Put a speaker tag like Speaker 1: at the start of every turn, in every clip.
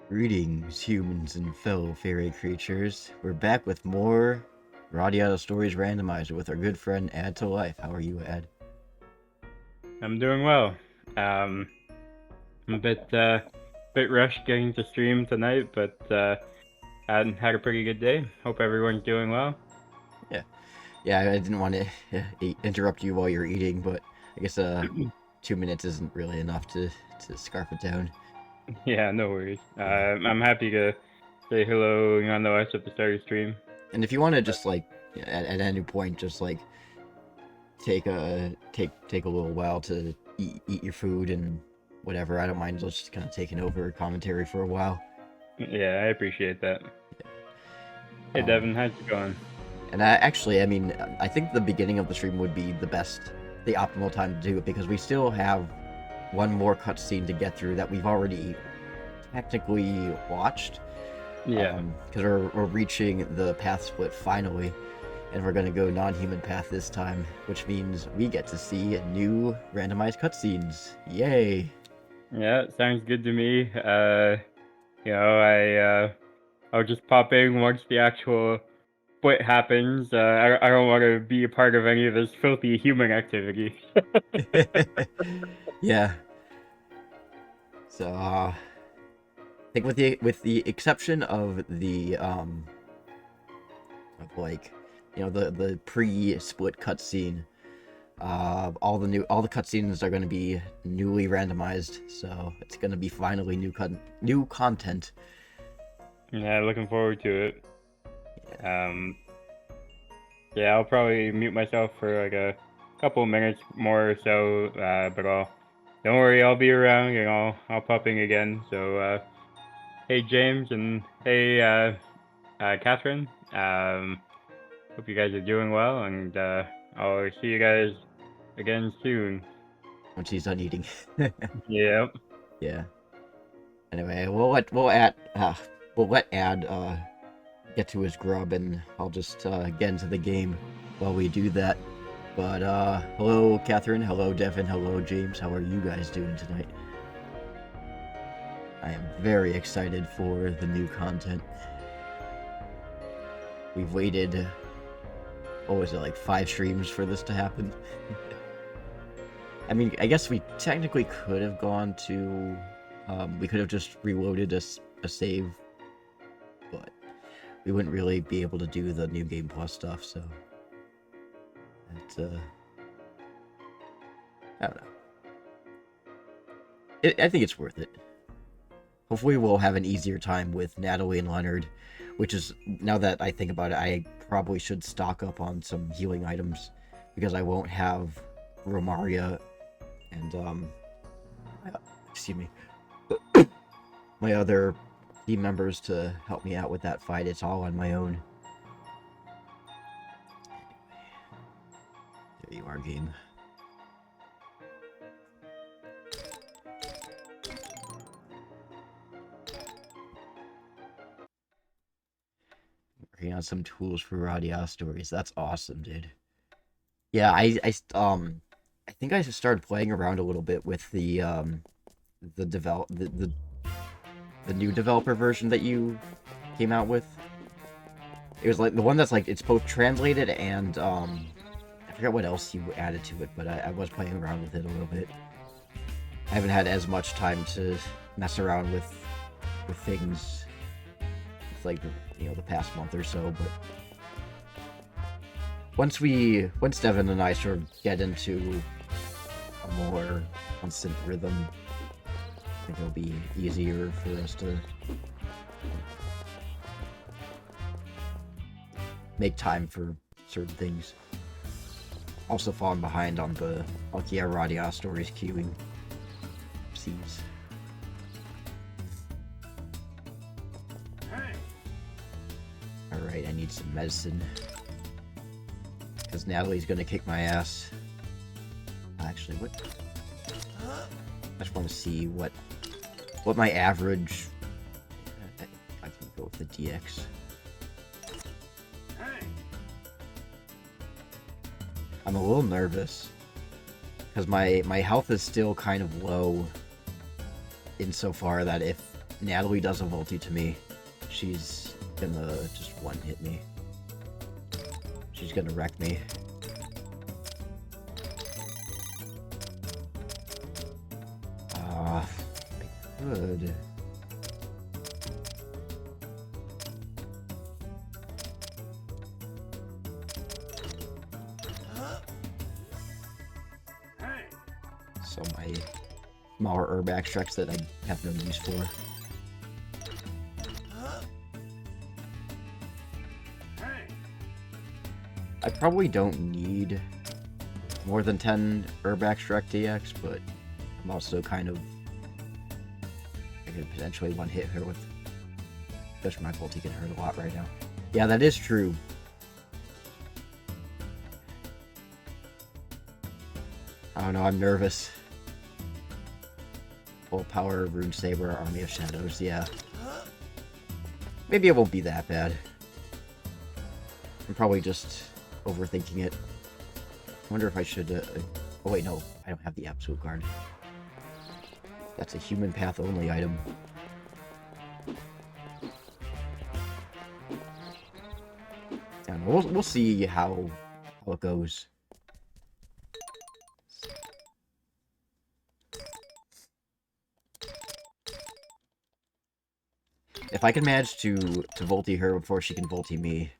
Speaker 1: Greetings, humans and fellow fairy creatures. We're back with more RADIATA Stories Randomizer with our good friend Ad to Life. How are you, Ad?
Speaker 2: I'm doing well. I'm a bit rushed getting to stream tonight, but I had a pretty good day. Hope everyone's doing well.
Speaker 1: Yeah, I didn't want to interrupt you while you're eating, but I guess 2 minutes isn't really enough to scarf it down.
Speaker 2: Yeah, no worries.
Speaker 1: Yeah.
Speaker 2: I'm happy to say hello nonetheless at the start of stream.
Speaker 1: And if you want to just like at any point, just like take a little while to eat your food and whatever. I don't mind just kind of taking over commentary for a while.
Speaker 2: Yeah, I appreciate that. Hey
Speaker 1: Um,
Speaker 2: Devin, how's it going?
Speaker 1: And I mean, I think the beginning of the stream would be the optimal time to do it because we still have one more cutscene to get through that we've already technically watched.
Speaker 2: Yeah.
Speaker 1: Because we're reaching the path split finally, and we're gonna go non-human path this time, which means we get to see new randomized cutscenes. Yay!
Speaker 2: Yeah, sounds good to me. I'll just pop in once the actual split happens. I don't want to be a part of any of this filthy human activity.
Speaker 1: Yeah. So I think with the exception of the of like the pre-split cutscene, all the cutscenes are going to be newly randomized, so it's going to be finally new content.
Speaker 2: Yeah, looking forward to it.
Speaker 1: Yeah.
Speaker 2: Yeah, I'll probably mute myself for like a couple minutes more or so, but don't worry, I'll be around and I'll pop in again. So, hey James and hey Catherine, hope you guys are doing well, and I'll see you guys again soon.
Speaker 1: Once he's done eating.
Speaker 2: Yep.
Speaker 1: Yeah. Anyway, we'll let Ad get to his grub, and I'll just get into the game while we do that. But hello, Catherine. Hello, Devin. Hello, James. How are you guys doing tonight? I am very excited for the new content. We've waited, what was it, like 5 streams for this to happen? I mean, I guess we technically could have gone to, we could have just reloaded a save, but we wouldn't really be able to do the New Game Plus stuff, so it's, I don't know. I think it's worth it. Hopefully we'll have an easier time with Natalie and Leonard, which is, now that I think about it, I probably should stock up on some healing items, because I won't have Romaria and, excuse me, my other team members to help me out with that fight. It's all on my own. There you are, game. Working on some tools for RADIATA stories. That's awesome, dude. Yeah, I think I started playing around a little bit with the new developer version that you came out with. It was like the one that's like it's both translated and I forget what else you added to it, but I was playing around with it a little bit. I haven't had as much time to mess around with things. It's like the past month or so, but once Devin and I sort of get into a more constant rhythm, I think it'll be easier for us to make time for certain things. Also falling behind on the Alkia Radia stories queuing. Seems. Alright, I need some medicine. Because Natalie's gonna kick my ass. Actually, what? I just want to see what my average. I can go with the DX. I'm a little nervous because my health is still kind of low insofar that if Natalie does a Volty to me, she's gonna just one-hit me. She's gonna wreck me. I could. So my smaller herb extracts that I have no use for. I probably don't need more than 10 herb extract DX, but I'm also kind of... I could potentially one-hit her with... Especially my Volty can hurt a lot right now. Yeah, that is true. I don't know, I'm nervous. Full power, Rune Saber, Army of Shadows, yeah. Maybe it won't be that bad. I'm probably just overthinking it. I wonder if I should... oh wait, no. I don't have the Absolute Guard. That's a human path only item. I don't know, we'll see how it goes. If I can manage to Volty her before she can Volty me,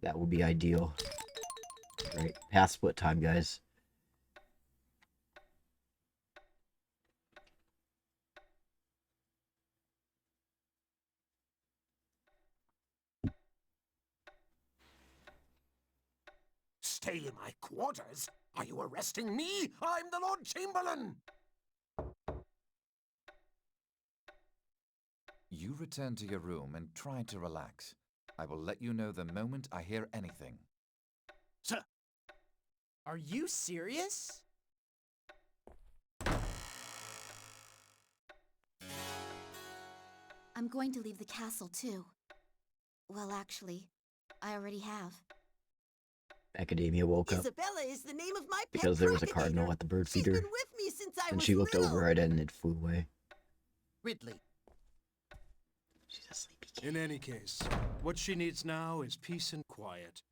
Speaker 1: that would be ideal. Right, path split time, guys.
Speaker 3: Stay in my quarters? Are you arresting me? I'm the Lord Chamberlain!
Speaker 4: You return to your room and try to relax. I will let you know the moment I hear anything.
Speaker 3: Sir!
Speaker 5: Are you serious?
Speaker 6: I'm going to leave the castle too. Well, actually, I already have.
Speaker 1: Academia woke up
Speaker 5: Isabella is the name of my pet
Speaker 1: because there was a
Speaker 5: crocodile.
Speaker 1: cardinal at the bird
Speaker 5: She's
Speaker 1: feeder,
Speaker 5: been with me since I
Speaker 1: and
Speaker 5: was
Speaker 1: she looked
Speaker 5: little.
Speaker 1: over it and it flew away.
Speaker 5: Ridley.
Speaker 1: She's a sleepy kid.
Speaker 7: In any case, what she needs now is peace and quiet.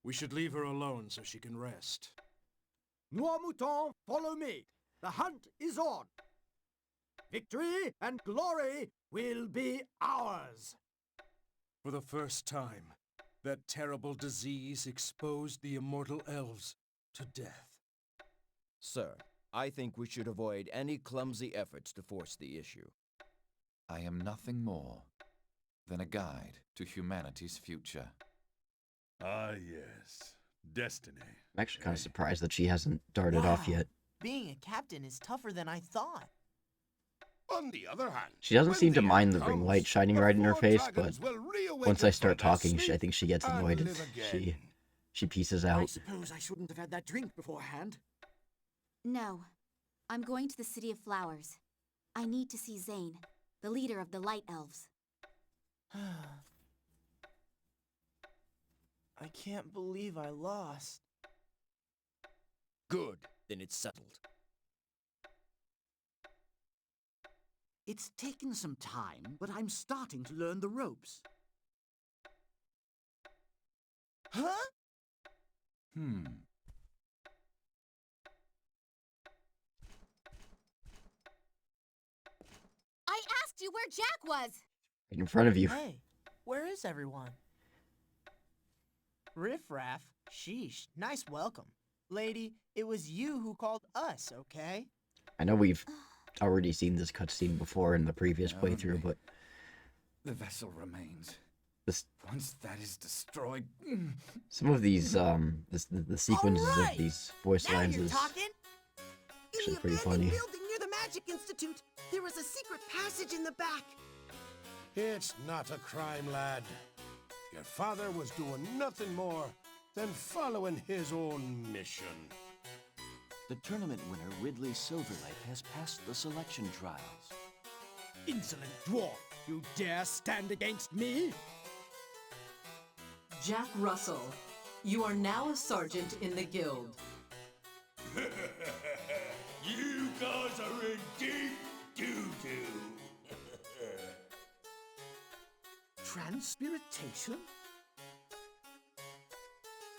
Speaker 7: We should leave her alone so she can rest.
Speaker 3: Noir Mouton, follow me. The hunt is on. Victory and glory will be ours.
Speaker 7: For the first time, that terrible disease exposed the immortal elves to death.
Speaker 8: Sir, I think we should avoid any clumsy efforts to force the issue.
Speaker 4: I am nothing more than a guide to humanity's future.
Speaker 9: Ah, yes. Destiny.
Speaker 1: I'm actually kind of surprised that she hasn't darted off yet.
Speaker 5: Being a captain is tougher than I thought.
Speaker 9: On the other hand,
Speaker 1: She doesn't
Speaker 9: when
Speaker 1: seem to
Speaker 9: the
Speaker 1: mind
Speaker 9: end
Speaker 1: the ring
Speaker 9: comes,
Speaker 1: light shining
Speaker 9: the
Speaker 1: right in her
Speaker 9: four
Speaker 1: face, but
Speaker 9: dragons will reawaken
Speaker 1: once I start
Speaker 9: from their
Speaker 1: talking, I
Speaker 9: sleep
Speaker 1: think she gets
Speaker 9: and
Speaker 1: annoyed and
Speaker 9: live
Speaker 1: she
Speaker 9: again.
Speaker 1: pieces
Speaker 3: I
Speaker 1: out.
Speaker 3: suppose I shouldn't have had that drink beforehand.
Speaker 6: No, I'm going to the City of Flowers. I need to see Zane, the leader of the Light Elves.
Speaker 5: I can't believe I lost.
Speaker 8: Good, then it's settled.
Speaker 3: It's taken some time, but I'm starting to learn the ropes.
Speaker 5: Huh?
Speaker 6: I asked you where Jack was!
Speaker 1: Right in front of you.
Speaker 5: Hey, where is everyone? Riff-raff? Sheesh, nice welcome. Lady, it was you who called us, okay?
Speaker 1: I know we've already seen this cutscene before in the previous
Speaker 4: No,
Speaker 1: playthrough, but
Speaker 4: The vessel remains.
Speaker 1: this,
Speaker 4: Once that is destroyed...
Speaker 1: some of these, the sequences
Speaker 5: Alright,
Speaker 1: of these voice
Speaker 5: Now
Speaker 1: lines
Speaker 5: you're
Speaker 1: is
Speaker 5: talking.
Speaker 1: actually
Speaker 5: In the
Speaker 1: pretty
Speaker 5: abandoned
Speaker 1: funny.
Speaker 5: building near the Magic Institute, there was a secret passage in the back.
Speaker 9: It's not a crime, lad. Your father was doing nothing more than following his own mission.
Speaker 10: The tournament winner, Ridley Silverlight, has passed the selection trials.
Speaker 3: Insolent dwarf, you dare stand against me?
Speaker 11: Jack Russell, you are now a sergeant in the guild.
Speaker 9: You guys are in deep doo-doo.
Speaker 3: Transpiration?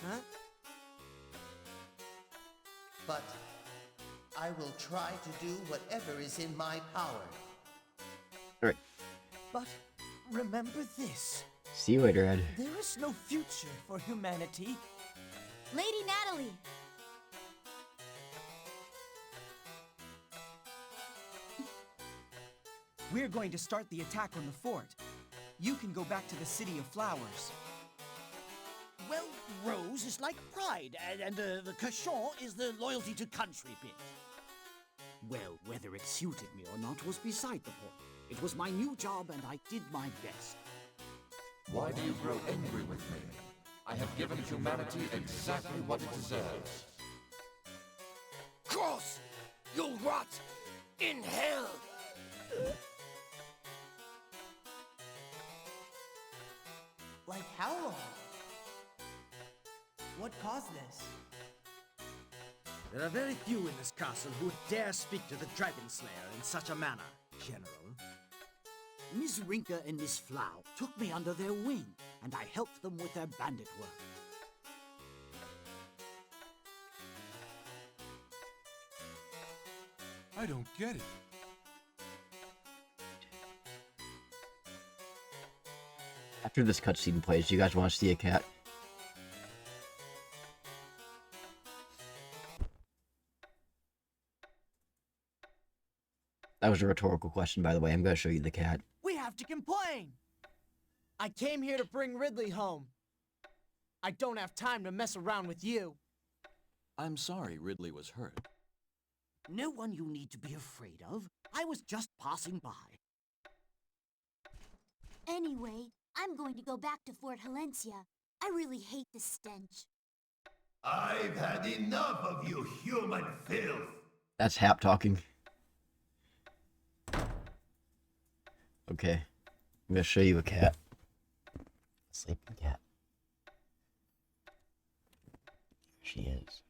Speaker 5: Huh?
Speaker 12: But I will try to do whatever is in my power.
Speaker 1: Alright.
Speaker 5: But remember this.
Speaker 1: See you later, Ed.
Speaker 5: There is no future for humanity.
Speaker 6: Lady Natalie!
Speaker 5: We're going to start the attack on the fort. You can go back to the City of Flowers.
Speaker 3: Well, Rose is like pride, and the caution is the loyalty to country bit.
Speaker 10: Well, whether it suited me or not was beside the point. It was my new job and I did my best.
Speaker 4: Why do you grow angry with me? I have given humanity exactly what it deserves.
Speaker 3: Cross! You'll rot in hell!
Speaker 5: Like how long? What caused this?
Speaker 3: There are very few in this castle who would dare speak to the Dragon Slayer in such a manner, General.
Speaker 10: Miss Rinka and Miss Flow took me under their wing, and I helped them with their bandit work.
Speaker 7: I don't get it.
Speaker 1: After this cutscene plays, do you guys want to see a cat? That was a rhetorical question, by the way. I'm going to show you the cat.
Speaker 5: We have to complain! I came here to bring Ridley home. I don't have time to mess around with you.
Speaker 10: I'm sorry Ridley was hurt. No one you need to be afraid of. I was just passing by.
Speaker 6: Anyway, I'm going to go back to Fort Halencia. I really hate the stench.
Speaker 9: I've had enough of you human filth.
Speaker 1: That's Hap talking. Okay. I'm going to show you a cat. Sleeping cat. There she is.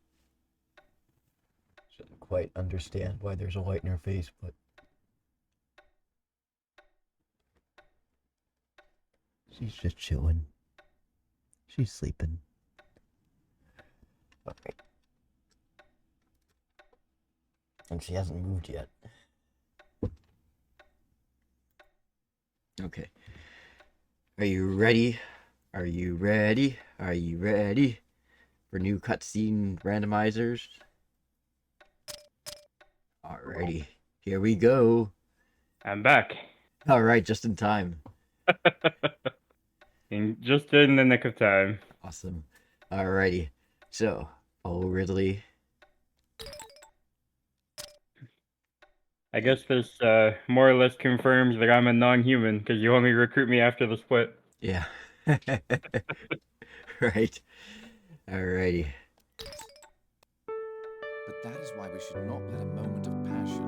Speaker 1: Shouldn't quite understand why there's a light in her face, but... she's just chilling. She's sleeping. Okay. And she hasn't moved yet. Okay. Are you ready? Are you ready? Are you ready for new cutscene randomizers? Alrighty. Here we go.
Speaker 2: I'm back.
Speaker 1: Alright, just in time.
Speaker 2: Just in the nick of time.
Speaker 1: Awesome. Alrighty. So, Ridley.
Speaker 2: I guess this more or less confirms that I'm a non-human, because you only recruit me after the split.
Speaker 1: Yeah. Right. Alrighty.
Speaker 4: But that is why we should not let a moment of passion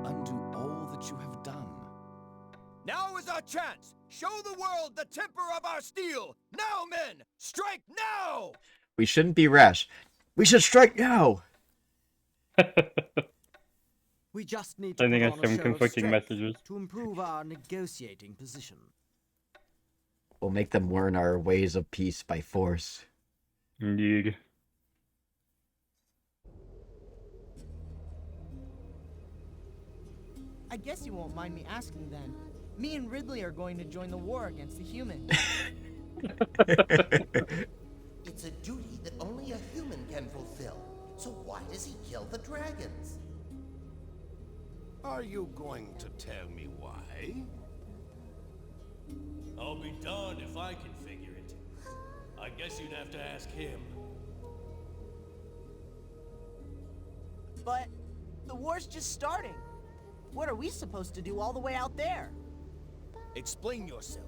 Speaker 4: undo all that you have done.
Speaker 8: Now is our chance! Show the world the temper of our steel! Now, men! Strike now!
Speaker 1: We shouldn't be rash. We should strike now!
Speaker 3: We just need
Speaker 2: I
Speaker 3: to
Speaker 2: think
Speaker 3: put
Speaker 2: that's
Speaker 3: on a
Speaker 2: some
Speaker 3: show of
Speaker 2: conflicting
Speaker 3: strength
Speaker 2: messages.
Speaker 3: to improve our negotiating position.
Speaker 1: We'll make them learn our ways of peace by force.
Speaker 2: Indeed.
Speaker 5: I guess you won't mind me asking then. Me and Ridley are going to join the war against the humans.
Speaker 12: It's a duty that only a human can fulfill. So why does he kill the dragons?
Speaker 9: Are you going to tell me why?
Speaker 13: I'll be darned if I can figure it. I guess you'd have to ask him.
Speaker 5: But the war's just starting. What are we supposed to do all the way out there?
Speaker 8: Explain yourself.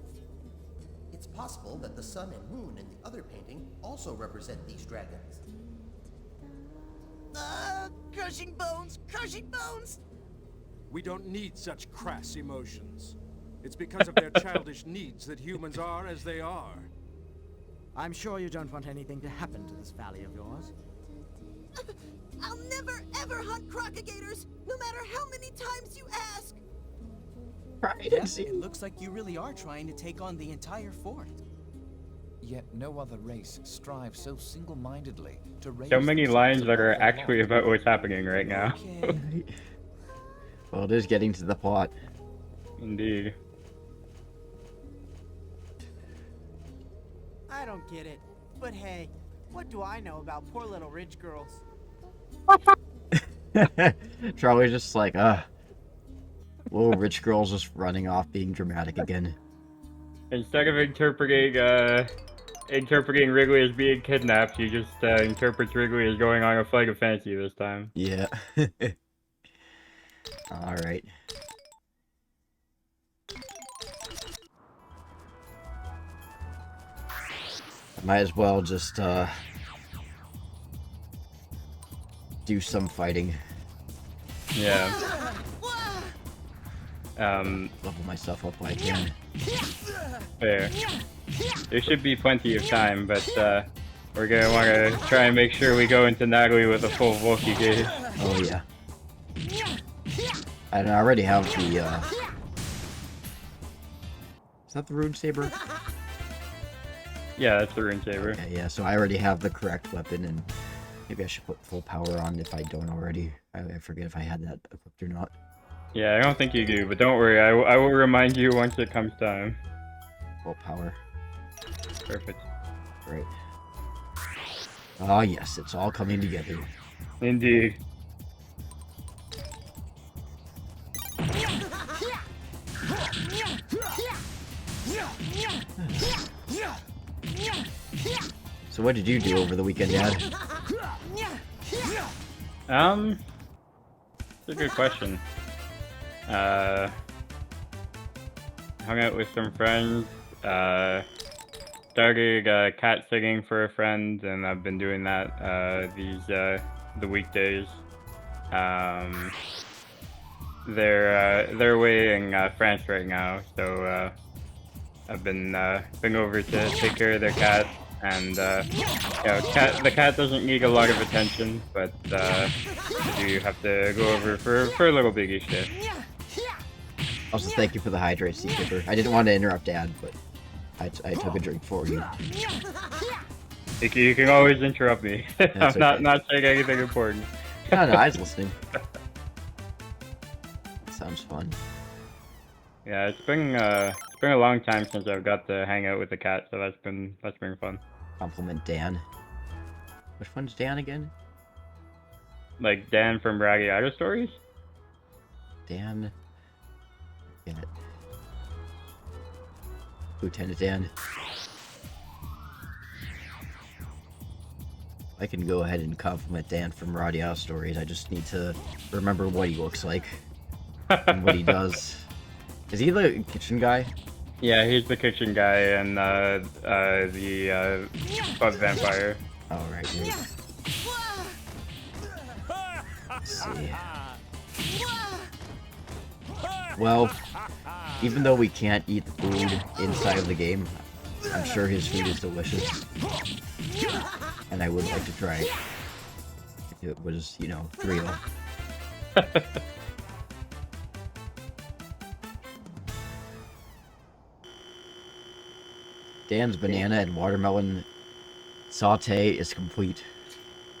Speaker 12: It's possible that the sun and moon in the other painting also represent these dragons.
Speaker 5: Crushing bones! Crushing bones!
Speaker 7: We don't need such crass emotions. It's because of their childish needs that humans are as they are.
Speaker 3: I'm sure you don't want anything to happen to this valley of yours.
Speaker 11: I'll never ever hunt crocodigators, no matter how many times you ask.
Speaker 5: Yeah, it looks like you really are trying to take on the entire fort.
Speaker 14: Yet no other race strives so single-mindedly to raise
Speaker 2: So many
Speaker 14: themselves
Speaker 2: lines that
Speaker 14: above
Speaker 2: are
Speaker 14: the
Speaker 2: actually
Speaker 14: lot.
Speaker 2: about what's happening right now.
Speaker 1: Well, it is getting to the plot.
Speaker 2: Indeed.
Speaker 5: I don't get it. But hey, what do I know about poor little rich girls?
Speaker 1: Charlie's just like, little rich girl's just running off being dramatic again.
Speaker 2: Instead of interpreting Wrigley as being kidnapped, he just interprets Wrigley as going on a flight of fancy this time.
Speaker 1: Yeah. Alright. Might as well just, do some fighting.
Speaker 2: Yeah.
Speaker 1: Level myself up when I can.
Speaker 2: Fair. There should be plenty of time, but we're gonna want to try and make sure we go into Natalie with a full Volky gauge.
Speaker 1: Oh yeah. I already have the, Is that the Rune Saber?
Speaker 2: Yeah, that's the Rune Saber.
Speaker 1: Okay, yeah, so I already have the correct weapon, and maybe I should put full power on if I don't already. I forget if I had that equipped or not.
Speaker 2: Yeah, I don't think you do, but don't worry, I will remind you once it comes time.
Speaker 1: Full power.
Speaker 2: Perfect.
Speaker 1: Great. Ah, yes, it's all coming together.
Speaker 2: Indeed.
Speaker 1: So what did you do over the weekend, Dad?
Speaker 2: It's a good question. Hung out with some friends, started cat sitting for a friend, and I've been doing that the weekdays. They're away in France right now, so I've been over to take care of their cat, and the cat doesn't need a lot of attention, but you have to go over for a little bit each day.
Speaker 1: Also, thank you for the hydrate, Seakeeper. I didn't want to interrupt Dad, but I took a drink for you.
Speaker 2: You can always interrupt me. I'm
Speaker 1: okay.
Speaker 2: not saying anything important.
Speaker 1: No, I was listening. That sounds fun.
Speaker 2: Yeah, it's been a long time since I've got to hang out with the cat, so that's been fun.
Speaker 1: Compliment Dan. Which one's Dan again?
Speaker 2: Like Dan from RADIATA Stories?
Speaker 1: Dan. Get it. Lieutenant Dan. I can go ahead and compliment Dan from RADIATA Stories. I just need to remember what he looks like and what he does. Is he the kitchen guy?
Speaker 2: Yeah, he's the kitchen guy and the bug vampire.
Speaker 1: Oh, right. Let's see. Well, even though we can't eat the food inside of the game, I'm sure his food is delicious. And I would like to try it. If it was, you know, real. Dan's banana and watermelon saute is complete.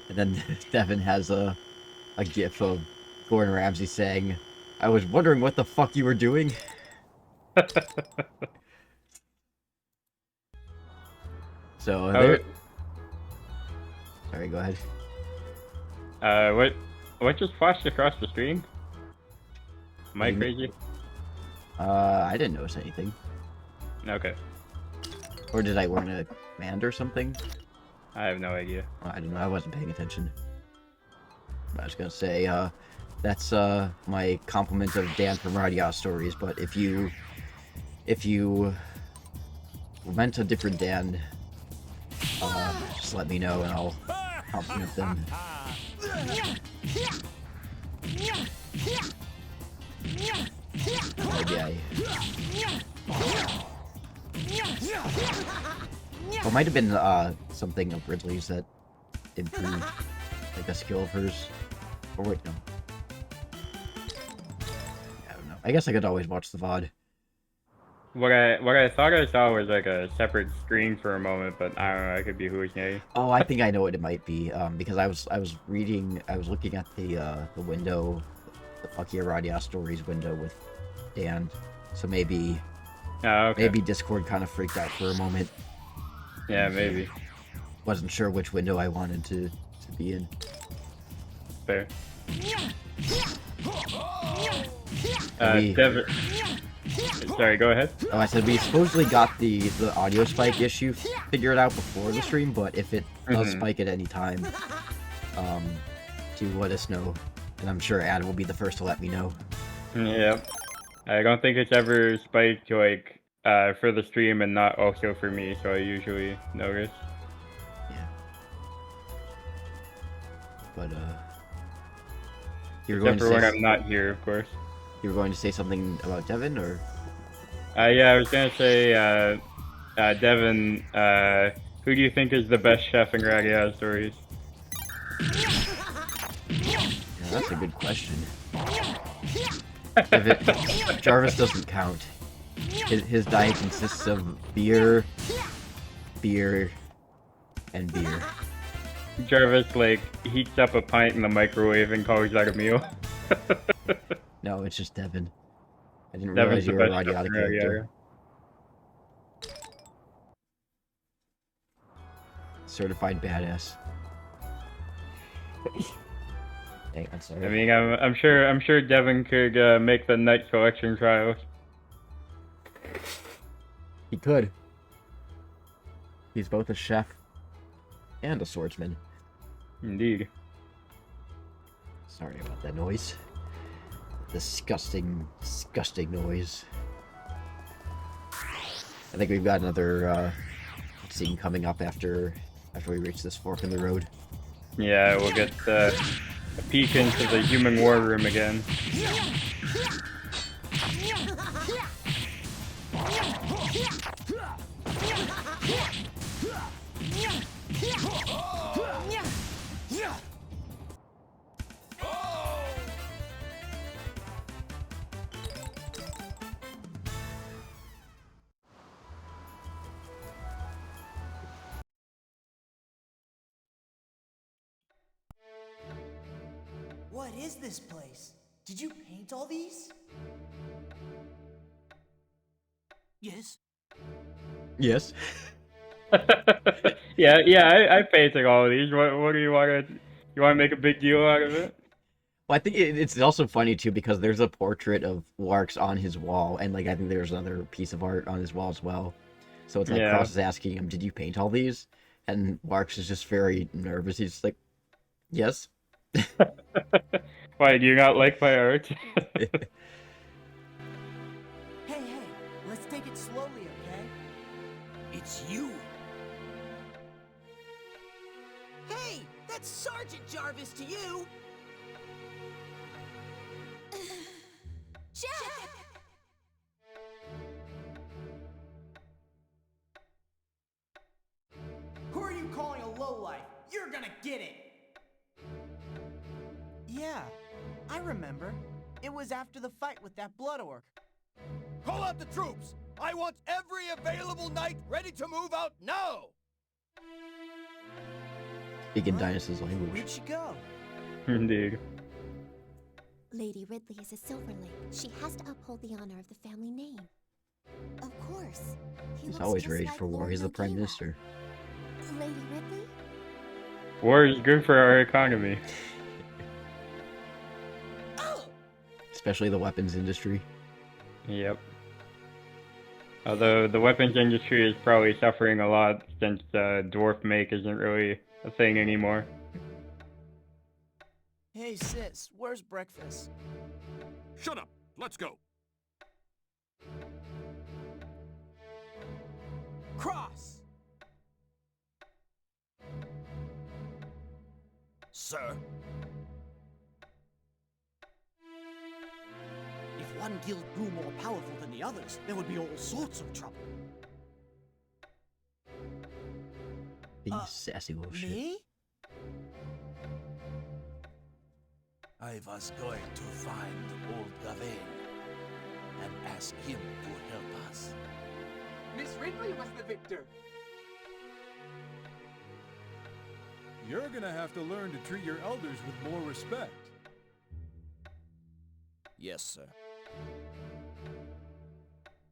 Speaker 1: And then Devin has a gif of Gordon Ramsay saying, I was wondering what the fuck you were doing. So, there... Sorry, go ahead.
Speaker 2: What just flashed across the screen? Am I crazy?
Speaker 1: I didn't notice anything.
Speaker 2: Okay.
Speaker 1: Or did I learn a command or something?
Speaker 2: I have no idea.
Speaker 1: Oh, I don't know, I wasn't paying attention. I was gonna say, that's my compliment of Dan from RADIATA Stories, but if you meant a different Dan, just let me know and I'll compliment them. Maybe it might have been something of Ridley's that improved, like a skill of hers. Or wait, no. I don't know. I guess I could always watch the VOD.
Speaker 2: What I thought I saw was like a separate screen for a moment, but I don't know. I could be hallucinating.
Speaker 1: Oh, I think I know what it might be. Because I was looking at the window, the Fuck Yeah RADIATA Stories window with Dan. So maybe,
Speaker 2: okay.
Speaker 1: maybe Discord kind of freaked out for a moment.
Speaker 2: Yeah, maybe.
Speaker 1: Wasn't sure which window I wanted to be in.
Speaker 2: Fair.
Speaker 1: We-
Speaker 2: Devin. Sorry, go ahead.
Speaker 1: Oh, I said we supposedly got the audio spike issue figured out before the stream, but if it does spike at any time, to let us know, and I'm sure Ad will be the first to let me know.
Speaker 2: Yep. I don't think it's ever spiked like for the stream and not also for me, so I usually notice.
Speaker 1: Yeah. But you were going
Speaker 2: Except
Speaker 1: to
Speaker 2: for
Speaker 1: say
Speaker 2: when I'm not here, of course.
Speaker 1: You were going to say something about Devin, or?
Speaker 2: Yeah, I was gonna say, Devin, who do you think is the best chef in RADIATA Stories?
Speaker 1: Yeah, that's a good question. Jarvis doesn't count. His diet consists of beer, and beer.
Speaker 2: Jarvis, like, heats up a pint in the microwave and calls that a meal.
Speaker 1: No, it's just Devin. I didn't
Speaker 2: Devin's
Speaker 1: realize you
Speaker 2: the
Speaker 1: were a
Speaker 2: best chef
Speaker 1: RADIATA
Speaker 2: in
Speaker 1: character.
Speaker 2: RADIATA.
Speaker 1: Certified badass. Dang, I'm sorry.
Speaker 2: I mean, I'm sure Devin could make the night selection trials.
Speaker 1: He could. He's both a chef and a swordsman.
Speaker 2: Indeed.
Speaker 1: Sorry about that noise. Disgusting, disgusting noise. I think we've got another scene coming up after we reach this fork in the road.
Speaker 2: Yeah, we'll get a peek into the human war room again.
Speaker 5: What is this place? Did you paint all these? Yes.
Speaker 1: Yes.
Speaker 2: yeah, I painted all of these. What do you want to make a big deal out of it?
Speaker 1: Well, I think it's also funny too because there's a portrait of Larks on his wall, and like I think there's another piece of art on his wall as well. So it's like Cross is asking him, "Did you paint all these?" And Larks is just very nervous. He's like, "Yes."
Speaker 2: Why do you not like my art?
Speaker 5: Hey, let's take it slowly, okay? It's you. Hey, that's Sergeant Jarvis to you.
Speaker 6: Jack!
Speaker 5: Who are you calling a lowlife? You're gonna get it. Yeah, I remember. It was after the fight with that blood orc.
Speaker 8: Call out the troops! I want every available knight ready to move out now!
Speaker 1: Speaking Dynas's language.
Speaker 5: Where'd she go?
Speaker 2: Indeed.
Speaker 6: Lady Ridley is a Silver Lake. She has to uphold the honor of the family name. Of course.
Speaker 1: He's always ready for war. He's the Prime Minister.
Speaker 6: Lady Ridley?
Speaker 2: War is good for our economy.
Speaker 1: Especially the weapons industry.
Speaker 2: Yep. Although the weapons industry is probably suffering a lot since dwarf make isn't really a thing anymore.
Speaker 5: Hey, sis, where's breakfast?
Speaker 9: Shut up! Let's go!
Speaker 5: Cross!
Speaker 8: Sir?
Speaker 5: If one guild grew more powerful than the others, there would be all sorts of trouble.
Speaker 1: Big sassy little shit.
Speaker 5: Me?
Speaker 7: I was going to find old Gawain.
Speaker 10: ask him to help us.
Speaker 5: Miss Ridley was the victor.
Speaker 7: You're gonna have to learn to treat your elders with more respect.
Speaker 10: Yes, sir.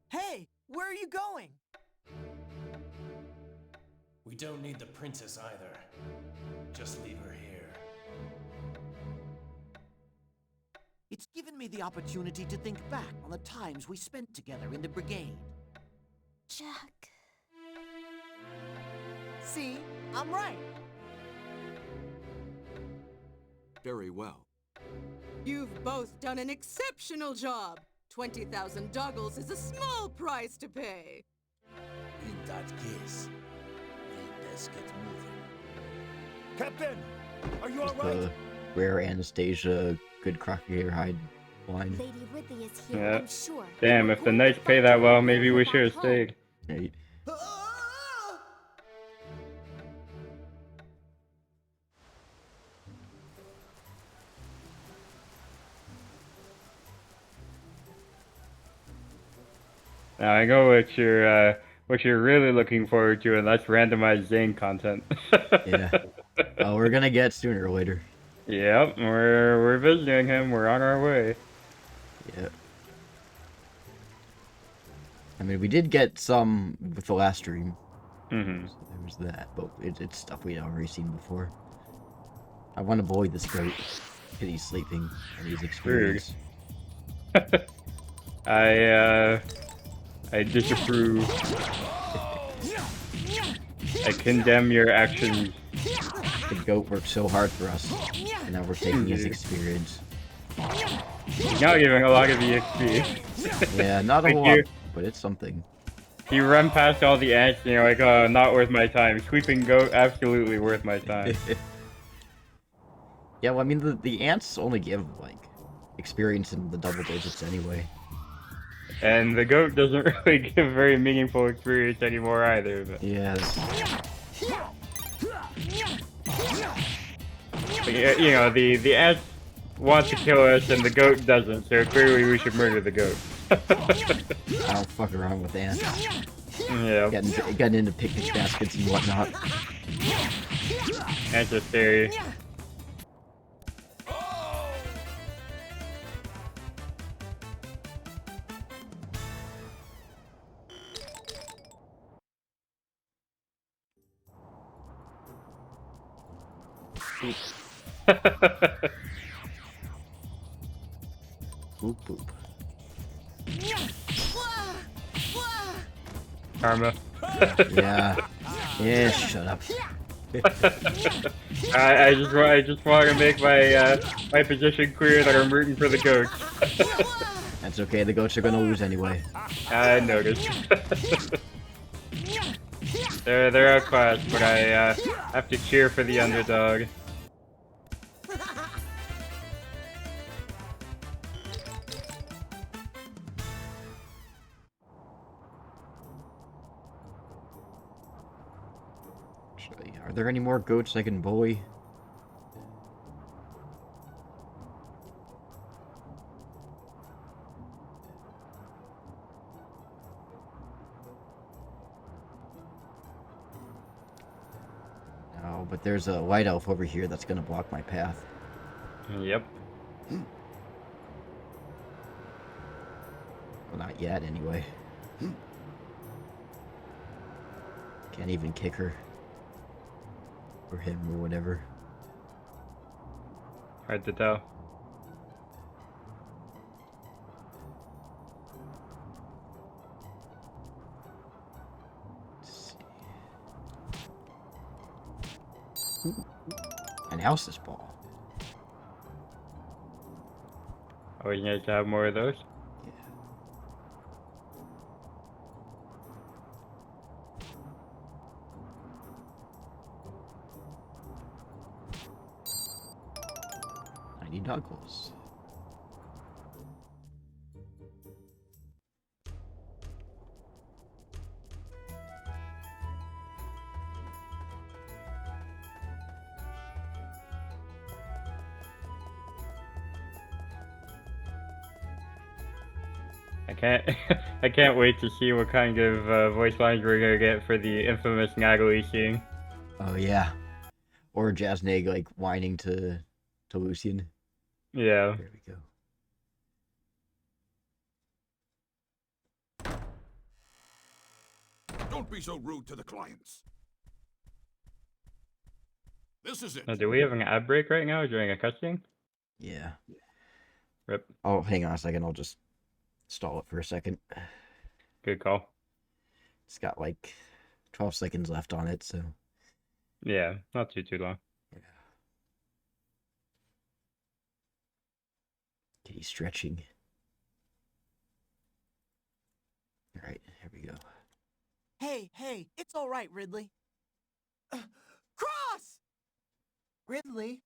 Speaker 5: Hey, where are you going?
Speaker 13: We don't need the princess either. Just leave her here.
Speaker 10: It's given me the opportunity to think back on the times we spent together in the brigade.
Speaker 6: Jack.
Speaker 5: See, I'm right.
Speaker 7: Very well.
Speaker 11: You've both done an exceptional job. 20,000 doggles is a small price to pay.
Speaker 10: In that case, we best get moving.
Speaker 8: Captain, are you
Speaker 1: Just
Speaker 8: alright?
Speaker 1: the rare Anastasia, good crocodile hide line.
Speaker 6: Lady Ridley is here,
Speaker 2: Yeah.
Speaker 6: I'm sure.
Speaker 2: Damn,
Speaker 6: We're
Speaker 2: if the
Speaker 6: going to
Speaker 2: knights pay
Speaker 6: find
Speaker 2: that
Speaker 6: her
Speaker 2: well,
Speaker 6: and
Speaker 2: maybe
Speaker 6: bring
Speaker 2: we
Speaker 6: her
Speaker 2: should have
Speaker 6: back home.
Speaker 2: stayed.
Speaker 1: Right.
Speaker 2: Now I know what you're really looking forward to, and that's randomized Zane content.
Speaker 1: Yeah. Oh, we're gonna get sooner or later.
Speaker 2: Yep, we're visiting him. We're on our way.
Speaker 1: Yeah. I mean, we did get some with the last stream.
Speaker 2: Mm-hmm.
Speaker 1: So there was that, but it's stuff we'd already seen before. I want to bully this goat because he's sleeping and he's experienced.
Speaker 2: I disapprove. I condemn your actions.
Speaker 1: The goat worked so hard for us, and now we're taking his experience.
Speaker 2: He's not giving a lot of EXP.
Speaker 1: Yeah, not a
Speaker 2: Like
Speaker 1: lot, but it's something.
Speaker 2: You run past all the ants and you're like, oh, not worth my time. Sweeping goat, absolutely worth my time.
Speaker 1: Yeah, well, I mean, the ants only give, like, experience in the double digits anyway.
Speaker 2: And the goat doesn't really give very meaningful experience anymore either. But...
Speaker 1: Yeah.
Speaker 2: But, you know, the ants want to kill us and the goat doesn't, so clearly we should murder the goat.
Speaker 1: I don't fuck around with ants.
Speaker 2: Yeah.
Speaker 1: Getting into picnic baskets and whatnot.
Speaker 2: Ants are scary.
Speaker 1: Boop boop.
Speaker 2: Karma.
Speaker 1: Yeah. Yeah, shut up.
Speaker 2: I just want to make my my position clear that I'm rooting for the goats.
Speaker 1: That's okay, the goats are gonna lose anyway.
Speaker 2: I noticed. They're outclassed, but I have to cheer for the underdog.
Speaker 1: Are there any more goats I can bully? No, but there's a white elf over here that's gonna block my path.
Speaker 2: Yep.
Speaker 1: Well, not yet, anyway. Can't even kick her. Or him, or whatever.
Speaker 2: Hard to tell.
Speaker 1: Let's see. Ooh. An house's ball.
Speaker 2: Always nice to have more of those.
Speaker 1: Douglas.
Speaker 2: I can't wait to see what kind of voice lines we're gonna get for the infamous Natalie scene.
Speaker 1: Oh yeah. Or Jasnag like whining to Lucian.
Speaker 2: Yeah.
Speaker 1: There we go.
Speaker 9: Don't be so rude to the clients. This is it.
Speaker 2: Now, do we have an ad break right now during a cutscene?
Speaker 1: Yeah.
Speaker 2: Rip.
Speaker 1: Oh, hang on a second. I'll just stall it for a second.
Speaker 2: Good call.
Speaker 1: It's got like 12 seconds left on it, so.
Speaker 2: Yeah, not too long.
Speaker 1: Okay, he's stretching. All right, here we go.
Speaker 5: Hey, it's all right, Ridley. Cross! Ridley?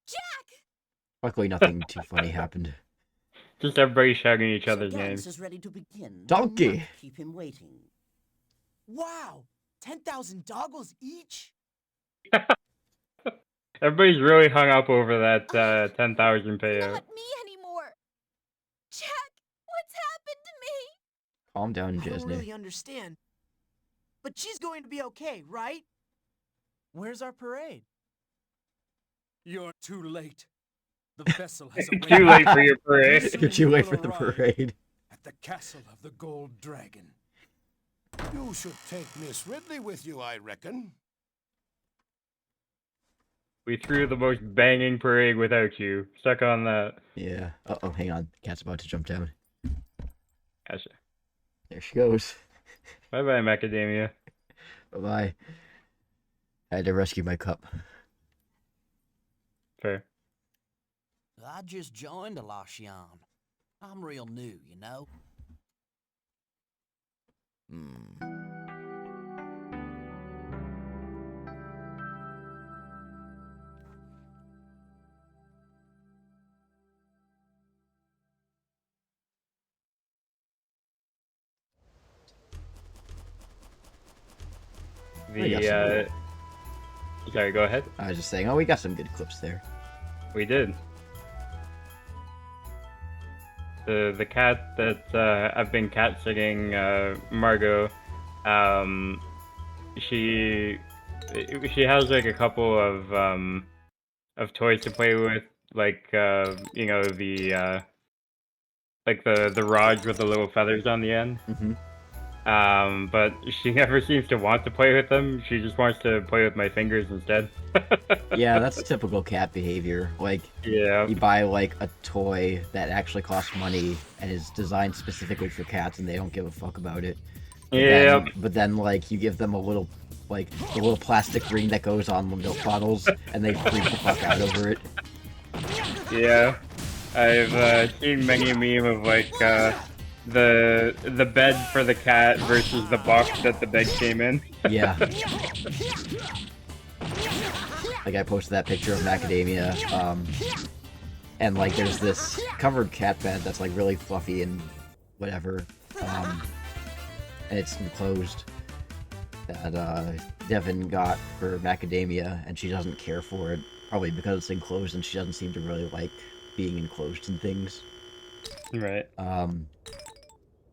Speaker 5: Jack!
Speaker 1: Luckily, nothing too funny happened.
Speaker 2: Just everybody shouting each other's
Speaker 12: Gans
Speaker 2: names.
Speaker 12: is ready to begin.
Speaker 1: Donkey!
Speaker 12: Do not keep him waiting.
Speaker 5: Wow! 10,000 doggles each?
Speaker 2: Everybody's really hung up over that 10,000 payout.
Speaker 6: Not me anymore. Jack, what's happened to me?
Speaker 1: Calm down,
Speaker 5: I don't
Speaker 1: Jasnag.
Speaker 5: really understand. But she's going to be okay, right? Where's our parade?
Speaker 7: You're too late. The vessel has
Speaker 2: Too late for your parade.
Speaker 1: You're too late for the parade.
Speaker 7: At the castle of the Gold Dragon.
Speaker 9: You should take Miss Ridley with you, I reckon.
Speaker 2: We threw the most banging parade without you. Stuck on that.
Speaker 1: Yeah. Uh-oh, hang on. Cat's about to jump down.
Speaker 2: Gotcha.
Speaker 1: There she goes.
Speaker 2: Bye-bye, Macadamia.
Speaker 1: Bye-bye. I had to rescue my cup.
Speaker 2: Fair.
Speaker 10: I just joined Alashion. I'm real new, you know?
Speaker 2: Sorry, go ahead.
Speaker 1: I was just saying, oh, we got some good clips there.
Speaker 2: We did. The cat that I've been cat sitting, Margot, she has like a couple of toys to play with, like you know, the like the rods with the little feathers on the end.
Speaker 1: Mm-hmm.
Speaker 2: But she never seems to want to play with them. She just wants to play with my fingers instead.
Speaker 1: Yeah, that's typical cat behavior. Like,
Speaker 2: yeah,
Speaker 1: you buy like a toy that actually costs money and is designed specifically for cats, and they don't give a fuck about it.
Speaker 2: Yeah.
Speaker 1: But then like you give them a little, like the little plastic ring that goes on the milk bottles, and they freak the fuck out over it.
Speaker 2: Yeah, I've seen many a meme of like the bed for the cat versus the box that the bed came in.
Speaker 1: Yeah. Like I posted that picture of Macadamia, and like there's this covered cat bed that's like really fluffy and whatever, and it's enclosed that Devin got for Macadamia, and she doesn't care for it, probably because it's enclosed and she doesn't seem to really like being enclosed in things.
Speaker 2: Right.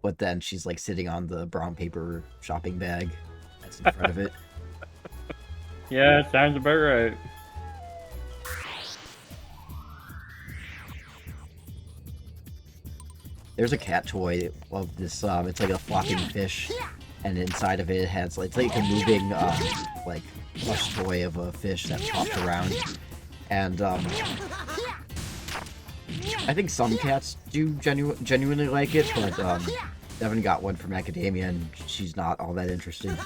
Speaker 1: But then she's like sitting on the brown paper shopping bag that's in front of it.
Speaker 2: Yeah, sounds about right.
Speaker 1: There's a cat toy of this, it's like a flopping fish, and inside of it has, it's like a moving, like, plush toy of a fish that pops around. And, I think some cats do genuinely like it, but, Devin got one from Macadamia, and she's not all that interested.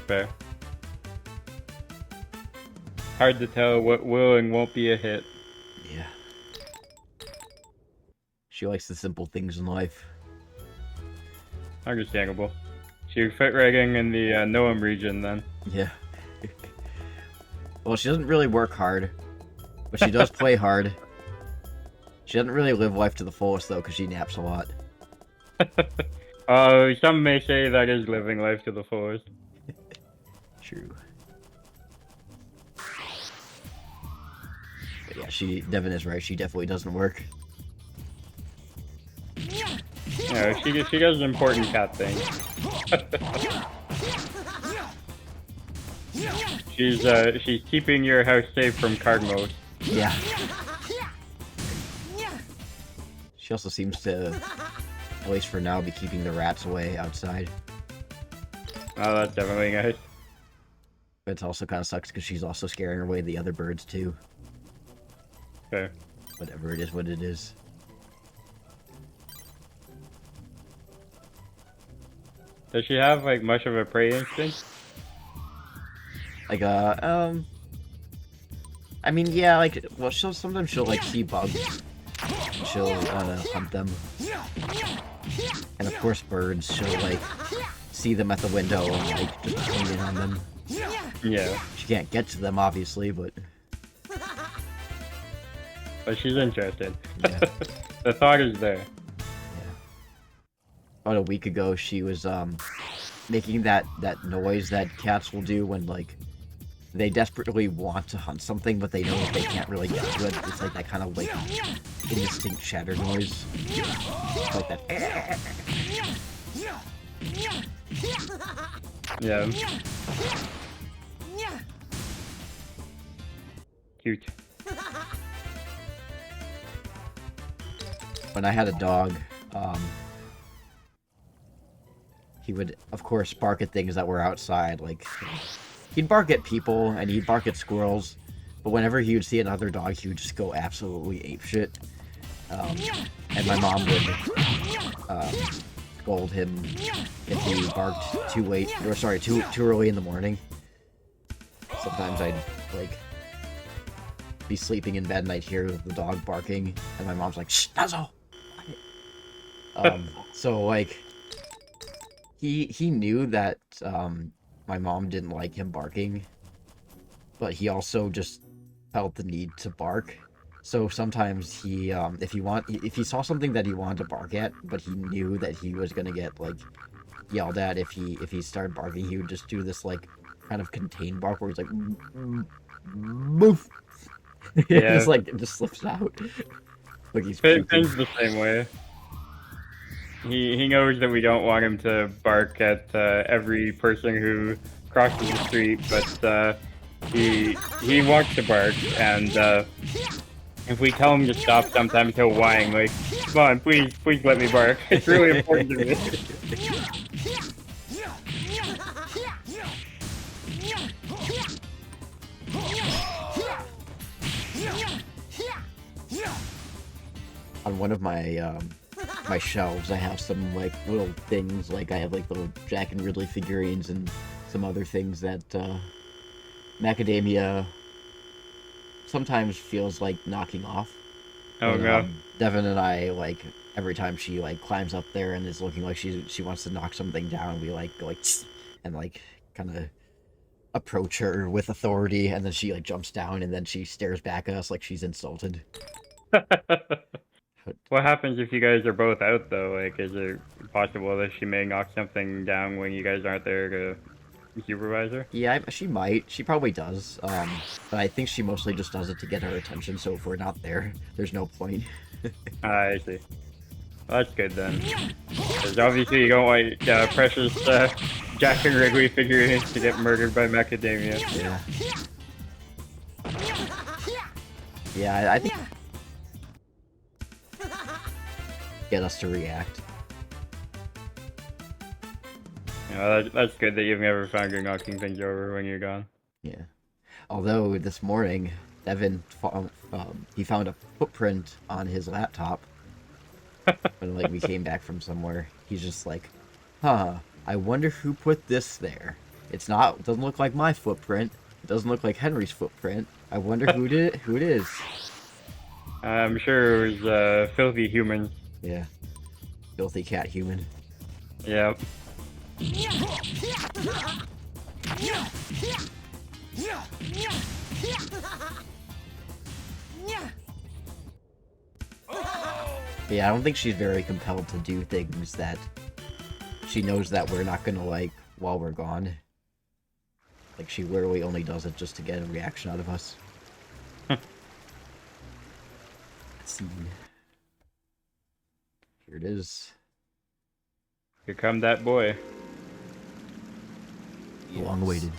Speaker 2: Fair. Hard to tell what will and won't be a hit.
Speaker 1: Yeah. She likes the simple things in life.
Speaker 2: Understandable. She fit rigging in the Noam region then.
Speaker 1: Yeah. Well, she doesn't really work hard, but she does play hard. She doesn't really live life to the fullest, though, because she naps a lot.
Speaker 2: Some may say that is living life to the fullest.
Speaker 1: True. But yeah, Devin is right. She definitely doesn't work.
Speaker 2: No, she does important cat things. She's keeping your house safe from Cardmos.
Speaker 1: Yeah. She also seems to, at least for now, be keeping the rats away outside.
Speaker 2: Oh, that's definitely nice.
Speaker 1: But it also kind of sucks because she's also scaring away the other birds too.
Speaker 2: Okay.
Speaker 1: Whatever it is, what it is.
Speaker 2: Does she have like much of a prey instinct?
Speaker 1: Like I mean, yeah, like, well, sometimes she'll like see bugs. And she'll hunt them. And of course, birds. She'll like see them at the window and like just clean in on them.
Speaker 2: Yeah.
Speaker 1: She can't get to them, obviously, but
Speaker 2: she's interested.
Speaker 1: Yeah.
Speaker 2: The thought is there.
Speaker 1: About a week ago, she was making that noise that cats will do when like they desperately want to hunt something, but they know that they can't really get to it. It's like that kind of like indistinct chatter noise, like that.
Speaker 2: Yeah. Cute.
Speaker 1: When I had a dog, he would, of course, bark at things that were outside. Like, he'd bark at people, and he'd bark at squirrels, but whenever he would see another dog, he would just go absolutely apeshit. And my mom would scold him if he barked too late, or sorry, too early in the morning. Sometimes I'd, like, be sleeping in bed and I'd hear the dog barking, and my mom's like, "Shh, Nuzzle!" So, like, he knew that, my mom didn't like him barking, but he also just felt the need to bark. So sometimes he, if he saw something that he wanted to bark at, but he knew that he was gonna get, like, yelled at if he started barking, he would just do this, like, kind of contained bark where he's like, "Moof!"
Speaker 2: Yeah.
Speaker 1: It just slips out. Like he's
Speaker 2: Finn's
Speaker 1: puking.
Speaker 2: the same way. He knows that we don't want him to bark at every person who crosses the street, but he wants to bark, and if we tell him to stop, sometimes he'll whine like, "Come on, please let me bark. It's really important to me."
Speaker 1: On one of my my shelves, I have some like little things, like I have like little Jack and Ridley figurines and some other things that Macadamia sometimes feels like knocking off.
Speaker 2: Oh no.
Speaker 1: Devin and I, like, every time she like climbs up there and is looking like she wants to knock something down, we like go like "Tss," and like kind of approach her with authority, and then she like jumps down and then she stares back at us like she's insulted.
Speaker 2: What happens if you guys are both out, though? Like, is it possible that she may knock something down when you guys aren't there to supervise her?
Speaker 1: Yeah, she might. She probably does. But I think she mostly just does it to get our attention, so if we're not there, there's no point.
Speaker 2: I see. Well, that's good, then. Because obviously you don't want precious Jack and Wrigley figurines to get murdered by Macadamia.
Speaker 1: Yeah. Yeah, I think... get us to react.
Speaker 2: Yeah, that's good that you've never found her knocking things over when you're gone.
Speaker 1: Yeah. Although this morning, Devin he found a footprint on his laptop when like we came back from somewhere. He's just like, "Huh, I wonder who put this there. It doesn't look like my footprint. It doesn't look like Henry's footprint. I wonder who it is."
Speaker 2: I'm sure it was filthy humans.
Speaker 1: Yeah. Filthy cat human.
Speaker 2: Yep.
Speaker 1: Yeah, I don't think she's very compelled to do things that she knows that we're not gonna like while we're gone. Like, she literally only does it just to get a reaction out of us. Let's see. Here it is.
Speaker 2: Here come that boy.
Speaker 1: Long awaited.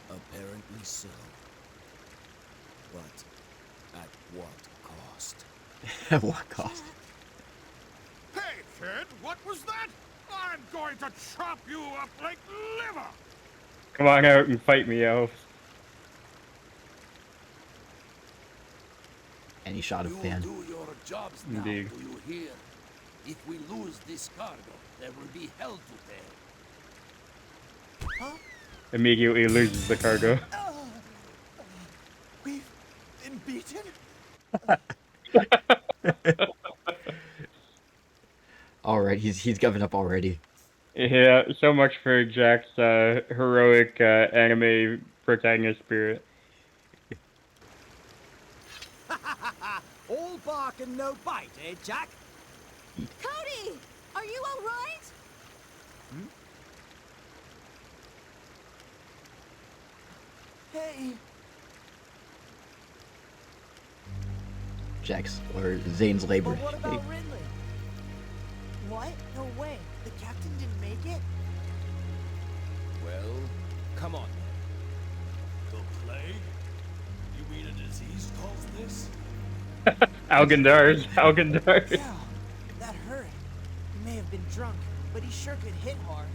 Speaker 10: Apparently so. But at what cost?
Speaker 1: At what cost?
Speaker 9: Hey, kid, what was that? I'm going to chop you up like liver!
Speaker 2: Come on out and fight me, elves.
Speaker 1: Any shot of fan.
Speaker 4: Do your jobs now,
Speaker 2: Indeed.
Speaker 4: do you hear? If we lose this cargo, there will be hell to pay.
Speaker 5: Huh?
Speaker 2: Immediately loses the cargo.
Speaker 5: We've been beaten?
Speaker 1: Alright, he's given up already.
Speaker 2: Yeah, so much for Jack's heroic anime protagonist spirit.
Speaker 3: All bark and no bite, eh, Jack?
Speaker 11: Cody! Are you alright?
Speaker 5: Hey.
Speaker 1: Jack's or Zane's labor.
Speaker 5: But what about Ridley? What? No way. The captain didn't make it?
Speaker 13: Well, come on then. The plague? You mean a disease caused this?
Speaker 2: Algandars. Algandars.
Speaker 5: Yeah, that hurt. He may have been drunk, but he sure could hit hard.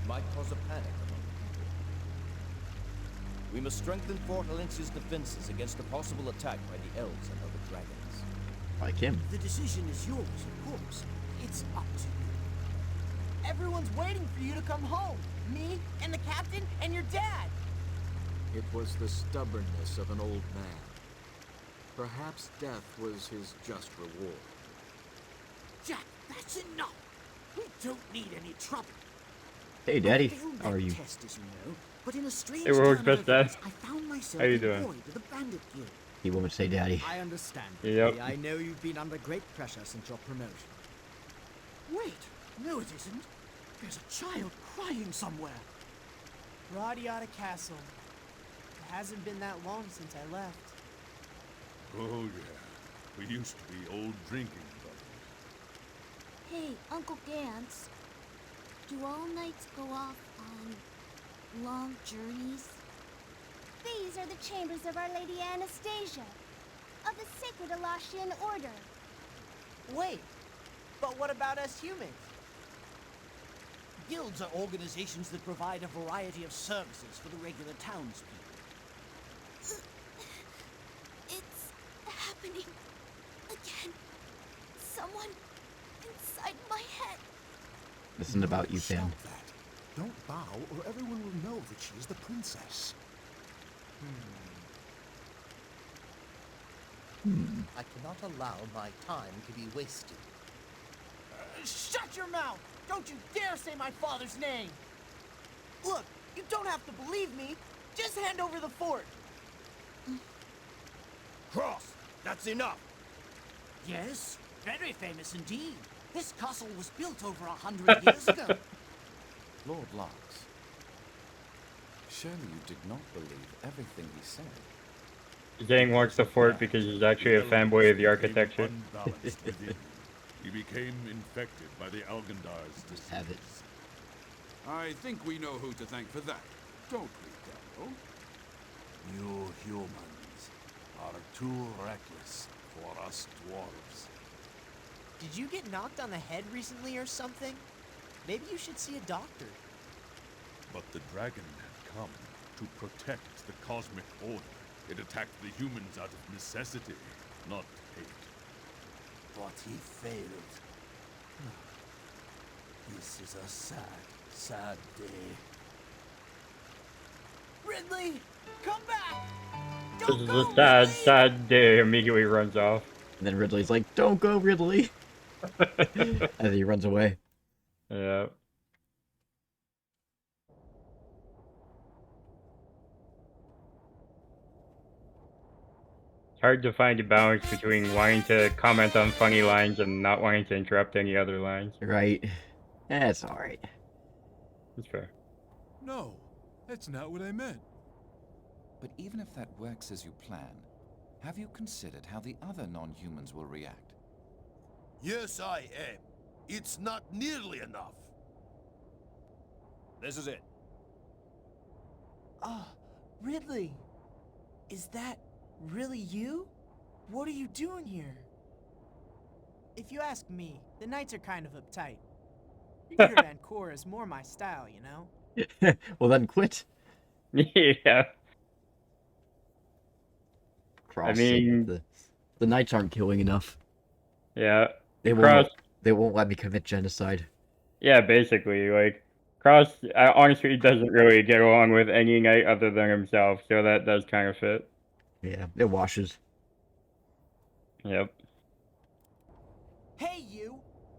Speaker 10: Might cause a panic among the people. We must strengthen Fort Alencia's defenses against a possible attack by the elves and other dragons.
Speaker 1: Like him.
Speaker 3: The decision is yours, of course. It's up to you.
Speaker 5: Everyone's waiting for you to come home. Me, and the captain, and your dad.
Speaker 15: It was the stubbornness of an old man. Perhaps death was his just reward.
Speaker 3: Jack, that's enough. We don't need any trouble.
Speaker 1: Hey, Daddy.
Speaker 3: Failed
Speaker 1: How are
Speaker 3: that
Speaker 1: you?
Speaker 3: test, as you know, but in a strange
Speaker 2: Hey, we're best
Speaker 3: turn of
Speaker 2: Dad.
Speaker 3: events, I found myself
Speaker 2: How you doing?
Speaker 3: employed with a bandit guild.
Speaker 1: He won't say Daddy.
Speaker 3: I understand.
Speaker 2: Yep.
Speaker 3: I know you've been under great pressure since your promotion. Wait, no it isn't. There's a child crying somewhere.
Speaker 5: RADIATA Castle. It hasn't been that long since I left.
Speaker 7: Oh, yeah. We used to be old drinking buddies.
Speaker 6: Hey, Uncle Gantz. Do all knights go off on long journeys?
Speaker 16: These are the chambers of Our Lady Anastasia, of the Sacred Elashian Order.
Speaker 5: Wait, but what about us humans?
Speaker 12: Guilds are organizations that provide a variety of services for the regular townspeople.
Speaker 6: It's happening again. Someone inside my head.
Speaker 1: This isn't about you, Fan.
Speaker 9: Stop that. Don't bow, or everyone will know that she is the princess.
Speaker 12: I cannot allow my time to be wasted.
Speaker 5: Shut your mouth! Don't you dare say my father's name! Look, you don't have to believe me. Just hand over the fort.
Speaker 8: Cross, that's enough.
Speaker 12: Yes, very famous indeed. This castle was built over 100 years ago.
Speaker 14: Lord Lux, surely you did not believe everything he said.
Speaker 2: Zhang wants the fort because he's actually a fanboy of the architecture.
Speaker 7: Unbalanced within. He became infected by the Algandar's disease.
Speaker 1: Have it.
Speaker 15: I think we know who to thank for that, don't we, Daniel?
Speaker 4: You humans are too reckless for us dwarves.
Speaker 5: Did you get knocked on the head recently or something? Maybe you should see a doctor.
Speaker 7: But the dragon had come to protect the cosmic order. It attacked the humans out of necessity, not hate.
Speaker 12: But he failed. This is a sad, sad day.
Speaker 5: Ridley, come back!
Speaker 2: This
Speaker 5: Don't
Speaker 2: is
Speaker 5: go,
Speaker 2: a sad,
Speaker 5: Ridley!
Speaker 2: sad day. Immediately runs off.
Speaker 1: And then Ridley's like, "Don't go, Ridley!" As he runs away.
Speaker 2: Yeah. It's hard to find a balance between wanting to comment on funny lines and not wanting to interrupt any other lines.
Speaker 1: Right. That's alright.
Speaker 2: It's fair.
Speaker 7: No, that's not what I meant.
Speaker 14: But even if that works as you plan, have you considered how the other non-humans will react?
Speaker 9: Yes, I am. It's not nearly enough.
Speaker 8: This is it.
Speaker 5: Ridley. Is that really you? What are you doing here? If you ask me, the knights are kind of uptight. Peter Van Cor is more my style, you know?
Speaker 1: Well, then quit.
Speaker 2: Yeah.
Speaker 1: Cross.
Speaker 2: I mean,
Speaker 1: the knights aren't killing enough.
Speaker 2: yeah.
Speaker 1: They
Speaker 2: Cross.
Speaker 1: won't let me commit genocide.
Speaker 2: Yeah, basically, like Cross. Honestly, doesn't really get along with any knight other than himself, so that does kind of fit.
Speaker 1: Yeah, it washes.
Speaker 2: Yep.
Speaker 5: Hey, you!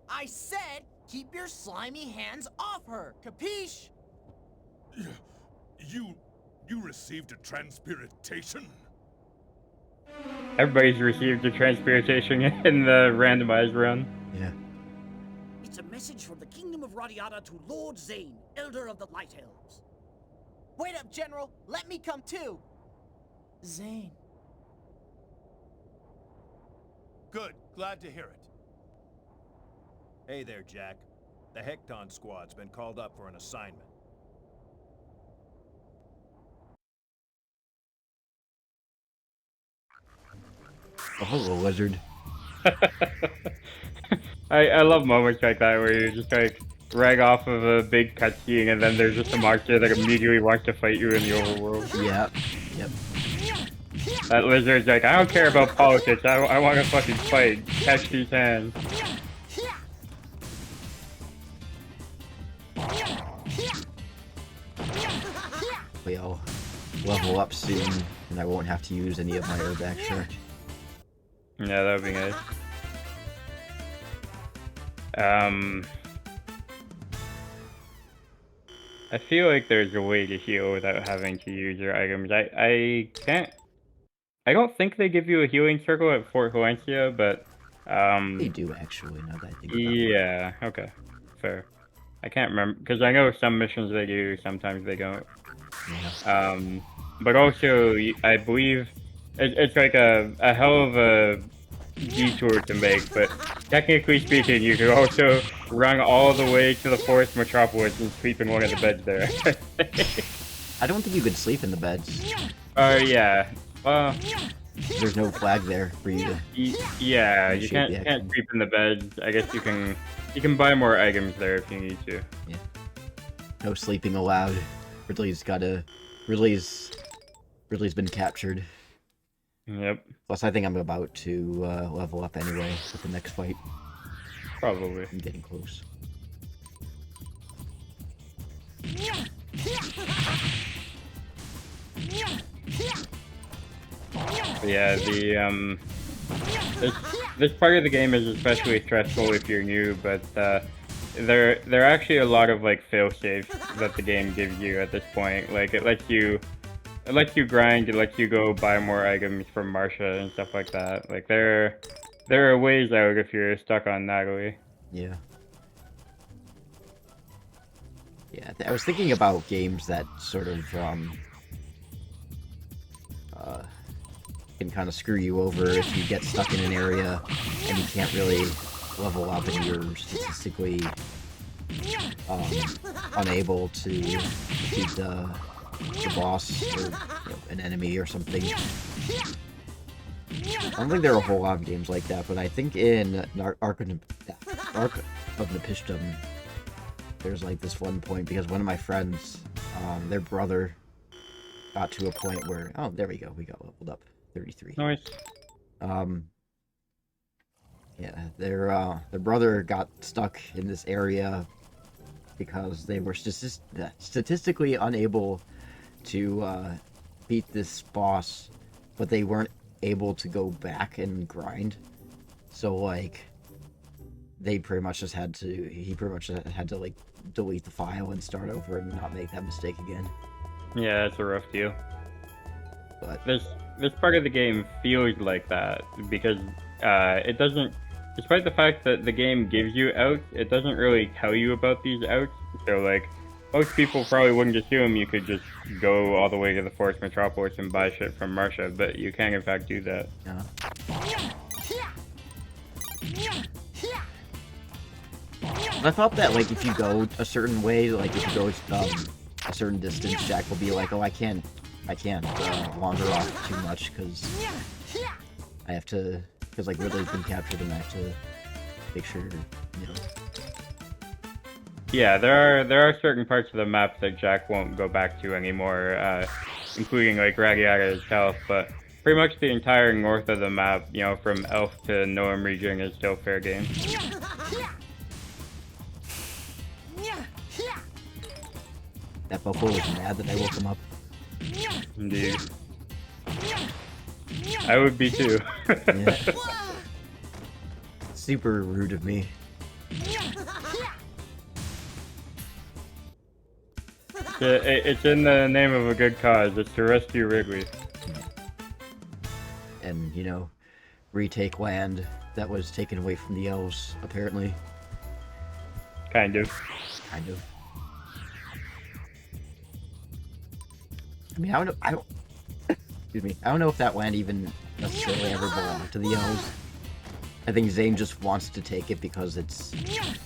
Speaker 5: I said keep your slimy hands off her, capiche?
Speaker 7: You received a transpiritation?
Speaker 2: Everybody's received a transpiritation in the randomized run.
Speaker 1: Yeah.
Speaker 17: It's a message from the Kingdom of RADIATA to Lord Zane, Elder of the Light Elves.
Speaker 5: Wait up, General! Let me come too! Zane.
Speaker 8: Good. Glad to hear it. Hey there, Jack. The Hekton squad's been called up for an assignment.
Speaker 1: Oh, hello, lizard.
Speaker 2: I love moments like that where you just like rag off of a big cutscene and then there's just a monster that immediately wants to fight you in the overworld.
Speaker 1: Yeah. Yep.
Speaker 2: That lizard's like, I don't care about politics, I want to fucking fight. Catch these hands.
Speaker 1: I'll level up soon, and I won't have to use any of my airback charge.
Speaker 2: Yeah, that would be nice. I feel like there's a way to heal without having to use your items. I can't... I don't think they give you a healing circle at Fort Valencia, but...
Speaker 1: They do, actually, now that I think about it.
Speaker 2: Yeah, okay. Fair. I can't remember, because I know some missions they do, sometimes they don't.
Speaker 1: Yeah.
Speaker 2: But also, I believe it's like a hell of a detour to make, but technically speaking, you could also run all the way to the forest metropolis and sleep in one of the beds there.
Speaker 1: I don't think you could sleep in the beds.
Speaker 2: Yeah. Well,
Speaker 1: there's no flag there for you to...
Speaker 2: Yeah, you can't sleep in the beds. I guess you can buy more items there if you need to.
Speaker 1: Yeah. No sleeping allowed. Ridley's been captured.
Speaker 2: Yep.
Speaker 1: Plus, I think I'm about to level up anyway with the next fight.
Speaker 2: Probably.
Speaker 1: I'm getting close.
Speaker 2: Yeah, this part of the game is especially stressful if you're new, but there are actually a lot of like fail-safes that the game gives you at this point. Like it lets you grind, it lets you go buy more items from Marsha and stuff like that. Like there are ways out if you're stuck on Natalie.
Speaker 1: Yeah. Yeah, I was thinking about games that sort of can kind of screw you over if you get stuck in an area and you can't really level up and you're statistically unable to defeat the boss or an enemy or something. I don't think there are a whole lot of games like that, but I think in Ark of Nepishtim, there's like this one point because one of my friends, their brother, got to a point where there we go, we got leveled up 33.
Speaker 2: Nice.
Speaker 1: Yeah, their brother got stuck in this area because they were statistically unable to beat this boss, but they weren't able to go back and grind. So like, he pretty much had to like delete the file and start over and not make that mistake again.
Speaker 2: Yeah, it's a rough deal.
Speaker 1: But
Speaker 2: this part of the game feels like that because it doesn't, despite the fact that the game gives you outs, it doesn't really tell you about these outs. So like, most people probably wouldn't assume you could just go all the way to the Forest Metropolis and buy shit from Marsha, but you can in fact do that.
Speaker 1: Yeah. I thought that, like, if you go a certain way, like, if you go a certain distance, Jack will be like, oh, I can't wander off too much, because I have to, because, like, Ridley's been captured, and I have to make sure, you know.
Speaker 2: Yeah, there are certain parts of the map that Jack won't go back to anymore, including, like, RADIATA itself, but pretty much the entire north of the map, you know, from Elf to Noam region is still fair game.
Speaker 1: That buffalo was mad that I woke him up.
Speaker 2: Indeed. I would be too.
Speaker 1: Yeah. Super rude of me.
Speaker 2: It's in the name of a good cause. It's to rescue Wrigley.
Speaker 1: And, you know, retake land that was taken away from the elves, apparently.
Speaker 2: Kind of.
Speaker 1: Kind of. I mean, I don't excuse me, I don't know if that land even necessarily ever belonged to the elves. I think Zane just wants to take it because it's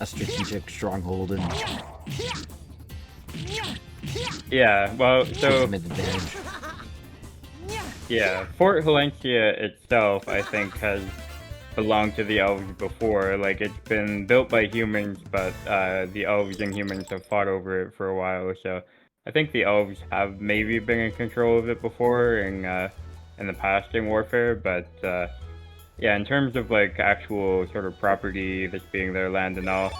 Speaker 1: a strategic stronghold and...
Speaker 2: Yeah, well, so... Yeah, Fort Valencia itself, I think, has belonged to the elves before. Like, it's been built by humans, but the elves and humans have fought over it for a while, so... I think the elves have maybe been in control of it before in the past in Warfare, but yeah, in terms of like actual sort of property that's being their land and all,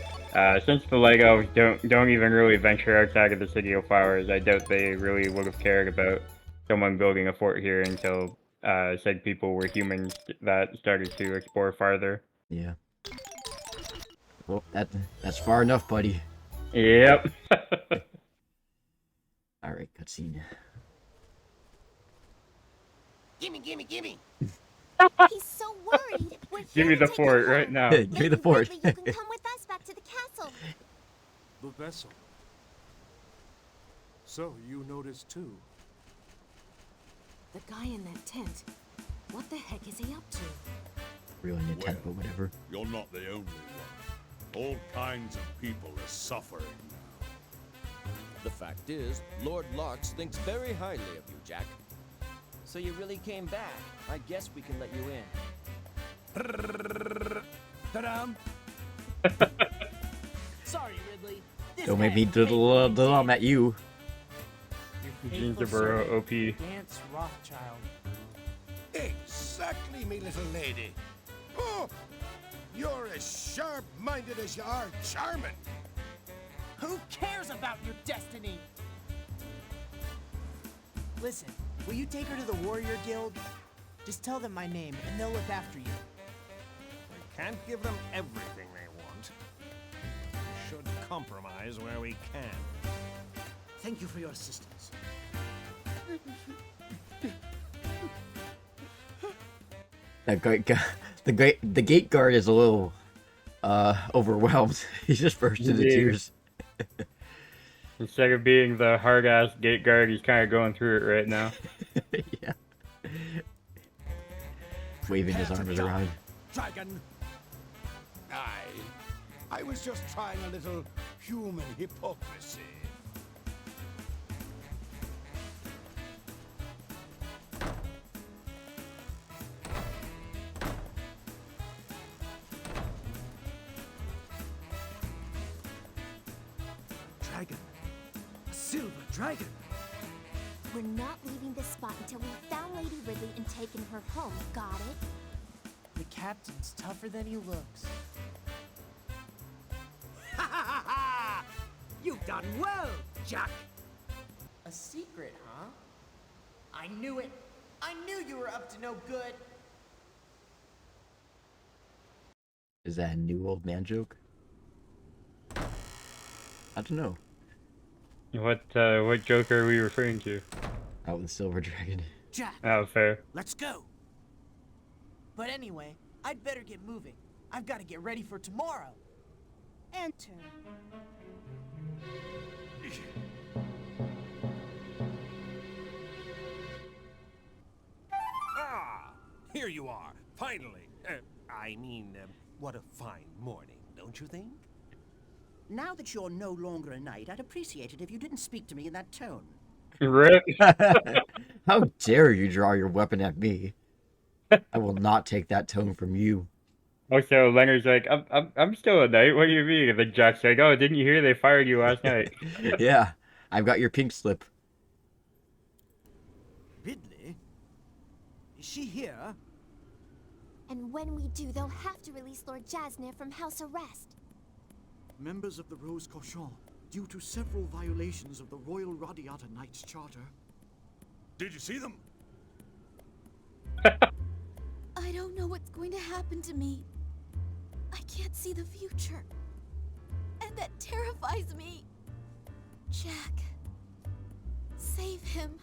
Speaker 2: since the Light Elves don't even really venture outside of the City of Flowers, I doubt they really would have cared about someone building a fort here until said people were humans that started to explore farther.
Speaker 1: Yeah. Well, that's far enough, buddy.
Speaker 2: Yep.
Speaker 1: Alright, cutscene.
Speaker 12: Gimme, gimme, gimme!
Speaker 16: He's so worried. We're
Speaker 2: Give me the fort right now.
Speaker 1: Give me the fort.
Speaker 16: You can come with us back to the castle.
Speaker 15: The vessel. So, you noticed too.
Speaker 11: The guy in that tent. What the heck is he up to?
Speaker 1: Really in a tent, but whatever.
Speaker 7: You're not the only one. All kinds of people are suffering now.
Speaker 10: The fact is, Lord Locks thinks very highly of you, Jack.
Speaker 5: So you really came back. I guess we can let you in.
Speaker 8: Ta-dam!
Speaker 5: Sorry, Ridley. This
Speaker 1: Don't make
Speaker 5: guy
Speaker 1: me
Speaker 5: is a faithful
Speaker 1: diddle at you.
Speaker 2: Gingerboro OP.
Speaker 5: Dance Rothschild.
Speaker 9: Exactly, me little lady. Oh, you're as sharp-minded as you are charming.
Speaker 5: Who cares about your destiny? Listen, will you take her to the Warrior Guild? Just tell them my name, and they'll look after you.
Speaker 8: We can't give them everything they want. We should compromise where we can.
Speaker 17: Thank you for your assistance.
Speaker 1: The gate guard is a little overwhelmed. He's just burst into tears.
Speaker 2: Instead of being the hard-ass gate guard, he's kind of going through it right now.
Speaker 1: Yeah. Waving his arms around.
Speaker 9: Dragon! I was just trying a little human hypocrisy.
Speaker 3: Dragon. A silver dragon.
Speaker 16: We're not leaving this spot until we've found Lady Ridley and taken her home. Got it?
Speaker 5: The captain's tougher than he looks.
Speaker 17: Ha ha ha ha! You've done well, Jack.
Speaker 5: A secret, huh? I knew it. I knew you were up to no good.
Speaker 1: Is that a new old man joke? I don't know.
Speaker 2: What joke are we referring to?
Speaker 1: Out with Silver Dragon.
Speaker 5: Jack.
Speaker 2: Oh, fair.
Speaker 17: Let's go.
Speaker 5: But anyway, I'd better get moving. I've got to get ready for tomorrow.
Speaker 16: Enter.
Speaker 8: Ah, here you are, finally. I mean, what a fine morning, don't you think?
Speaker 17: now that you're no longer a knight, I'd appreciate it if you didn't speak to me in that tone.
Speaker 2: Rip.
Speaker 1: How dare you draw your weapon at me? I will not take that tone from you.
Speaker 2: Also, Leonard's like, I'm still a knight. What do you mean? And then Jack's like, oh, didn't you hear they fired you last night?
Speaker 1: Yeah, I've got your pink slip.
Speaker 3: Ridley? Is she here?
Speaker 16: And when we do, they'll have to release Lord Jasnir from house arrest.
Speaker 13: Members of the Rose Cochon, due to several violations of the Royal Radiata Knights Charter.
Speaker 7: Did you see them?
Speaker 6: I don't know what's going to happen to me. I can't see the future. And that terrifies me. Jack, save him.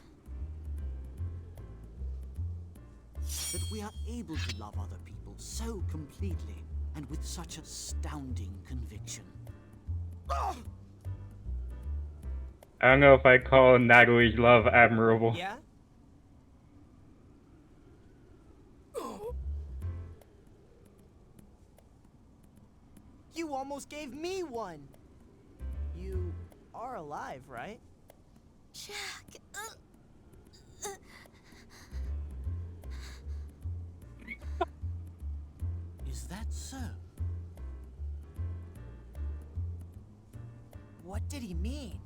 Speaker 17: That we are able to love other people so completely and with such astounding conviction.
Speaker 2: I don't know if I call Natalie's love admirable.
Speaker 5: Yeah? You almost gave me one. You are alive, right?
Speaker 6: Jack.
Speaker 17: Is that so?
Speaker 5: What did he mean?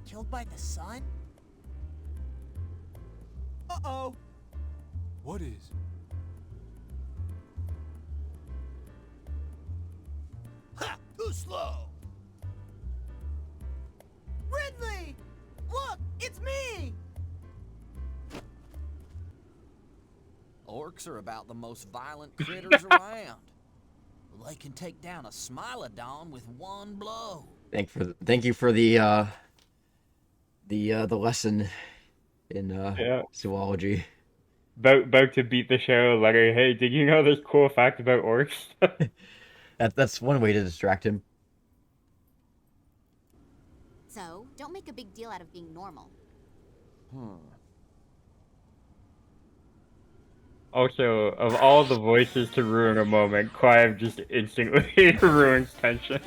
Speaker 5: Killed by the sun? Uh-oh.
Speaker 7: What is?
Speaker 17: Ha! Too slow!
Speaker 5: Ridley! Look, it's me!
Speaker 10: Orcs are about the most violent critters around. They can take down a Smilodon with one blow.
Speaker 1: Thank you for the lesson in zoology.
Speaker 2: About to beat the show, Leonard. Hey, did you know this cool fact about orcs?
Speaker 1: That's one way to distract him.
Speaker 6: So, don't make a big deal out of being normal.
Speaker 2: Also, of all the voices to ruin a moment, Clive just instantly ruins tension.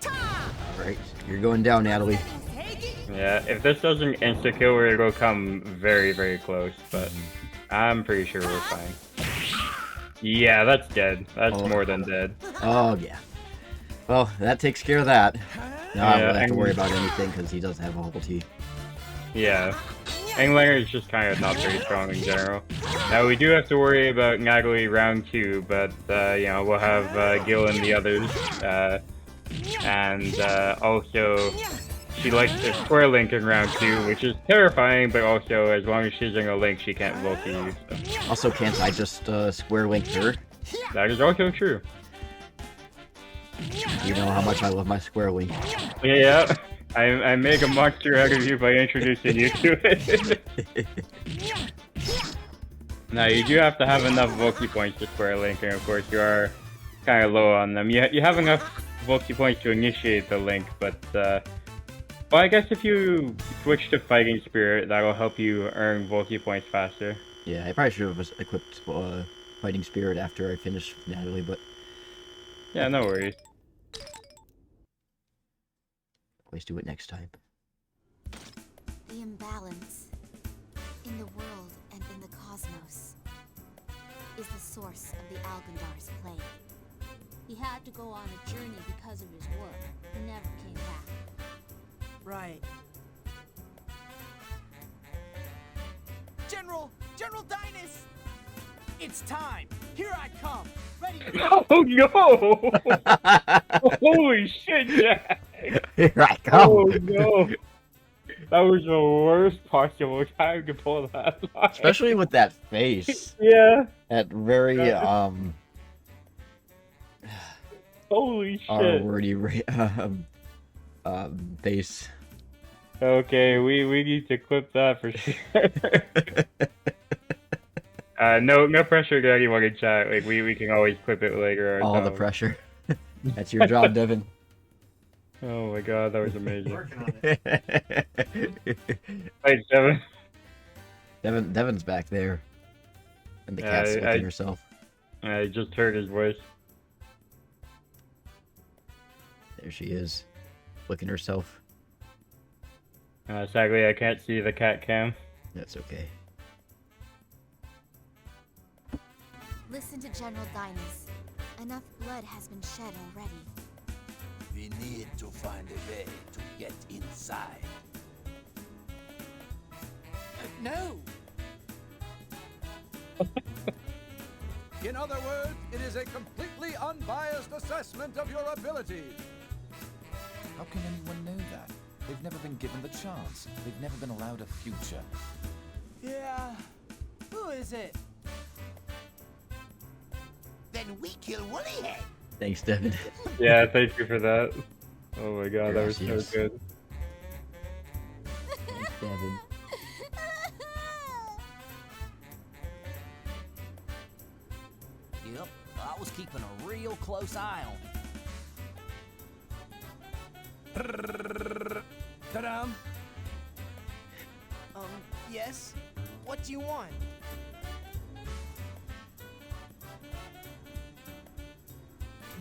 Speaker 1: Alright, you're going down, Natalie.
Speaker 2: Yeah, if this doesn't insta-kill, we're gonna come very, very close, but I'm pretty sure we're fine. Yeah, that's dead. That's more than dead.
Speaker 1: Oh, yeah. Well, that takes care of that. Now I don't have to
Speaker 2: and-
Speaker 1: worry about anything because he doesn't have a ulti.
Speaker 2: Yeah. Englander is just kind of not very strong in general. Now, we do have to worry about Natalie round 2, but, you know, we'll have Gil and the others. And also, she likes to square link in round 2, which is terrifying, but also, as long as she's in a link, she can't Volky you. So.
Speaker 1: Also, can't I just square link her?
Speaker 2: That is also true.
Speaker 1: You know how much I love my square link.
Speaker 2: Yeah, I make a monster out of you by introducing you to it. Now, you do have to have enough Volky points to square link, and of course you are kind of low on them. You have enough Volky points to initiate the link, but, well, I guess if you switch to Fighting Spirit, that'll help you earn Volky points faster.
Speaker 1: Yeah, I probably should have equipped Fighting Spirit after I finished Natalie, but...
Speaker 2: Yeah, no worries.
Speaker 1: Always do it next time.
Speaker 6: The imbalance in the world and in the cosmos is the source of the Algandar's plague. He had to go on a journey because of his work. He never came back.
Speaker 5: Right. General Dynas! It's time! Here I come! Ready to
Speaker 2: Oh no! Holy shit, Jack!
Speaker 1: Here I come!
Speaker 2: Oh no! That was the worst possible time to pull that line.
Speaker 1: Especially with that face.
Speaker 2: Yeah.
Speaker 1: That very,
Speaker 2: Holy shit.
Speaker 1: R-wordy face.
Speaker 2: Okay, we need to clip that for sure. No pressure to anyone in chat. Like we can always clip it later.
Speaker 1: All the pressure. That's your job, Devin.
Speaker 2: Oh my god, that was amazing.
Speaker 5: Working on it.
Speaker 2: Thanks, Devin.
Speaker 1: Devin's back there. And the cat's licking herself.
Speaker 2: I just heard his voice.
Speaker 1: There she is, licking herself.
Speaker 2: Sadly, I can't see the cat cam.
Speaker 1: That's okay.
Speaker 6: Listen to General Dynas. Enough blood has been shed already.
Speaker 12: We need to find a way to get inside.
Speaker 5: No!
Speaker 3: In other words, it is a completely unbiased assessment of your abilities.
Speaker 14: How can anyone know that? They've never been given the chance. They've never been allowed a future.
Speaker 5: Yeah. Who is it?
Speaker 12: Then we kill Woollyhead.
Speaker 1: Thanks, Devin.
Speaker 2: Yeah, thank you for that. Oh my god, that was so
Speaker 1: Gracias.
Speaker 2: good.
Speaker 1: Thanks, Devin.
Speaker 17: Yep, I was keeping a real close eye on him.
Speaker 5: Ta-da! Yes? What do you want?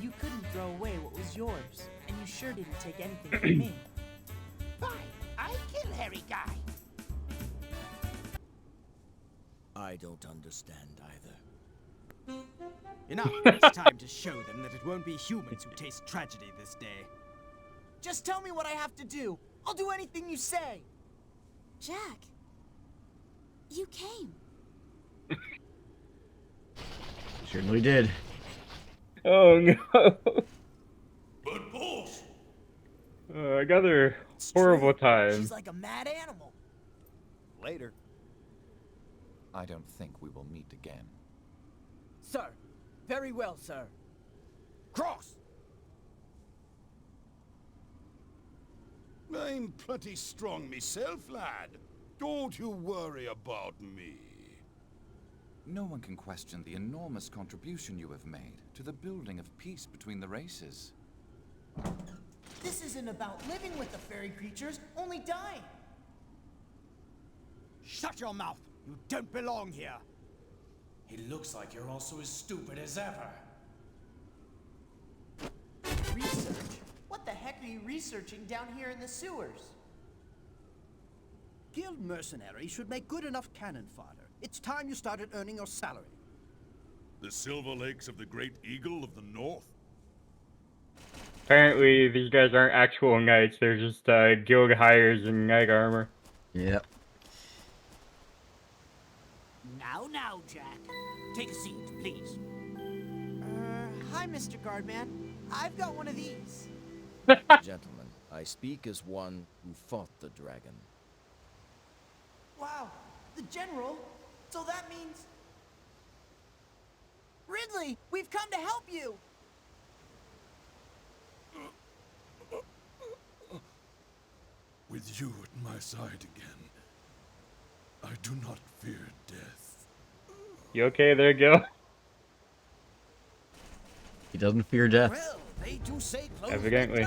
Speaker 5: You couldn't throw away what was yours, and you sure didn't take anything from me.
Speaker 12: Fine, I kill hairy guy.
Speaker 10: I don't understand either.
Speaker 3: Enough. It's time to show them that it won't be humans who taste tragedy this day.
Speaker 5: Just tell me what I have to do. I'll do anything you say.
Speaker 6: Jack, you came.
Speaker 1: Certainly did.
Speaker 2: Oh no.
Speaker 9: But boss!
Speaker 2: I got her horrible time.
Speaker 5: She's like a mad animal.
Speaker 14: Later. I don't think we will meet again.
Speaker 17: Sir, very well, sir.
Speaker 3: Cross!
Speaker 9: I'm plenty strong myself, lad. Don't you worry about me.
Speaker 14: No one can question the enormous contribution you have made to the building of peace between the races.
Speaker 5: This isn't about living with the fairy creatures, only dying.
Speaker 3: Shut your mouth! You don't belong here!
Speaker 18: It looks like you're also as stupid as ever.
Speaker 5: Research? What the heck are you researching down here in the sewers?
Speaker 3: Guild mercenaries should make good enough cannon fodder. It's time you started earning your salary.
Speaker 7: The Silver Lakes of the Great Eagle of the North?
Speaker 2: Apparently, these guys aren't actual knights. They're just guild hires in knight armor.
Speaker 1: Yep.
Speaker 17: Now, Jack. Take a seat, please.
Speaker 5: Hi, Mr. Guardman. I've got one of these.
Speaker 10: Gentlemen, I speak as one who fought the dragon.
Speaker 5: Wow, the General? So that means... Ridley, we've come to help you!
Speaker 7: With you at my side again, I do not fear death.
Speaker 2: You okay there, Gil?
Speaker 1: He doesn't fear death.
Speaker 18: Well, they do say close
Speaker 2: Evidently.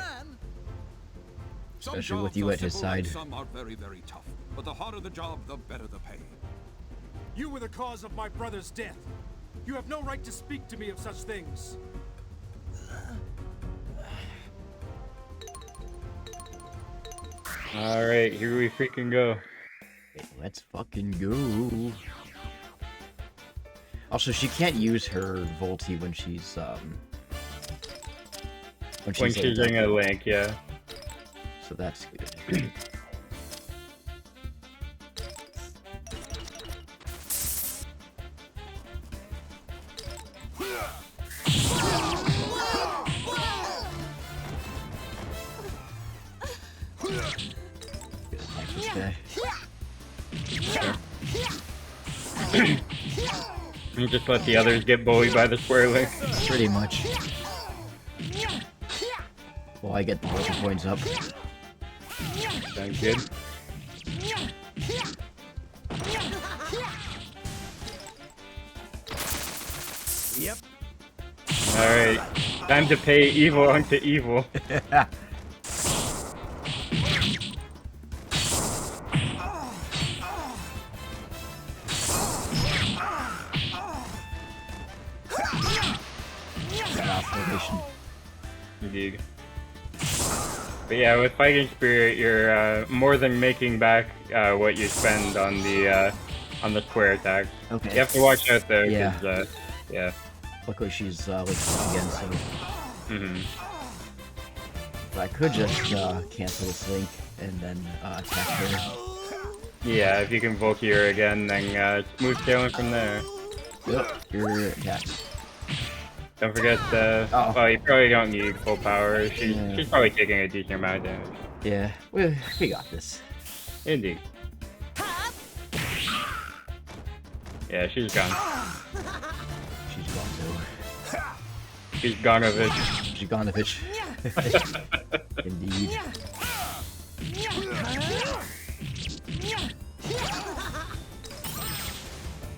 Speaker 1: Especially with you at his side.
Speaker 7: Some are very, very tough, but the harder the job, the better the pay.
Speaker 3: You were the cause of my brother's death. You have no right to speak to me of such things.
Speaker 2: Alright, here we freaking go.
Speaker 1: Okay, let's fucking go. Also, she can't use her Volti when she's
Speaker 2: When she's in a link, yeah.
Speaker 1: So that's good.
Speaker 2: You just let the others get bullied by the square link.
Speaker 1: Pretty much. Well, I get the Volti points up.
Speaker 2: Sounds good.
Speaker 3: Yep.
Speaker 2: Alright, time to pay evil unto evil.
Speaker 1: Formation.
Speaker 2: Indeed. But yeah, with Fighting Spirit, you're more than making back what you spend on the square attacks.
Speaker 1: Okay.
Speaker 2: You have to watch out though,
Speaker 1: Yeah.
Speaker 2: because yeah.
Speaker 1: Luckily she's like again, so. But I could just cancel this link and then attack her.
Speaker 2: Yeah, if you can Volky her again, then smooth sailing from there.
Speaker 1: Yep, you're attacked.
Speaker 2: Don't forget well, you probably don't need full power. She's probably taking a decent amount of damage.
Speaker 1: Yeah, we got this.
Speaker 2: Indeed. Yeah, she's gone.
Speaker 1: She's gone too.
Speaker 2: She's Gonovich.
Speaker 1: She's Gonovich. Indeed.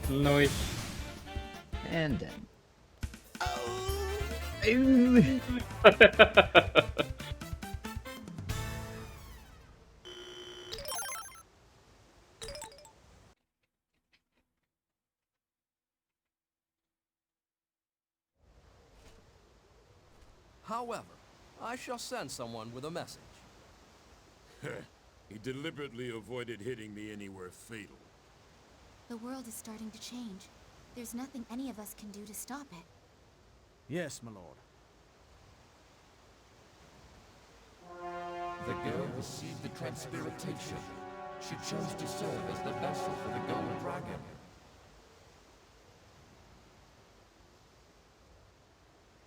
Speaker 2: Noise.
Speaker 1: And then. Ooh.
Speaker 10: However, I shall send someone with a message.
Speaker 7: He deliberately avoided hitting me anywhere fatal.
Speaker 6: The world is starting to change. There's nothing any of us can do to stop it.
Speaker 3: Yes, my lord.
Speaker 4: The girl received the transpiritation. She chose to serve as the vessel for the Gold Dragon.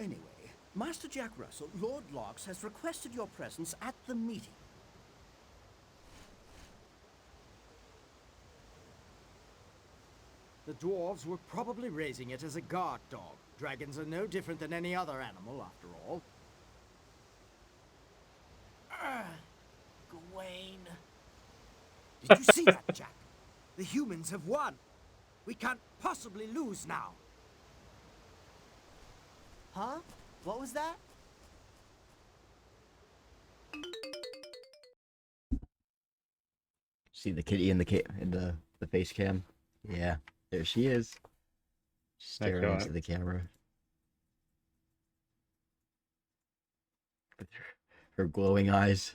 Speaker 17: Anyway, Master Jack Russell, Lord Locks has requested your presence at the meeting.
Speaker 3: The dwarves were probably raising it as a guard dog. Dragons are no different than any other animal, after all.
Speaker 5: Gawain.
Speaker 3: Did you see that, Jack? The humans have won. We can't possibly lose now.
Speaker 5: Huh? What was that?
Speaker 1: See the kitty in the face cam? Yeah, there she is. Staring into the camera. With her glowing eyes.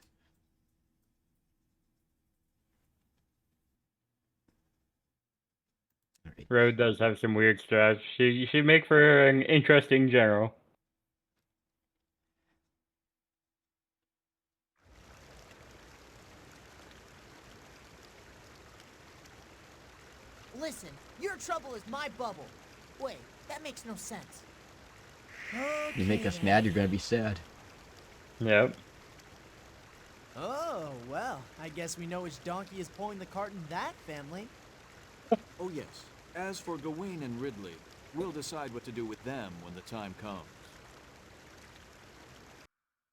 Speaker 2: Road does have some weird strats. She'd make for an interesting general.
Speaker 5: Listen, your trouble is my bubble. Wait, that makes no sense.
Speaker 1: You make us mad, you're gonna be sad.
Speaker 2: Yep.
Speaker 5: Oh, well, I guess we know which donkey is pulling the cart in that family.
Speaker 15: Oh yes. As for Gawain and Ridley, we'll decide what to do with them when the time comes.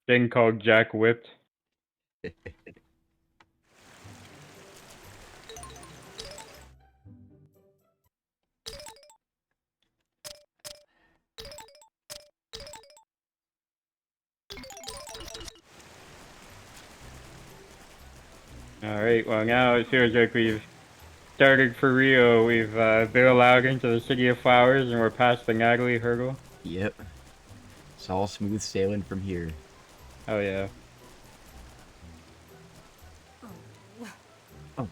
Speaker 2: Thing called Jack Whipped. Alright, well now it feels like we've started for Rio. We've been allowed into the City of Flowers and we're past the Nagli hurdle.
Speaker 1: Yep. It's all smooth sailing from here.
Speaker 2: Oh yeah.
Speaker 1: Oh,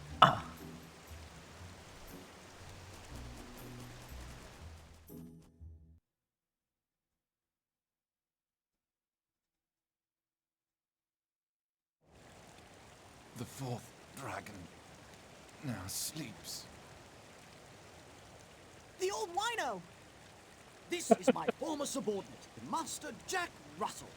Speaker 14: The fourth dragon now sleeps.
Speaker 17: The old wino! This is my former subordinate, Master Jack Russell.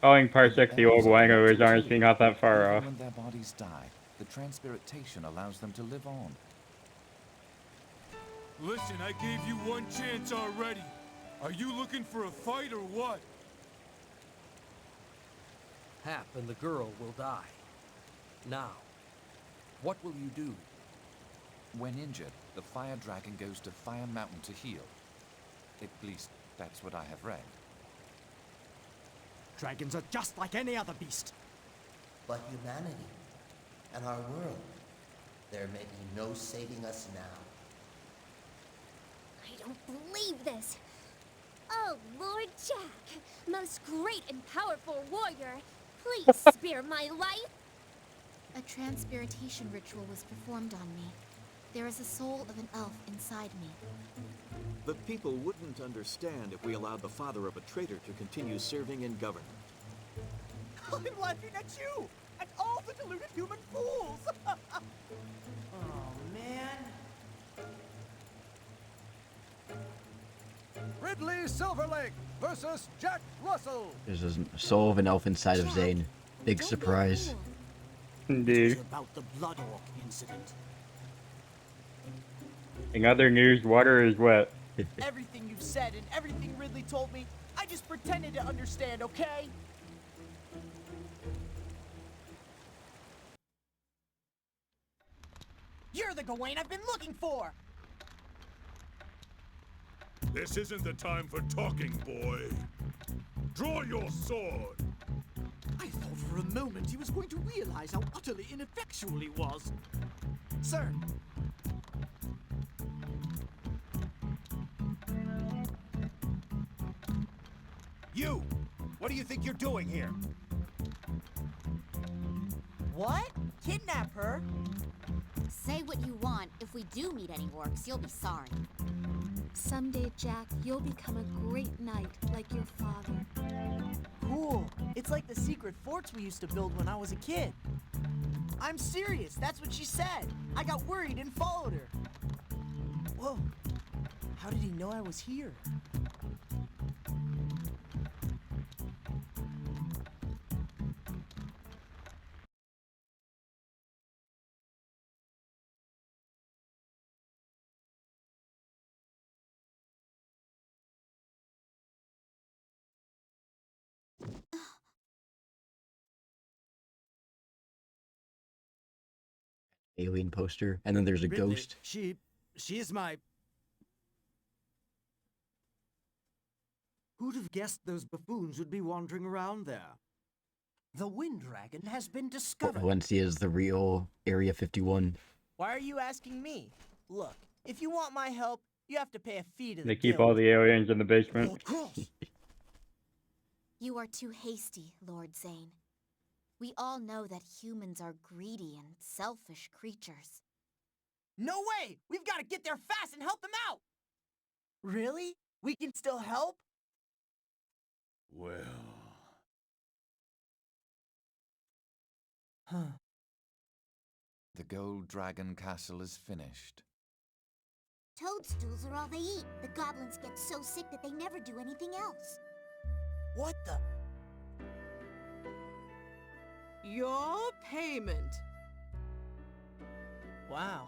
Speaker 2: Calling Parsec the old wango is honestly not that far off.
Speaker 14: When their bodies die, the transpiritation allows them to live on.
Speaker 7: Listen, I gave you one chance already. Are you looking for a fight or what?
Speaker 10: Hap and the girl will die. Now, what will you do?
Speaker 14: When injured, the fire dragon goes to Fire Mountain to heal. At least, that's what I have read.
Speaker 3: Dragons are just like any other beast.
Speaker 12: But humanity and our world, there may be no saving us now.
Speaker 16: I don't believe this. Oh, Oh, Lord Jack, most great and powerful warrior, please spare my life.
Speaker 6: A transpiritation ritual was performed on me. There is a soul of an elf inside me.
Speaker 15: The people wouldn't understand if we allowed the father of a traitor to continue serving in government.
Speaker 5: I'm laughing at you! At all the deluded human fools! Oh, man.
Speaker 3: Ridley Silverlake versus Jack Russell.
Speaker 1: There's a soul of an elf inside of Zane. Big surprise.
Speaker 2: Indeed.
Speaker 17: About the Blood Orc incident.
Speaker 2: In other news, water is wet.
Speaker 5: Everything you've said and everything Ridley told me, I just pretended to understand, okay? You're the Gawain I've been looking for!
Speaker 7: This isn't the time for talking, boy. Draw your sword.
Speaker 17: I thought for a moment he was going to realize how utterly ineffectual he was.
Speaker 5: Sir.
Speaker 8: You! What do you think you're doing here?
Speaker 5: What? Kidnap her?
Speaker 6: Say what you want. If we do meet any orcs, you'll be sorry.
Speaker 16: Someday, Jack, you'll become a great knight like your father.
Speaker 5: Cool. It's like the secret forts we used to build when I was a kid. I'm serious. That's what she said. I got worried and followed her. Whoa. How did he know I was here?
Speaker 1: Alien poster, and then there's a
Speaker 3: Ridley,
Speaker 1: ghost.
Speaker 3: She is my... Who'd have guessed those buffoons would be wandering around there?
Speaker 12: The Wind Dragon has been discovered.
Speaker 1: Valencia is the real Area 51.
Speaker 5: Why are you asking me? Look, if you want my help, you have to pay a fee to the
Speaker 2: They keep
Speaker 5: guild.
Speaker 2: all the aliens in the basement.
Speaker 6: You are too hasty, Lord Zane. We all know that humans are greedy and selfish creatures.
Speaker 5: No way! We've got to get there fast and help them out! Really? We can still help?
Speaker 7: Well...
Speaker 5: Huh.
Speaker 14: The Gold Dragon Castle is finished.
Speaker 6: Toadstools are all they eat. The goblins get so sick that they never do anything else.
Speaker 5: What the?
Speaker 11: Your payment.
Speaker 5: Wow,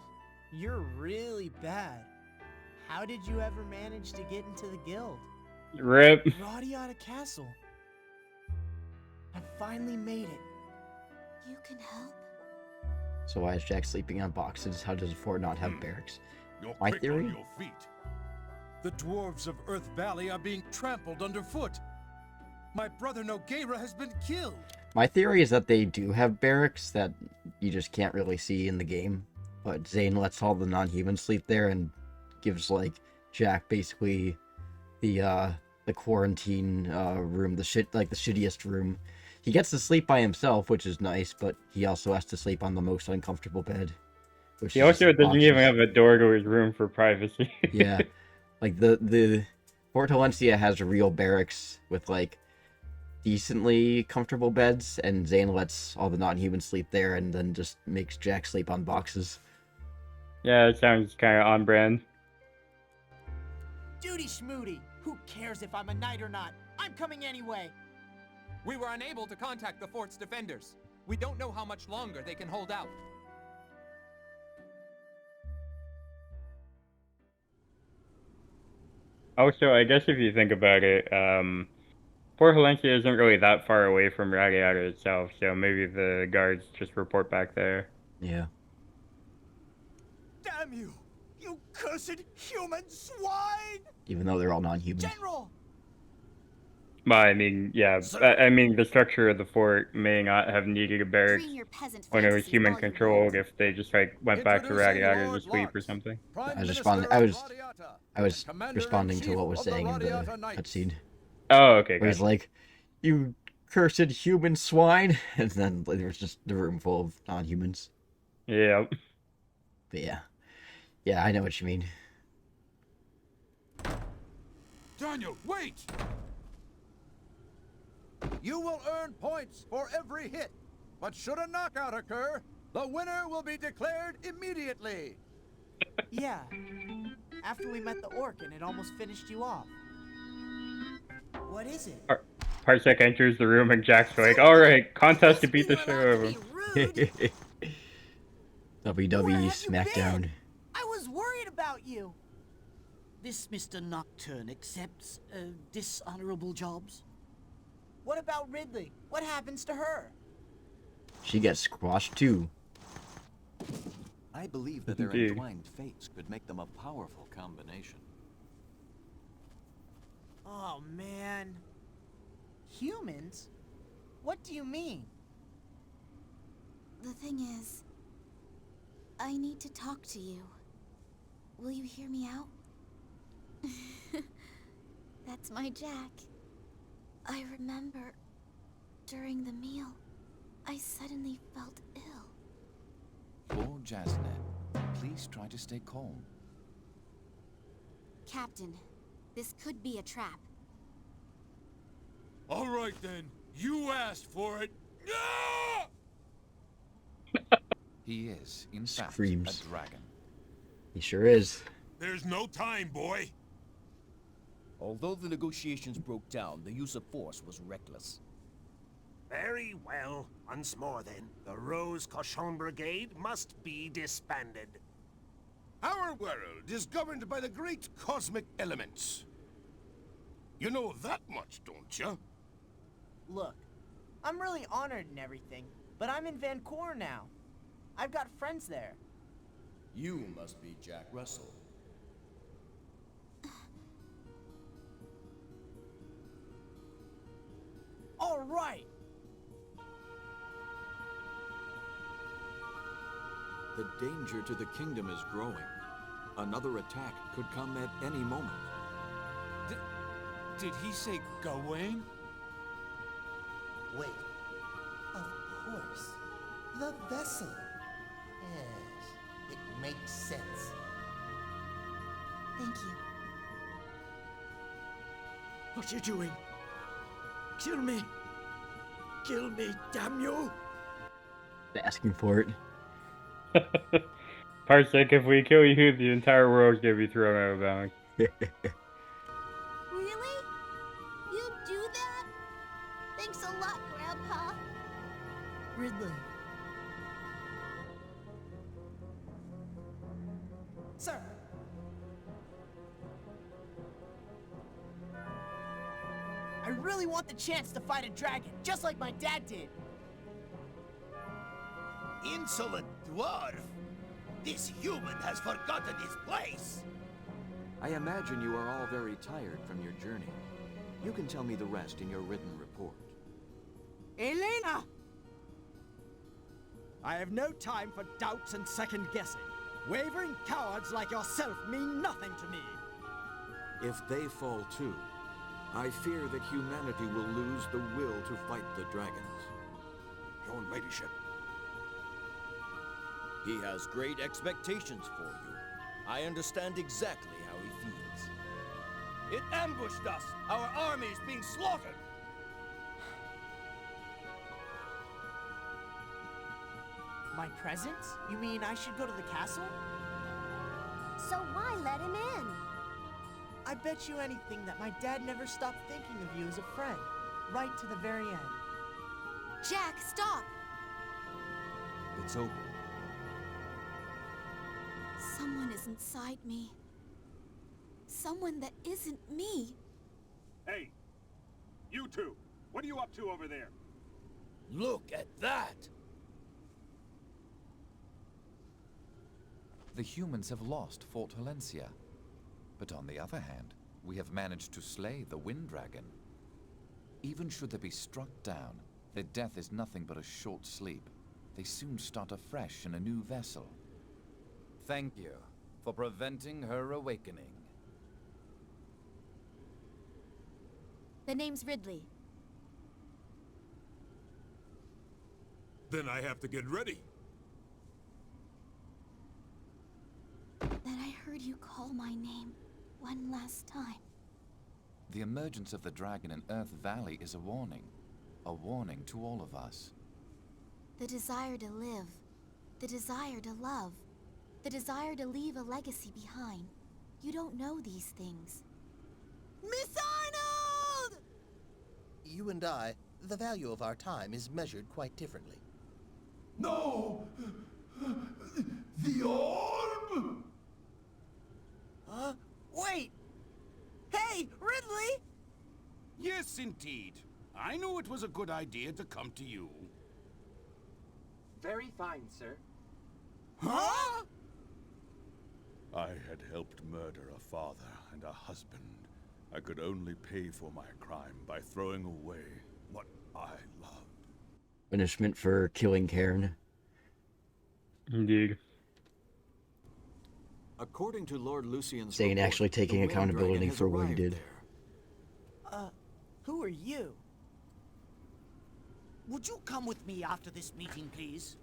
Speaker 5: you're really bad. How did you ever manage to get into the guild?
Speaker 2: Rip.
Speaker 5: RADIATA Castle. I finally made it.
Speaker 6: You can help?
Speaker 1: So why is Jack sleeping on boxes? How does a fort not have barracks?
Speaker 7: You're
Speaker 1: My
Speaker 7: quick
Speaker 1: theory?
Speaker 7: on your feet.
Speaker 8: The dwarves of Earth Valley are being trampled underfoot. My brother Nogueira has been killed.
Speaker 1: My theory is that they do have barracks that you just can't really see in the game. But Zane lets all the non-humans sleep there and gives, like, Jack basically the quarantine room, the shittiest room. He gets to sleep by himself, which is nice, but he also has to sleep on the most uncomfortable bed. Which
Speaker 2: He
Speaker 1: is
Speaker 2: also doesn't
Speaker 1: boxes.
Speaker 2: even have a door to his room for privacy.
Speaker 1: Yeah, like the Fort Valencia has real barracks with like decently comfortable beds, and Zane lets all the non-humans sleep there, and then just makes Jack sleep on boxes.
Speaker 2: Yeah, it sounds kind of on brand.
Speaker 5: Duty schmoody. Who cares if I'm a knight or not? I'm coming anyway.
Speaker 19: We were unable to contact the fort's defenders. We don't know how much longer they can hold out.
Speaker 2: Also, I guess if you think about it, Port Valencia isn't really that far away from RADIATA itself, so maybe the guards just report back there.
Speaker 1: Yeah.
Speaker 3: Damn you! You cursed human swine!
Speaker 1: Even though they're all non-humans.
Speaker 5: General!
Speaker 2: Well, I mean, yeah, I mean, the structure of the fort may not have needed a barracks
Speaker 6: Dream your peasant
Speaker 2: when it was
Speaker 6: fantasies
Speaker 2: human
Speaker 6: while you
Speaker 2: controlled if they just, like, went back to
Speaker 8: Introducing
Speaker 2: RADIATA to
Speaker 8: Lord
Speaker 2: sleep or
Speaker 8: Lux,
Speaker 2: something.
Speaker 8: Prime
Speaker 1: I was
Speaker 8: Minister
Speaker 1: responding. I
Speaker 8: of
Speaker 1: was
Speaker 8: RADIATA.
Speaker 1: I was
Speaker 8: Commander-in-Chief
Speaker 1: responding to what was
Speaker 8: of the
Speaker 1: saying in the
Speaker 8: RADIATA Knights.
Speaker 1: cutscene.
Speaker 2: Oh, okay,
Speaker 1: Where he's
Speaker 2: gotcha.
Speaker 1: like, "You cursed human swine," and then there was just the room full of non-humans.
Speaker 2: Yeah.
Speaker 1: But yeah, I know what you mean.
Speaker 7: Daniel, wait!
Speaker 8: You will earn points for every hit, but should a knockout occur, the winner will be declared immediately.
Speaker 5: Yeah. After we met the orc and it almost finished you off.
Speaker 12: What is it?
Speaker 2: Parsec enters the room and Jack's like, "Alright, contest to beat the shit out of him."
Speaker 1: WWE SmackDown.
Speaker 5: I was worried about you.
Speaker 17: This Mr. Nocturne accepts dishonorable jobs?
Speaker 5: What about Ridley? What happens to her?
Speaker 1: She gets squashed too.
Speaker 15: I believe that their
Speaker 1: Indeed.
Speaker 15: entwined fates could make them a powerful combination.
Speaker 5: Oh, man. Humans? What do you mean?
Speaker 6: The thing is, I need to talk to you. Will you hear me out? That's my Jack. I remember during the meal, I suddenly felt ill.
Speaker 14: Lord Jasnet, please try to stay calm.
Speaker 6: Captain, this could be a trap.
Speaker 7: All right then, you asked for it.
Speaker 14: He is, in fact,
Speaker 1: Screams.
Speaker 14: a dragon.
Speaker 1: He sure is.
Speaker 7: There's no time, boy.
Speaker 10: Although the negotiations broke down, the use of force was reckless.
Speaker 9: Very well. Once more, then. The Rose Cochon Brigade must be disbanded. Our world is governed by the great cosmic elements. You know that much, don't you?
Speaker 5: Look, I'm really honored and everything, but I'm in Vancouver now. I've got friends there.
Speaker 10: You must be Jack Russell.
Speaker 5: All right.
Speaker 15: The danger to the kingdom is growing. Another attack could come at any moment.
Speaker 18: Did he say Gawain?
Speaker 12: Wait. Of course. The vessel. Yes, it makes sense.
Speaker 6: Thank you.
Speaker 13: What are you doing? Kill me! Kill me, damn you!
Speaker 1: Asking for it.
Speaker 2: Parsec, if we kill you, the entire world's gonna be thrown out of bounds.
Speaker 16: Really? You do that? Thanks a lot, Grandpa.
Speaker 5: Ridley. Sir. I really want the chance to fight a dragon, just like my dad did.
Speaker 9: Insolent dwarf! This human has forgotten his place!
Speaker 15: I imagine you are all very tired from your journey. You can tell me the rest in your written report.
Speaker 3: Elena! I have no time for doubts and second guessing. Wavering cowards like yourself mean nothing to me.
Speaker 15: If they fall too, I fear that humanity will lose the will to fight the dragons.
Speaker 9: Your ladyship.
Speaker 10: He has great expectations for you. I understand exactly how he feels.
Speaker 8: It ambushed us! Our army's being slaughtered!
Speaker 5: My presents? You mean I should go to the castle?
Speaker 16: So why let him in?
Speaker 5: I bet you anything that my dad never stopped thinking of you as a friend, right to the very end.
Speaker 6: Jack, stop!
Speaker 15: It's over.
Speaker 6: Someone is inside me. Someone that isn't me.
Speaker 8: Hey! You two! What are you up to over there?
Speaker 10: Look at that!
Speaker 14: The humans have lost Fort Valencia. But on the other hand, we have managed to slay the Wind Dragon. Even should they be struck down, their death is nothing but a short sleep. They soon start afresh in a new vessel.
Speaker 10: Thank you for preventing her awakening.
Speaker 6: The name's Ridley.
Speaker 7: Then I have to get ready.
Speaker 6: Then I heard you call my name one last time.
Speaker 14: The emergence of the dragon in Earth Valley is a warning to all of us.
Speaker 6: The desire to live, the desire to love, the desire to leave a legacy behind. You don't know these things.
Speaker 5: Miss Arnold!
Speaker 12: You and I, the value of our time is measured quite differently.
Speaker 9: No! The orb!
Speaker 5: Huh? Wait! Hey, Ridley!
Speaker 9: Yes, indeed. I knew it was a good idea to come to you.
Speaker 20: Very fine, sir.
Speaker 5: Huh?
Speaker 7: I had helped murder a father and a husband. I could only pay for my crime by throwing away what I loved.
Speaker 1: Punishment for killing Cairn.
Speaker 2: Indeed.
Speaker 15: According to Lord Lucian's
Speaker 1: Zane
Speaker 15: report,
Speaker 1: actually taking
Speaker 15: the Wind
Speaker 1: accountability
Speaker 15: Dragon has
Speaker 1: for what he
Speaker 15: arrived
Speaker 1: did.
Speaker 15: there.
Speaker 5: Who are you?
Speaker 17: Would you come with me after this meeting, please?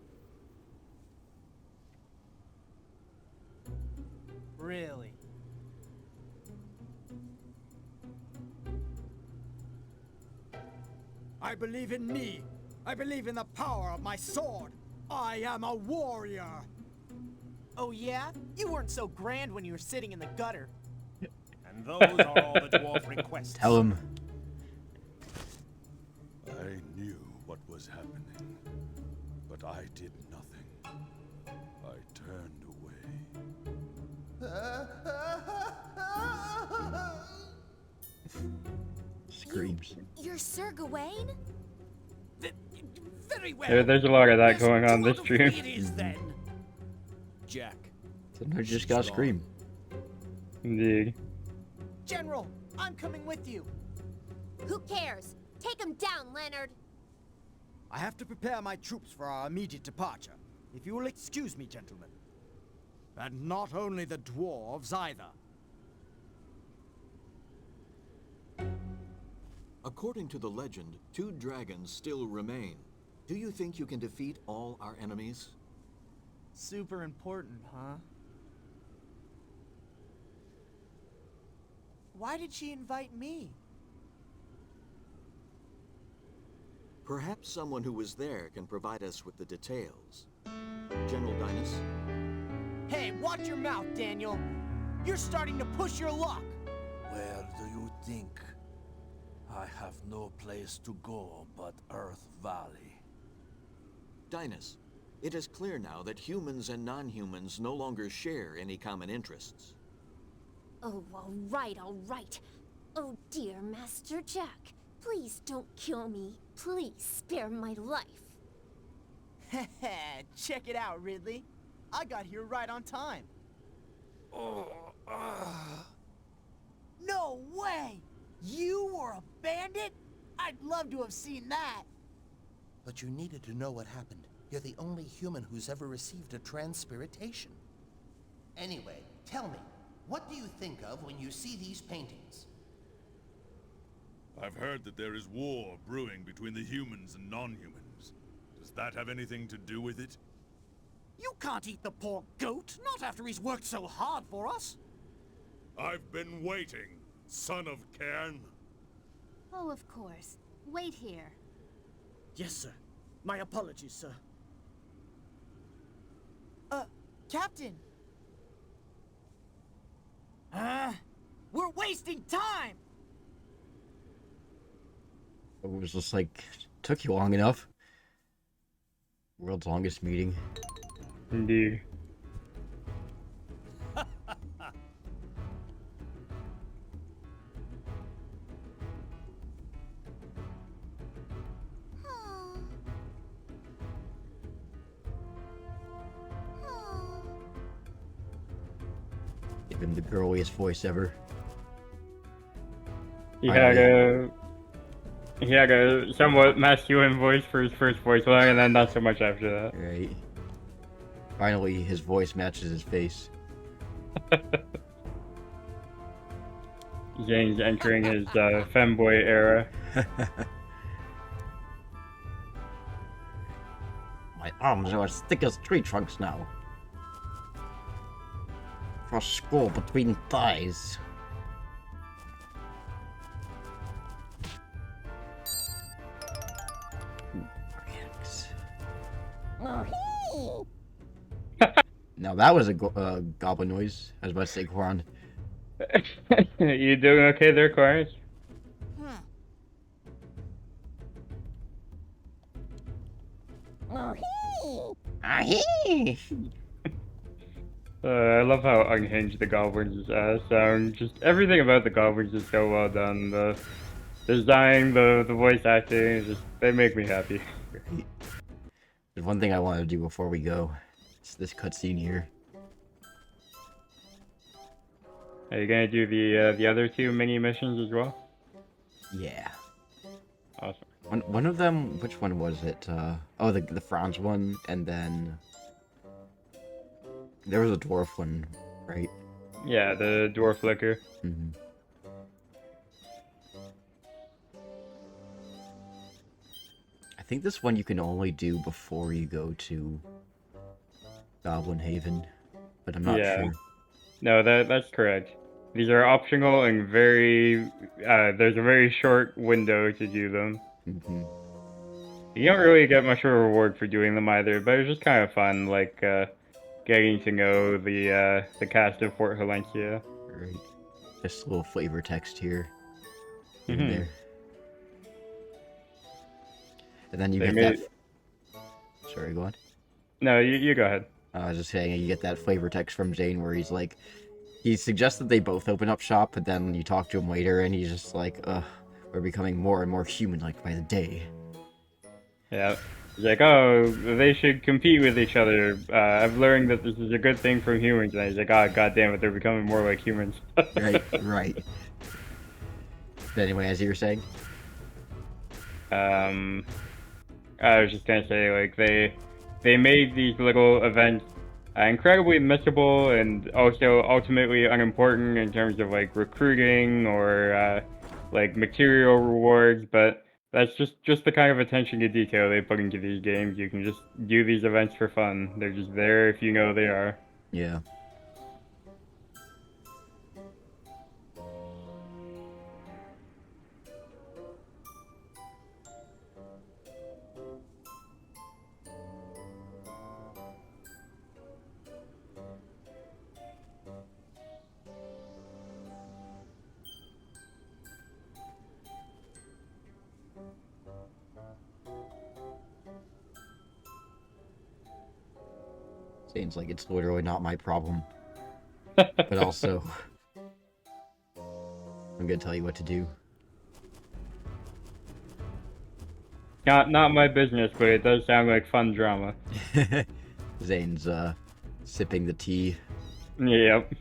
Speaker 5: Really?
Speaker 3: I believe in me. I believe in the power of my sword. I am a warrior.
Speaker 5: Oh yeah? You weren't so grand when you were sitting in the gutter.
Speaker 8: And those are all the dwarf requests.
Speaker 1: Tell him.
Speaker 7: I knew what was happening, but I did nothing. I turned away.
Speaker 1: Screams.
Speaker 6: You're Sir Gawain?
Speaker 17: Very well.
Speaker 2: There's a lot of that going on this stream.
Speaker 17: It is then.
Speaker 15: Jack.
Speaker 1: Sometimes you just gotta scream.
Speaker 2: Indeed.
Speaker 5: General, I'm coming with you.
Speaker 6: Who cares? Take him down, Leonard.
Speaker 3: I have to prepare my troops for our immediate departure. If you will excuse me, gentlemen. And not only the dwarves either.
Speaker 15: According to the legend, 2 dragons still remain. Do you think you can defeat all our enemies?
Speaker 5: Super important, huh? Why did she invite me?
Speaker 15: Perhaps someone who was there can provide us with the details. General Dinas?
Speaker 5: Hey, watch your mouth, Daniel. You're starting to push your luck.
Speaker 9: Where do you think? I have no place to go but Earth Valley.
Speaker 15: Dinas, it is clear now that humans and non-humans no longer share any common interests.
Speaker 6: Oh, all right, all right. Oh dear, Master Jack. Please don't kill me. Please spare my life.
Speaker 5: Check it out, Ridley. I got here right on time. No way! You were a bandit? I'd love to have seen that.
Speaker 12: But you needed to know what happened. You're the only human who's ever received a transpiritation. Anyway, tell me, what do you think of when you see these paintings?
Speaker 7: I've heard that there is war brewing between the humans and non-humans. Does that have anything to do with it?
Speaker 17: You can't eat the poor goat, not after he's worked so hard for us.
Speaker 7: I've been waiting, son of Cairn.
Speaker 16: Oh, of course. Wait here.
Speaker 3: Yes, sir. My apologies, sir.
Speaker 5: Captain. We're wasting time!
Speaker 1: It was just like, took you long enough. World's longest meeting.
Speaker 2: Indeed.
Speaker 1: Give him the girliest voice ever.
Speaker 2: He had a somewhat masculine voice for his first voice line, and then not so much after that.
Speaker 1: Right. Finally, his voice matches his face.
Speaker 2: Zane's entering his femboy era.
Speaker 1: My arms are as thick as tree trunks now. For a score between thighs. Now that was a goblin noise. I was about to say Goron.
Speaker 2: You doing okay there, Clarence? I love how unhinged the goblins sound. Just everything about the goblins is so well done. The design, the voice acting, they make me happy.
Speaker 1: There's one thing I want to do before we go. It's this cutscene here.
Speaker 2: Are you gonna do the other 2 mini missions as well?
Speaker 1: Yeah.
Speaker 2: Awesome.
Speaker 1: One of them, which one was it? Oh, the Franz one, and then there was a dwarf one, right?
Speaker 2: Yeah, the dwarf liquor.
Speaker 1: Mm-hmm. I think this one you can only do before you go to Goblin Haven, but I'm not sure.
Speaker 2: No, that's correct. These are optional and very. There's a very short window to do them.
Speaker 1: Mm-hmm.
Speaker 2: You don't really get much of a reward for doing them either, but it's just kind of fun, like getting to know the cast of Fort Valencia.
Speaker 1: Right. Just a little flavor text here.
Speaker 2: Mm-hmm.
Speaker 1: There. And then you get that. Sorry, go on.
Speaker 2: No, you go ahead.
Speaker 1: I was just saying, you get that flavor text from Zane where he's like, he suggests that they both open up shop, but then you talk to him later and he's just like, we're becoming more and more human-like by the day.
Speaker 2: Yeah. He's like, oh, they should compete with each other. I've learned that this is a good thing from humans. And he's like, oh, god damn it, they're becoming more like humans.
Speaker 1: Right. But anyway, as you were saying?
Speaker 2: I was just gonna say, like, they made these little events incredibly missable and also ultimately unimportant in terms of, like, recruiting or, like, material rewards, but that's just the kind of attention to detail they put into these games. You can just do these events for fun. They're just there if you know they are.
Speaker 1: Yeah. Seems like it's literally not my problem. But also, I'm gonna tell you what to do.
Speaker 2: Not my business, but it does sound like fun drama.
Speaker 1: Zane's sipping the tea.
Speaker 2: Yep.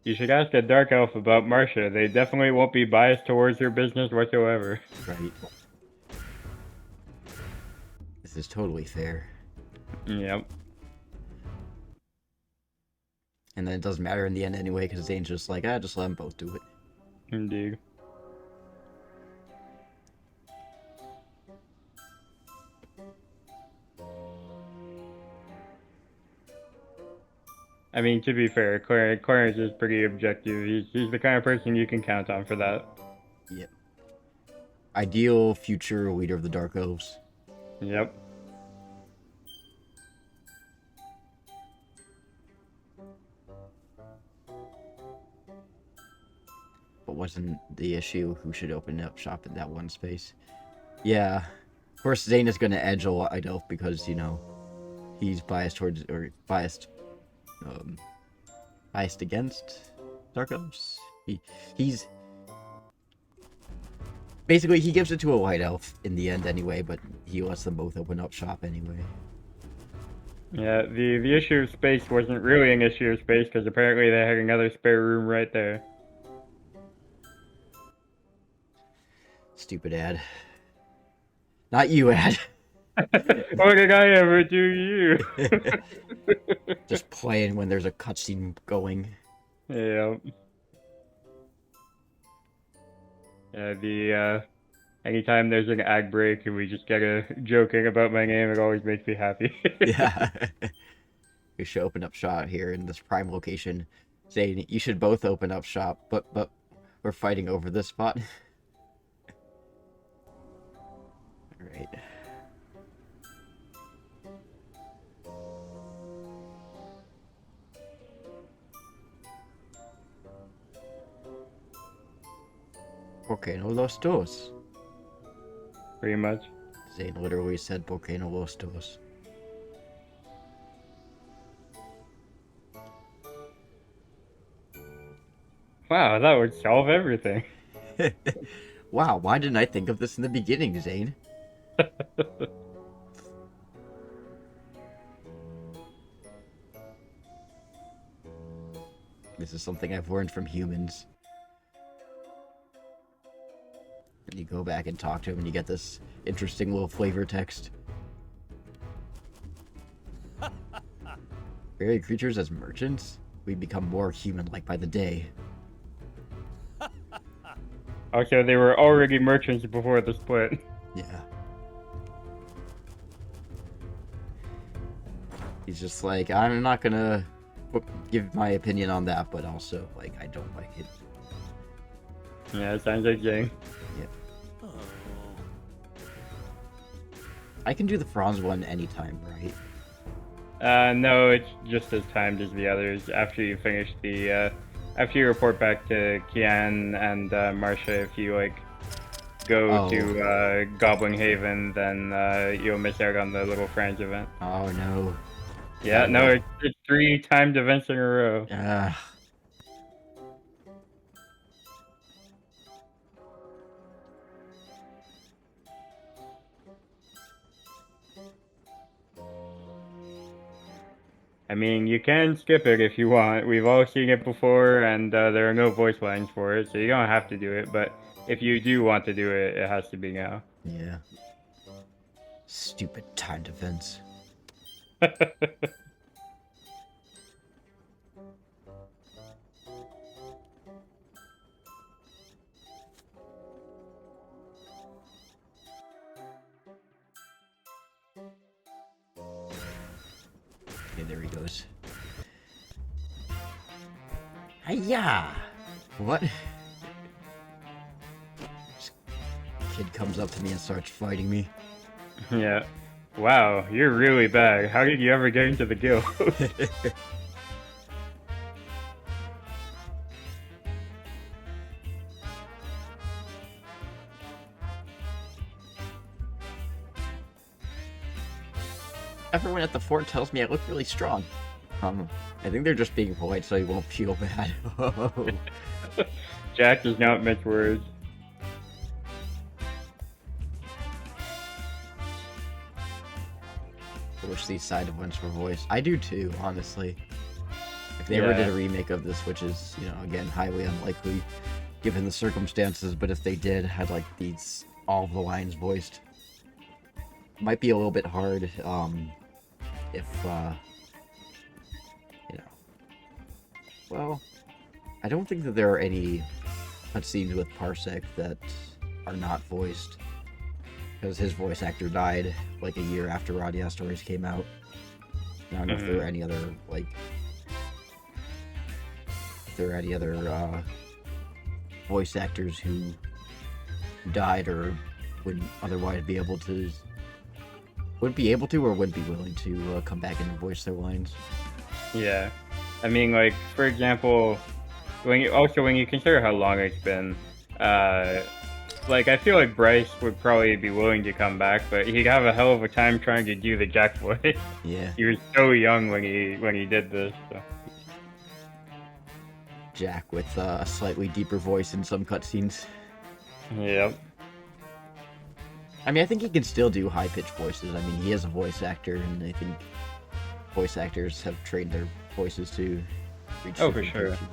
Speaker 2: You should ask a Dark Elf about Marcia. They definitely won't be biased towards her business whatsoever.
Speaker 1: Right. This is totally fair.
Speaker 2: Yep.
Speaker 1: And then it doesn't matter in the end anyway, because Zane's just like, just let them both do it.
Speaker 2: Indeed. I mean, to be fair, Clarence is pretty objective. He's the kind of person you can count on for that.
Speaker 1: Yep. Ideal future leader of the Dark Elves.
Speaker 2: Yep.
Speaker 1: But wasn't the issue who should open up shop in that one space? Yeah. Of course, Zane is going to edge a White Elf because, you know, he's biased towards, or biased against Dark Elves. He's basically, he gives it to a White Elf in the end anyway, but he lets them both open up shop anyway.
Speaker 2: Yeah, the issue of space wasn't really an issue of space because apparently they had another spare room right there.
Speaker 1: Stupid ad. Not you, ad.
Speaker 2: What did I ever do you?
Speaker 1: Just playing when there's a cutscene going.
Speaker 2: Yeah. Yeah, anytime there's an ad break and we just get a joking about my name, it always makes me happy.
Speaker 1: Yeah. We should open up shop here in this prime location, saying you should both open up shop, but we're fighting over this spot. Alright. ¿Por no los dos?
Speaker 2: Pretty much.
Speaker 1: Zane literally said, ¿Por no los dos?
Speaker 2: Wow, that would solve everything.
Speaker 1: Wow, why didn't I think of this in the beginning, Zane? This is something I've learned from humans. And you go back and talk to him and you get this interesting little flavor text. Fairy creatures as merchants? We become more human-like by the day.
Speaker 2: Also, they were already merchants before the split.
Speaker 1: Yeah. He's just like, I'm not gonna give my opinion on that, but also, like, I don't like it.
Speaker 2: Yeah, it sounds like Jane.
Speaker 1: Yeah. I can do the Franz one anytime, right?
Speaker 2: No, it's just as timed as the others. After you finish the, after you report back to Kian and Marcia, if you, like, go to Goblin Haven, then you'll miss out on the little Franz event.
Speaker 1: Oh, no.
Speaker 2: Yeah, no, it's 3 timed events in a row.
Speaker 1: Yeah.
Speaker 2: I mean, you can skip it if you want. We've all seen it before, and there are no voice lines for it, so you don't have to do it. But if you do want to do it, it has to be now.
Speaker 1: Yeah. Stupid timed events. Okay, there he goes. Hiya! What? This kid comes up to me and starts fighting me.
Speaker 2: Yeah. Wow, you're really bad. How did you ever get into the guild?
Speaker 1: Everyone at the fort tells me I look really strong. I think they're just being polite so you won't feel bad.
Speaker 2: Jack does not mince words.
Speaker 1: I wish these side events were voiced. I do too, honestly. If they ever did a remake of this, which is, you know, again, highly unlikely given the circumstances, but if they did, had like these, all the lines voiced. Might be a little bit hard, if, you know. Well, I don't think that there are any cutscenes with Parsec that are not voiced. Because his voice actor died, like, a year after RADIATA Stories came out. I don't know if there are any other, like... If there are any other, voice actors who died or wouldn't otherwise be able to... Wouldn't be able to or wouldn't be willing to come back and voice their lines.
Speaker 2: Yeah. I mean, like, for example, when you consider how long it's been, like, I feel like Bryce would probably be willing to come back, but he'd have a hell of a time trying to do the Jack voice.
Speaker 1: Yeah.
Speaker 2: He was so young when he did this. So.
Speaker 1: Jack with a slightly deeper voice in some cutscenes.
Speaker 2: Yep.
Speaker 1: I mean, I think he can still do high-pitched voices. I mean, he is a voice actor, and I think voice actors have trained their voices to reach
Speaker 2: Oh, for
Speaker 1: different
Speaker 2: sure.
Speaker 1: pitches.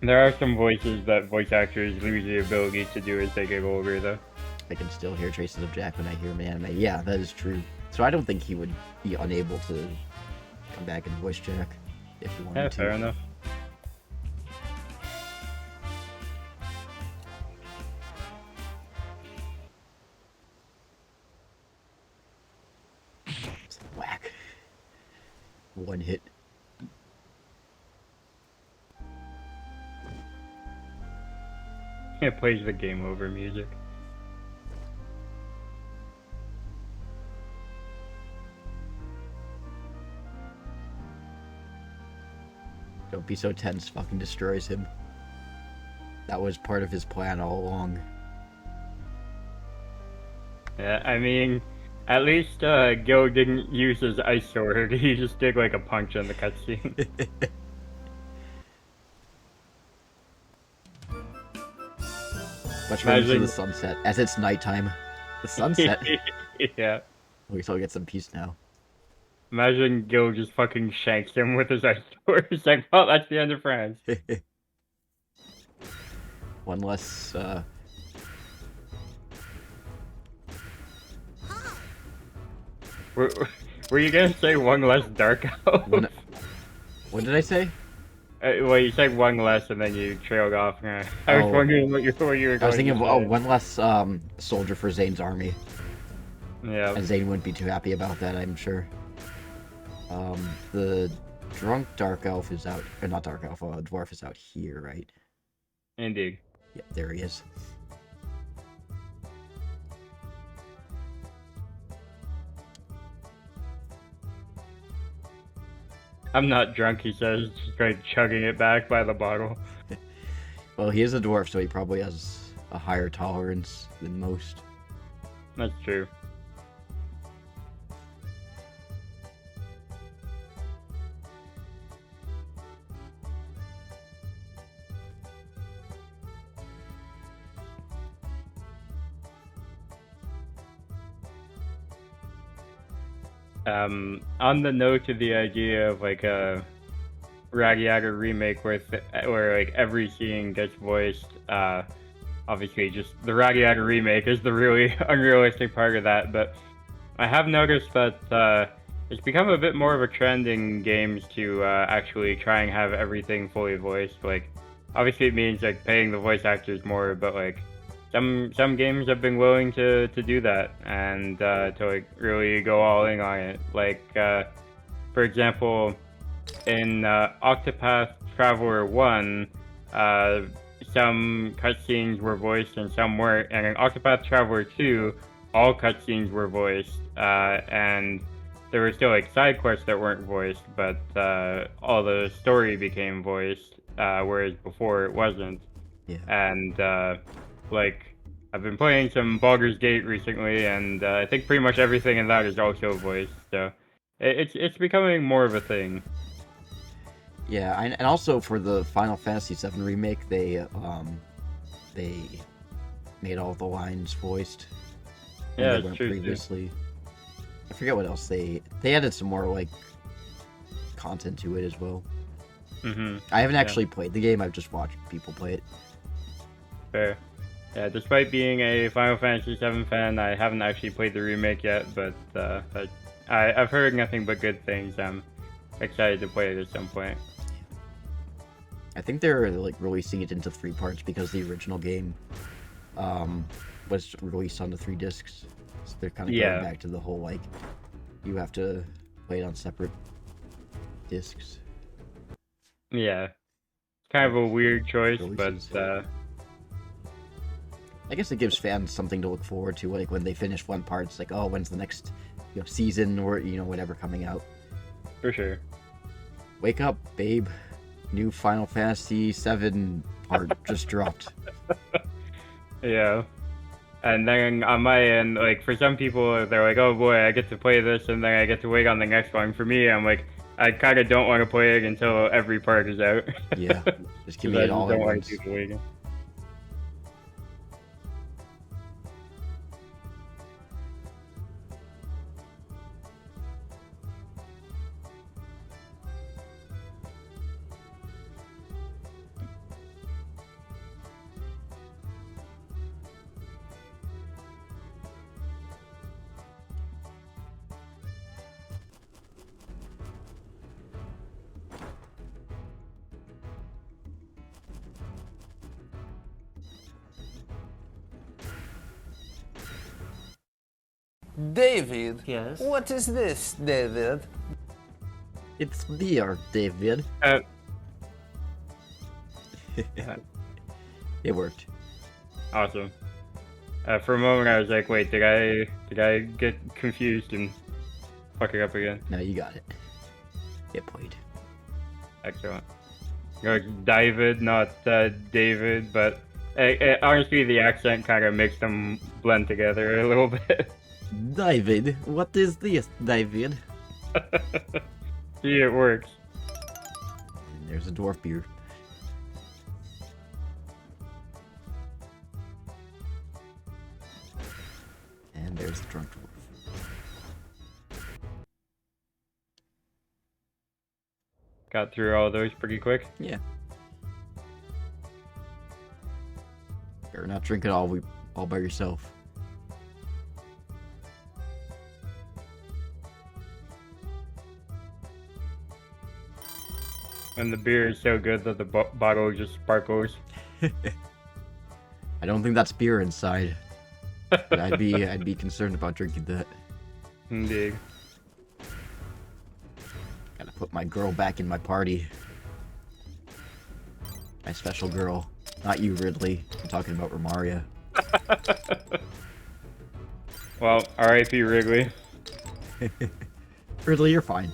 Speaker 2: There are some voices that voice actors lose the ability to do as they get older, though.
Speaker 1: I can still hear traces of Jack when I hear him in anime. Yeah, that is true. So I don't think he would be unable to come back and voice Jack if he wanted
Speaker 2: Yeah,
Speaker 1: to.
Speaker 2: fair enough.
Speaker 1: Whack. One hit.
Speaker 2: It plays the game over music.
Speaker 1: Don't be so tense, fucking destroys him. That was part of his plan all along.
Speaker 2: Yeah, I mean, at least Gil didn't use his ice sword. He just did like a punch in the cutscene.
Speaker 1: Much further to the sunset, as it's nighttime. The sunset.
Speaker 2: Yeah.
Speaker 1: We still get some peace now.
Speaker 2: Imagine Gil just fucking shanks him with his ice sword. He's like, well, that's the end of France.
Speaker 1: One less,
Speaker 2: Were you gonna say one less dark elf?
Speaker 1: What did I say?
Speaker 2: Well, you said one less and then you trailed off. I was wondering what you were going
Speaker 1: I was thinking
Speaker 2: to
Speaker 1: of,
Speaker 2: say.
Speaker 1: one less soldier for Zane's army.
Speaker 2: Yeah.
Speaker 1: And Zane wouldn't be too happy about that, I'm sure. The drunk dark elf is out, or not dark elf, dwarf is out here, right?
Speaker 2: Indeed.
Speaker 1: Yep, there he is.
Speaker 2: I'm not drunk, he says, just like chugging it back by the bottle.
Speaker 1: Well, he is a dwarf, so he probably has a higher tolerance than most.
Speaker 2: That's true. On the note of the idea of like a RADIATA remake where like every scene gets voiced, obviously just the RADIATA remake is the really unrealistic part of that, but I have noticed that it's become a bit more of a trend in games to actually try and have everything fully voiced. Like, obviously it means like paying the voice actors more, but like some games have been willing to do that and to like really go all in on it. Like for example, in Octopath Traveler 1, some cutscenes were voiced and some weren't, and in Octopath Traveler 2, all cutscenes were voiced, and there were still like side quests that weren't voiced, but all the story became voiced, whereas before it wasn't.
Speaker 1: Yeah.
Speaker 2: And like, I've been playing some Baldur's Gate recently, and I think pretty much everything in that is also voiced, so it's becoming more of a thing.
Speaker 1: Yeah, and also for the Final Fantasy VII remake, they made all the lines voiced.
Speaker 2: Yeah,
Speaker 1: they
Speaker 2: it's true,
Speaker 1: previously. I forget what else they added some more like content to it as well.
Speaker 2: Mm-hmm.
Speaker 1: I haven't actually played the game. I've just watched people play it.
Speaker 2: Fair. Yeah, despite being a Final Fantasy VII fan, I haven't actually played the remake yet, but I've heard nothing but good things. I'm excited to play it at some point.
Speaker 1: I think they're like releasing it into 3 parts because the original game was released on the 3 discs. So they're kind of going back to the whole like you have to play it on separate discs.
Speaker 2: Yeah, kind of a weird choice, but
Speaker 1: I guess it gives fans something to look forward to. Like when they finish one part, it's like, oh, when's the next season or whatever coming out.
Speaker 2: For sure.
Speaker 1: Wake up, babe. new Final Fantasy VII part just dropped.
Speaker 2: Yeah. And then on my end, like, for some people, they're like, oh boy, I get to play this, and then I get to wait on the next one. For me, I'm like, I kind of don't want to play it until every part is out.
Speaker 1: Yeah, just give me
Speaker 2: I
Speaker 1: it all
Speaker 2: don't
Speaker 1: at
Speaker 2: want
Speaker 1: once.
Speaker 2: to do the waiting.
Speaker 20: David. Yes. What is this, David?
Speaker 1: It's beer, David. It worked.
Speaker 2: Awesome. For a moment, I was like, wait, did I get confused and fuck it up again?
Speaker 1: No, you got it. It played.
Speaker 2: Excellent. David, not David, but honestly, the accent kind of makes them blend together a little bit.
Speaker 1: David, what is this, David?
Speaker 2: See, it works.
Speaker 1: And there's a dwarf beer. And there's the drunk dwarf.
Speaker 2: Got through all those pretty quick.
Speaker 1: Yeah. Better not drink it all by yourself.
Speaker 2: And the beer is so good that the bottle just sparkles.
Speaker 1: I don't think that's beer inside. But I'd be concerned about drinking that.
Speaker 2: Indeed.
Speaker 1: Gotta put my girl back in my party. My special girl. Not you, Ridley. I'm talking about Romaria.
Speaker 2: Well, R.I.P. Wrigley.
Speaker 1: Ridley, you're fine.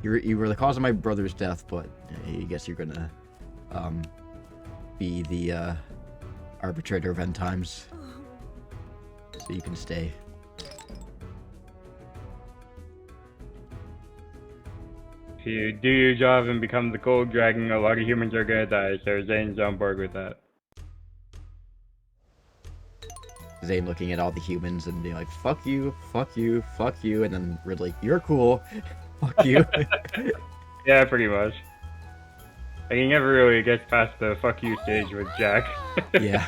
Speaker 1: You were the cause of my brother's death, but I guess you're gonna be the arbitrator of end times, so you can stay.
Speaker 2: If you do your job and become the gold dragon, a lot of humans are gonna die, so Zane's on board with that.
Speaker 1: Zane looking at all the humans and being like, fuck you, fuck you, fuck you, and then Ridley, you're cool, fuck you.
Speaker 2: Yeah, pretty much. And he never really gets past the fuck you stage with Jack.
Speaker 1: Yeah.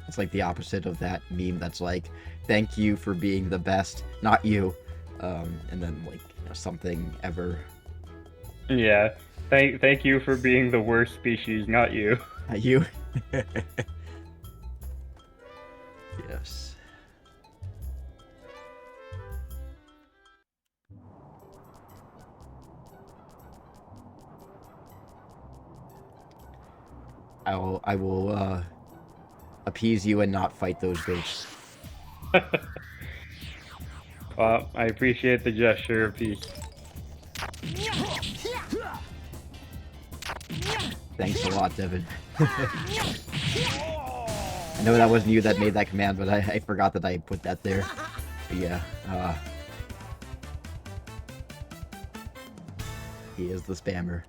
Speaker 1: It's like the opposite of that meme that's like, thank you for being the best, not you. And then like, something ever.
Speaker 2: Yeah. Thank you for being the worst species, not you.
Speaker 1: Not you. Yes. I will appease you and not fight those ghosts.
Speaker 2: Well, I appreciate the gesture of peace.
Speaker 1: Thanks a lot, Devin. I know that wasn't you that made that command, but I forgot that I put that there. But yeah, he is the spammer.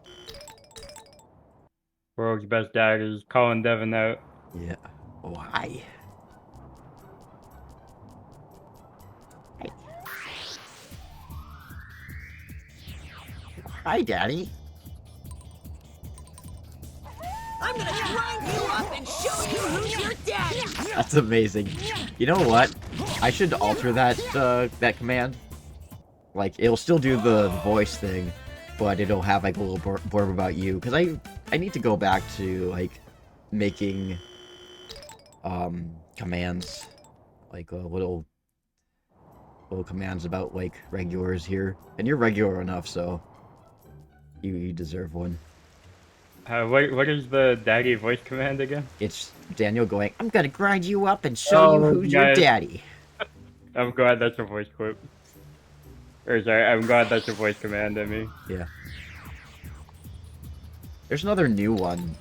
Speaker 2: World's best dad is calling Devin out.
Speaker 1: Yeah. Why? Hi, Daddy.
Speaker 5: I'm gonna grind you up and show you who's your daddy!
Speaker 1: That's amazing. You know what? I should alter that that command. Like, it'll still do the voice thing, but it'll have like a little blurb about you. Because I need to go back to like making commands like a little little commands about like regulars here, and you're regular enough, so you deserve one.
Speaker 2: What is the daddy voice command again?
Speaker 1: It's Daniel going, "I'm gonna grind you up and show you who's your daddy."
Speaker 2: I'm glad that's a voice clip. Or sorry, I'm glad that's a voice command. I mean.
Speaker 1: Yeah. There's another new one.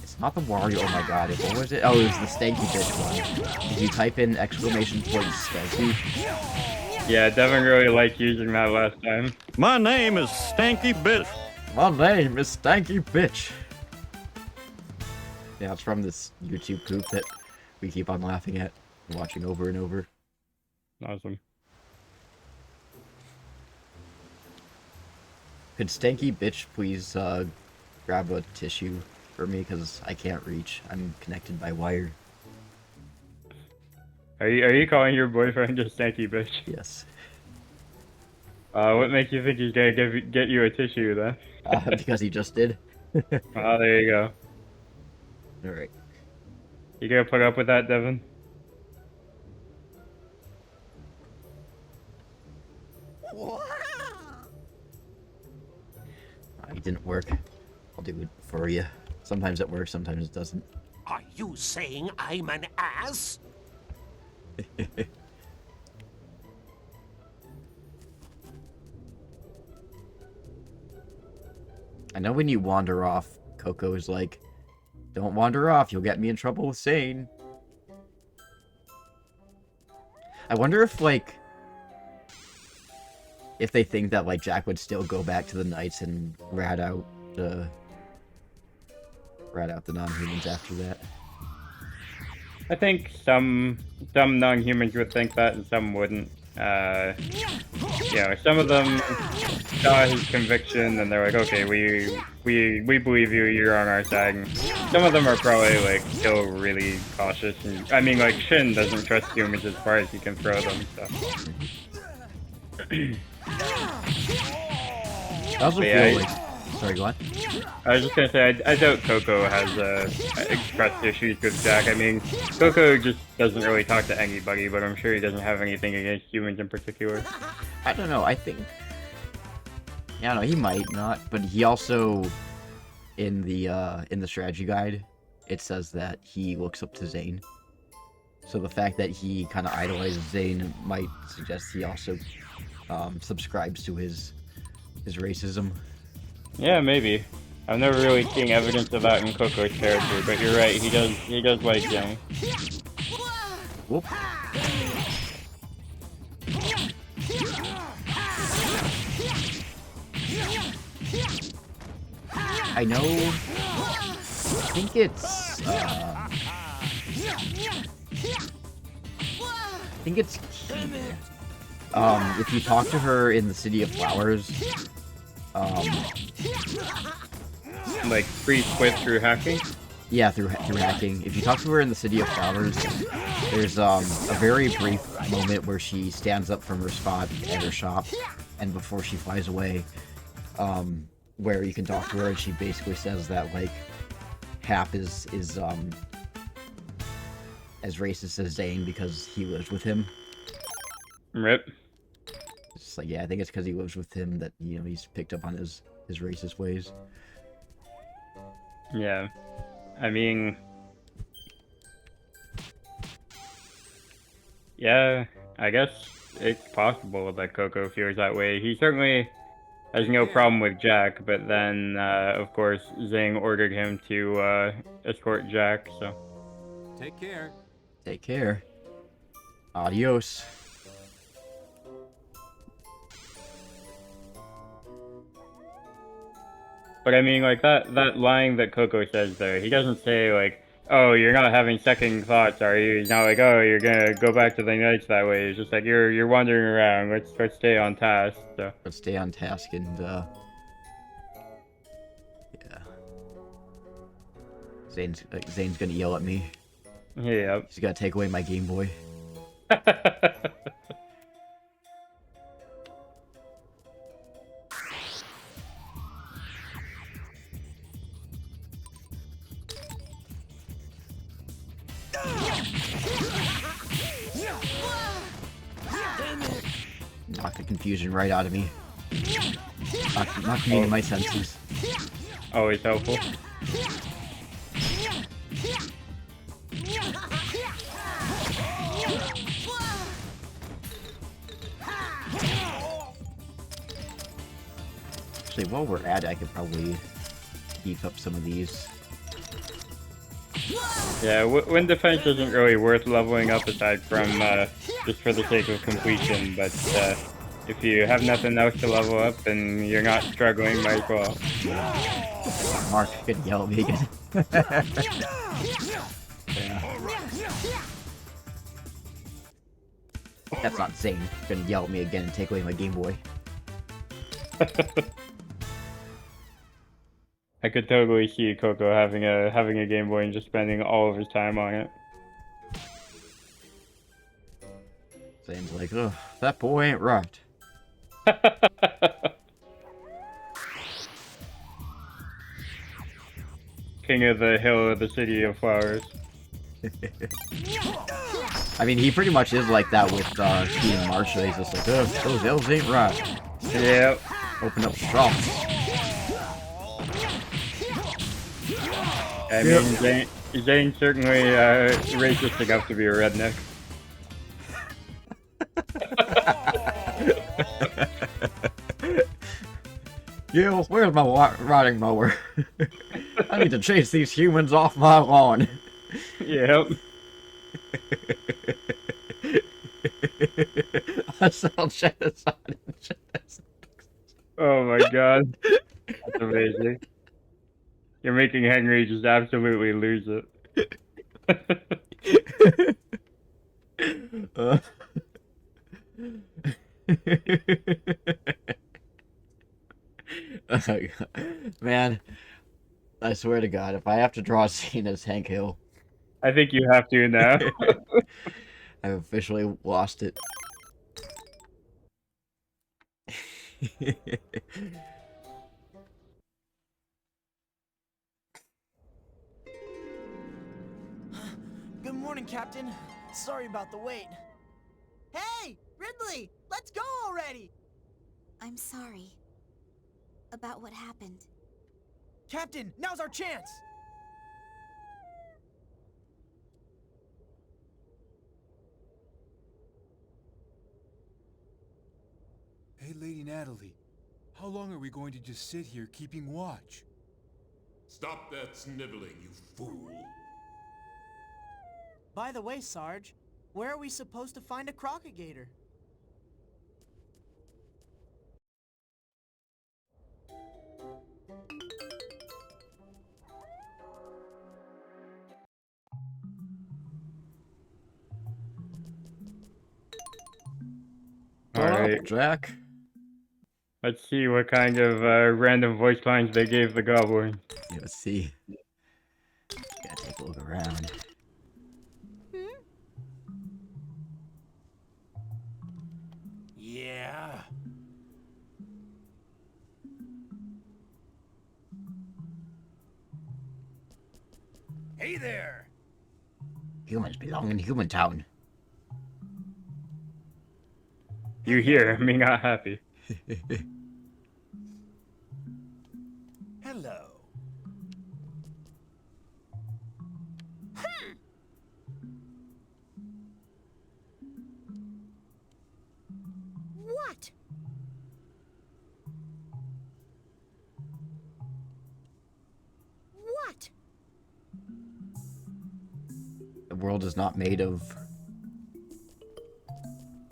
Speaker 1: It's not the Wario. Oh my god! What was it? Oh, it was the Stanky Bitch one. If you type in exclamation point Stanky.
Speaker 2: Yeah, Devin really liked using that last time.
Speaker 21: My name is Stanky Bitch.
Speaker 1: My name is Stanky Bitch. Yeah, it's from this YouTube poop that we keep on laughing at and watching over and over.
Speaker 2: Awesome.
Speaker 1: Could Stanky Bitch please grab a tissue for me, because I can't reach. I'm connected by wire.
Speaker 2: Are you calling your boyfriend just Stanky Bitch?
Speaker 1: Yes.
Speaker 2: What makes you think he's gonna get you a tissue then?
Speaker 1: Because he just did.
Speaker 2: Oh, there you go.
Speaker 1: Alright.
Speaker 2: You gonna put up with that, Devin?
Speaker 1: It didn't work. I'll do it for you. Sometimes it works, sometimes it doesn't.
Speaker 9: Are you saying I'm an ass?
Speaker 1: I know when you wander off, Coco is like, "Don't wander off, you'll get me in trouble with Zane." I wonder if, like, if they think that, like, Jack would still go back to the Knights and rat out the non-humans after that.
Speaker 2: I think some non-humans would think that, and some wouldn't. Yeah, some of them saw his conviction, and they're like, "Okay, we believe you. You're on our side." And some of them are probably like still really cautious. And I mean, like Shin doesn't trust humans as far as he can throw them. So.
Speaker 1: I also feel like... Sorry, go on.
Speaker 2: I was just gonna say, I doubt Coco has expressed issues with Jack. I mean, Coco just doesn't really talk to anybody, but I'm sure he doesn't have anything against humans in particular.
Speaker 1: I don't know, I think... Yeah, no, he might not, but he also, in the strategy guide, it says that he looks up to Zane. So the fact that he kind of idolizes Zane might suggest he also subscribes to his racism.
Speaker 2: Yeah, maybe. I've never really seen evidence of that in Coco's character, but you're right, he does like Zane.
Speaker 1: Whoop. I know... I think it's... if you talk to her in the City of Flowers,
Speaker 2: like free quit through hacking?
Speaker 1: Yeah, through hacking. If you talk to her in the City of Flowers, there's a very brief moment where she stands up from her spot at her shop, and before she flies away, where you can talk to her, and she basically says that, like, Hap is as racist as Zane because he lives with him.
Speaker 2: Rip.
Speaker 1: It's just like, yeah, I think it's because he lives with him that, you know, he's picked up on his racist ways.
Speaker 2: Yeah. I mean... Yeah, I guess it's possible that Coco feels that way. He certainly has no problem with Jack, but then, of course, Zing ordered him to escort Jack, so...
Speaker 19: Take care.
Speaker 1: Take care. Adios.
Speaker 2: But I mean, like, that line that Coco says there, he doesn't say, like, "Oh, you're not having second thoughts, are you?" He's not like, "Oh, you're gonna go back to the Knights that way." It's just like, you're wandering around, let's stay on task, so.
Speaker 1: Let's stay on task and, yeah. Zane's gonna yell at me.
Speaker 2: Yeah.
Speaker 1: He's gotta take away my Game Boy. knocked the confusion right out of me. Knocked me into my senses.
Speaker 2: Always helpful.
Speaker 1: Actually, while we're at it, I could probably beef up some of these.
Speaker 2: Yeah, wind defense isn't really worth leveling up aside from just for the sake of completion, but if you have nothing else to level up and you're not struggling, might as well.
Speaker 1: Mark could yell at me again. Yeah. That's not insane. He's gonna yell at me again and take away my Game Boy.
Speaker 2: I could totally see Coco having a Game Boy and just spending all of his time on it.
Speaker 1: Zane's like, ugh, that boy ain't right.
Speaker 2: King of the hill of the city of flowers.
Speaker 1: I mean, he pretty much is like that with Key and Marsha. He's just like, ugh, those elves ain't right.
Speaker 2: Yep.
Speaker 1: Open up the shop.
Speaker 2: I mean, Zane's certainly racist enough to be a redneck.
Speaker 1: Gil, where's my riding mower? I need to chase these humans off my lawn.
Speaker 2: Yep.
Speaker 1: I sound genocide.
Speaker 2: Oh my god. That's amazing. You're making Henry just absolutely lose it.
Speaker 1: Man, I swear to God, if I have to draw a scene as Hank Hill,
Speaker 2: I think you have to now.
Speaker 1: I've officially lost it.
Speaker 5: Good morning, Captain. Sorry about the wait. Hey, Ridley, let's go already!
Speaker 6: I'm sorry about what happened.
Speaker 5: Captain, now's our chance!
Speaker 4: Hey, Lady Natalie. How long are we going to just sit here keeping watch?
Speaker 9: Stop that sniveling, you fool.
Speaker 5: By the way, Sarge, where are we supposed to find a crocagator?
Speaker 2: Alright,
Speaker 1: Jack.
Speaker 2: Let's see what kind of random voice lines they gave the goblin.
Speaker 1: Yeah, let's see. Gotta take a look around.
Speaker 9: Yeah. Hey there.
Speaker 1: Humans belong in Human Town.
Speaker 2: You hear me not happy.
Speaker 9: Hello.
Speaker 16: What? What?
Speaker 1: The world is not made of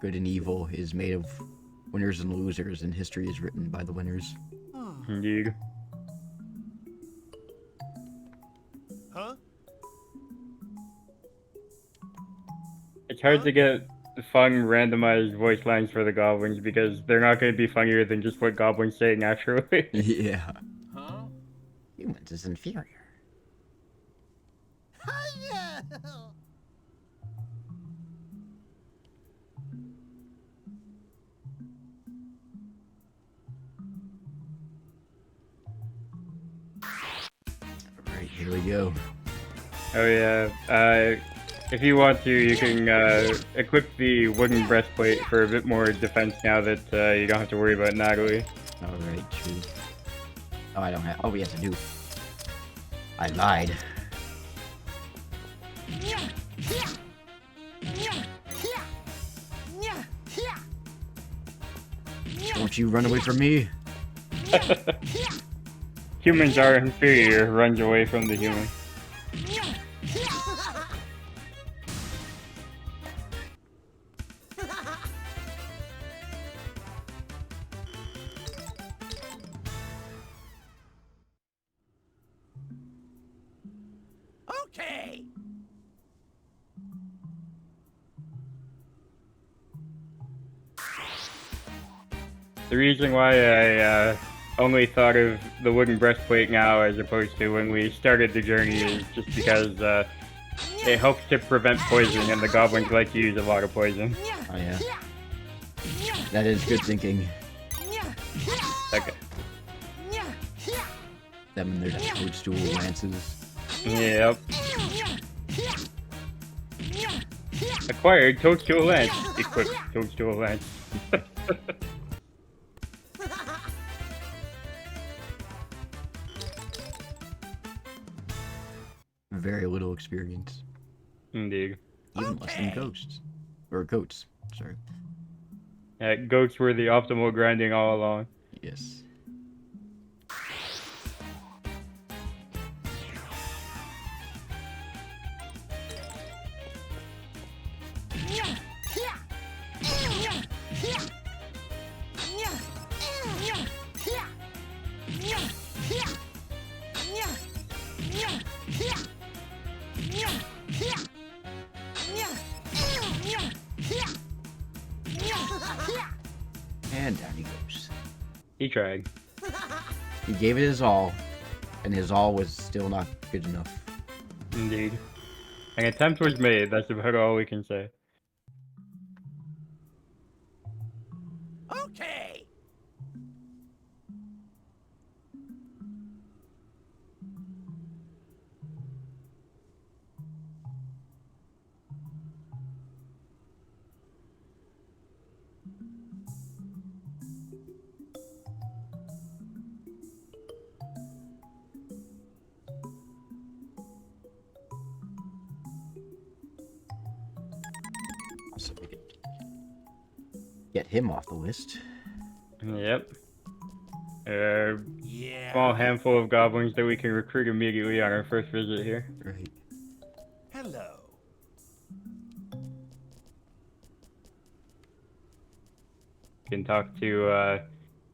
Speaker 1: good and evil. It is made of winners and losers, and history is written by the winners.
Speaker 2: Indeed.
Speaker 9: Huh?
Speaker 2: It's hard to get fun randomized voice lines for the goblins because they're not going to be funnier than just what goblins say naturally.
Speaker 1: Yeah.
Speaker 9: Huh?
Speaker 1: Humans is inferior. Alright, here we go.
Speaker 2: Oh yeah, If you want to, you can equip the wooden breastplate for a bit more defense now that you don't have to worry about Natalie.
Speaker 1: Alright, true. Oh, I don't have. Oh, yes, I do. I lied. Don't you run away from me?
Speaker 2: Humans are inferior, runs away from the human.
Speaker 3: Okay.
Speaker 2: The reason why I only thought of the wooden breastplate now as opposed to when we started the journey is just because it helps to prevent poison, and the goblins like to use a lot of poison.
Speaker 1: Oh, yeah. That is good thinking.
Speaker 2: Okay.
Speaker 1: Them and their toadstool lances.
Speaker 2: Yep. Acquired toadstool lance. Equipped toadstool lance.
Speaker 1: Very little experience.
Speaker 2: Indeed.
Speaker 1: Even less than ghosts. Or goats, sorry.
Speaker 2: Goats were the optimal grinding all along.
Speaker 1: Yes. And down he goes.
Speaker 2: He tried.
Speaker 1: He gave it his all, and his all was still not good enough.
Speaker 2: Indeed. An attempt was made, that's about all we can say.
Speaker 3: Okay.
Speaker 1: So we could get him off the list.
Speaker 2: Yep. Small handful of goblins that we can recruit immediately on our first visit here.
Speaker 1: Right.
Speaker 3: Hello.
Speaker 2: Can talk to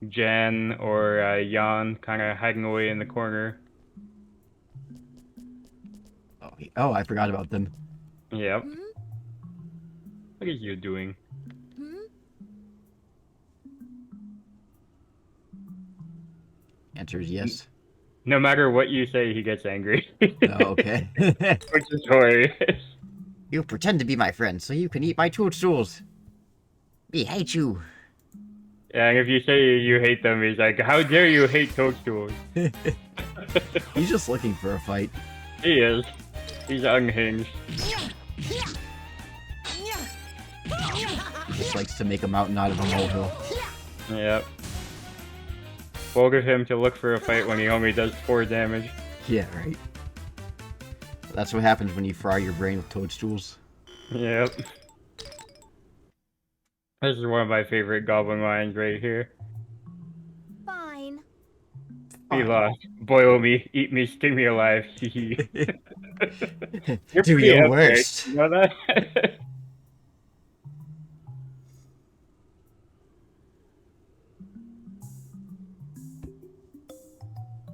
Speaker 2: Jan or Jan, kind of hiding away in the corner.
Speaker 1: Oh, I forgot about them.
Speaker 2: Yep. What is you doing?
Speaker 1: Answer is yes.
Speaker 2: No matter what you say, he gets angry.
Speaker 1: Oh, okay.
Speaker 2: Which is hilarious.
Speaker 1: You pretend to be my friend so you can eat my toadstools. We hate you.
Speaker 2: Yeah, and if you say you hate them, he's like, how dare you hate toadstools?
Speaker 1: He's just looking for a fight.
Speaker 2: He is. He's unhinged.
Speaker 1: He just likes to make a mountain out of a molehill.
Speaker 2: Yep. Bold of him to look for a fight when he only does 4 damage.
Speaker 1: Yeah, right. That's what happens when you fry your brain with toadstools.
Speaker 2: Yep. This is one of my favorite goblin lines right here.
Speaker 16: Fine.
Speaker 2: Be lost. Boil me, eat me, skin me alive. You're
Speaker 1: Do
Speaker 2: pretty
Speaker 1: your
Speaker 2: epic,
Speaker 1: worst.
Speaker 2: You know that?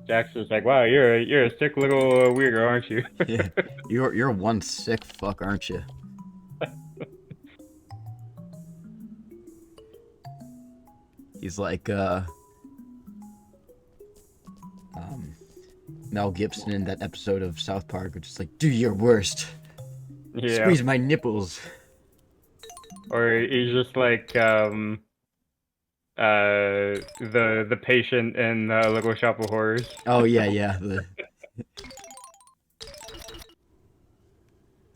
Speaker 2: Jax is like, wow, you're a sick little weirdo, aren't you?
Speaker 1: Yeah, you're one sick fuck, aren't you? He's like Mel Gibson in that episode of South Park, which is like, do your worst.
Speaker 2: Yeah.
Speaker 1: Squeeze my nipples.
Speaker 2: Or he's just like the patient in Little Shop of horrors.
Speaker 1: Oh yeah.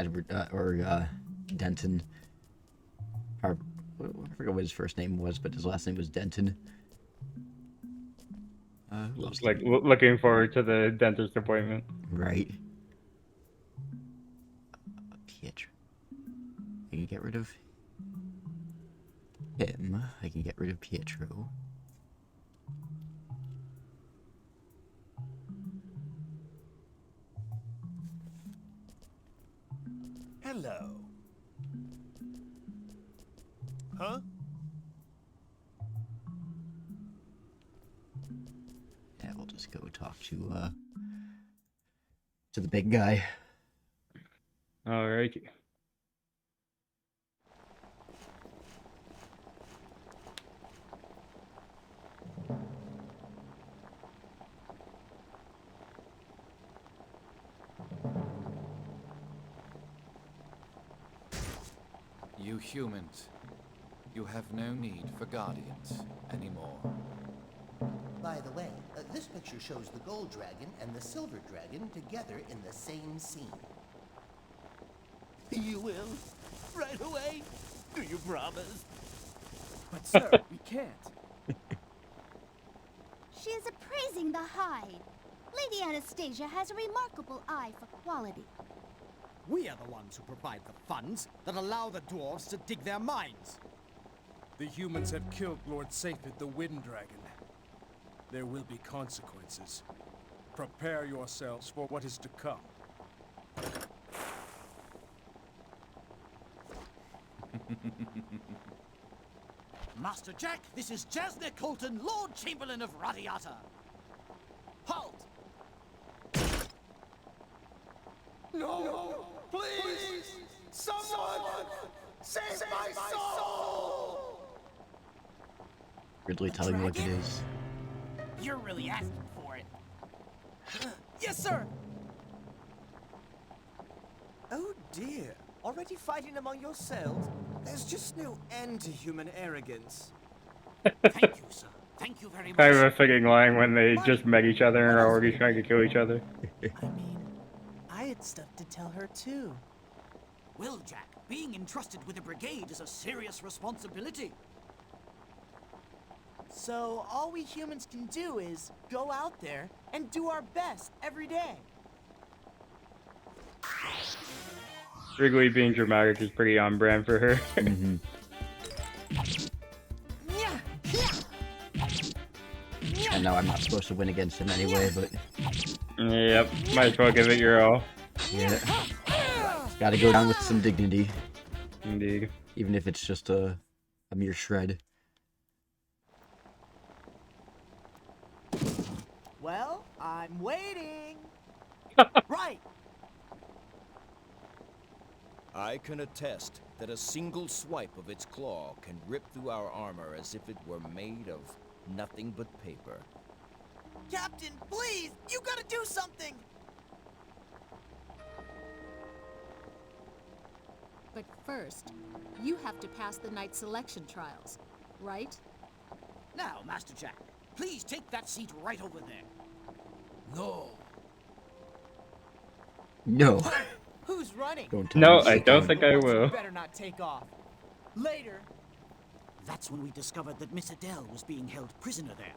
Speaker 1: Edward Denton. I forget what his first name was, but his last name was Denton. Who else?
Speaker 2: Like looking forward to the dentist appointment.
Speaker 1: Right. Pietro. I can get rid of him. I can get rid of Pietro.
Speaker 9: Hello. Huh?
Speaker 1: Yeah, we'll just go talk to the big guy.
Speaker 2: Alrighty.
Speaker 14: You humans, you have no need for guardians anymore.
Speaker 12: By the way, this picture shows the gold dragon and the silver dragon together in the same scene.
Speaker 17: You will? Right away? Do you promise?
Speaker 5: But sir, we can't.
Speaker 16: She is appraising the hide. Lady Anastasia has a remarkable eye for quality.
Speaker 3: We are the ones who provide the funds that allow the dwarves to dig their mines.
Speaker 11: The humans have killed Lord Safed the Wind Dragon. There will be consequences. Prepare yourselves for what is to come.
Speaker 17: Master Jack, this is Jasner Colton, Lord Chamberlain of Radiata. Halt!
Speaker 9: No! Please! Someone! Save my soul!
Speaker 1: Ridley telling me what it is.
Speaker 17: You're really asking for it. Yes, sir!
Speaker 5: Oh dear. Already fighting among yourselves? There's just no end to human arrogance.
Speaker 17: Thank you, sir. Thank you very much.
Speaker 2: Kind of a fitting line when they just met each other and are already trying to kill each other.
Speaker 5: I had stuff to tell her too.
Speaker 17: Well, Jack, being entrusted with a brigade is a serious responsibility.
Speaker 5: So all we humans can do is go out there and do our best every day.
Speaker 2: Wrigley being dramatic is pretty on brand for her.
Speaker 1: And now I'm not supposed to win against him anyway, but...
Speaker 2: Yep, might as well give it your all.
Speaker 1: Yeah. Gotta go down with some dignity.
Speaker 2: Indeed.
Speaker 1: Even if it's just a mere shred.
Speaker 5: Well, I'm waiting. Right.
Speaker 10: I can attest that a single swipe of its claw can rip through our armor as if it were made of nothing but paper.
Speaker 5: Captain, please! You gotta do something!
Speaker 22: But first, you have to pass the knight selection trials, right?
Speaker 17: Now, Master Jack, please take that seat right over there. No.
Speaker 1: No.
Speaker 5: Who's running?
Speaker 2: No, I don't think I will.
Speaker 5: Better not take off. Later.
Speaker 17: That's when we discovered that Miss Adele was being held prisoner there.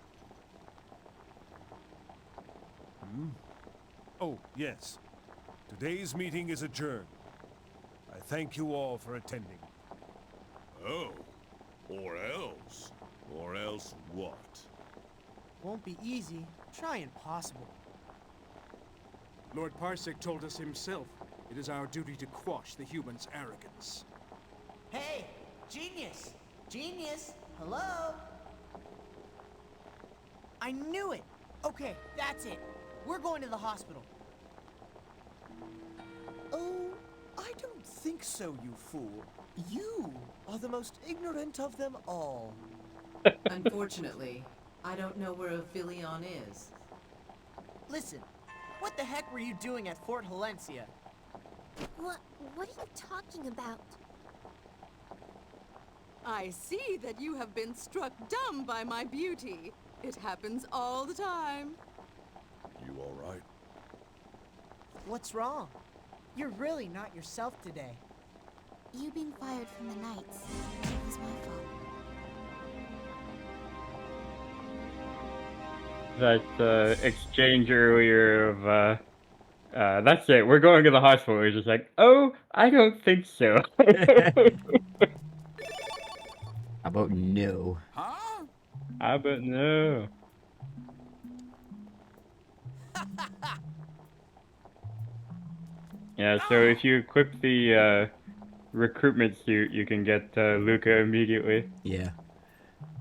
Speaker 11: Oh, yes. Today's meeting is adjourned. I thank you all for attending.
Speaker 7: Oh, or else. Or else what?
Speaker 5: Won't be easy. Try impossible.
Speaker 11: Lord Parsec told us himself, it is our duty to quash the humans' arrogance.
Speaker 5: Hey, genius! Genius! Hello? I knew it! Okay, that's it. We're going to the hospital. Oh, I don't think so, you fool. You are the most ignorant of them all.
Speaker 23: Unfortunately, I don't know where Ophelion is.
Speaker 5: Listen, what the heck were you doing at Fort Halencia?
Speaker 6: What are you talking about?
Speaker 22: I see that you have been struck dumb by my beauty. It happens all the time.
Speaker 7: You all right?
Speaker 5: What's wrong? You're really not yourself today.
Speaker 6: You being fired from the Knights, it was my fault.
Speaker 2: That exchange earlier of that's it. We're going to the hospital. He's just like, oh, I don't think so.
Speaker 1: How about no?
Speaker 2: Huh? How about no? Yeah. So if you equip the recruitment suit, you can get Luca immediately.
Speaker 1: Yeah.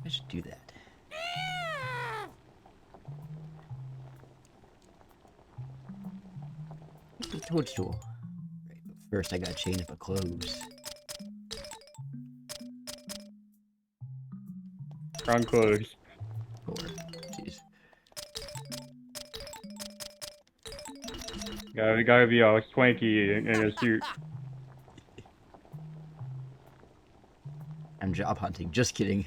Speaker 1: I should do that. Toadstool. Right, but first I gotta change my clothes.
Speaker 2: Wrong clothes.
Speaker 1: Or, jeez.
Speaker 2: Gotta be all swanky in a suit.
Speaker 1: I'm job hunting. Just kidding.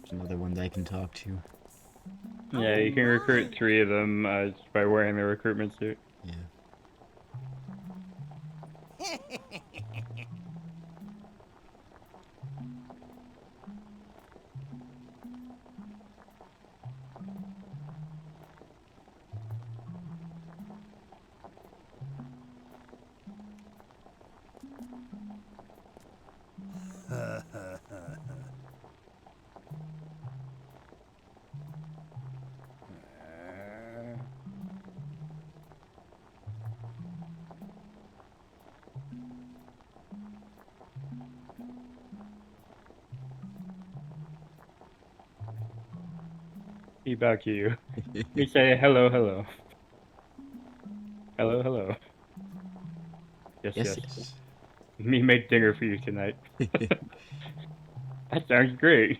Speaker 1: There's another one that I can talk to.
Speaker 2: Yeah, you can recruit 3 of them just by wearing the recruitment suit.
Speaker 1: Yeah.
Speaker 2: Be back to you. Me say hello, hello. Hello, hello. Yes, yes.
Speaker 1: Yes.
Speaker 2: Me make dinner for you tonight. That sounds great.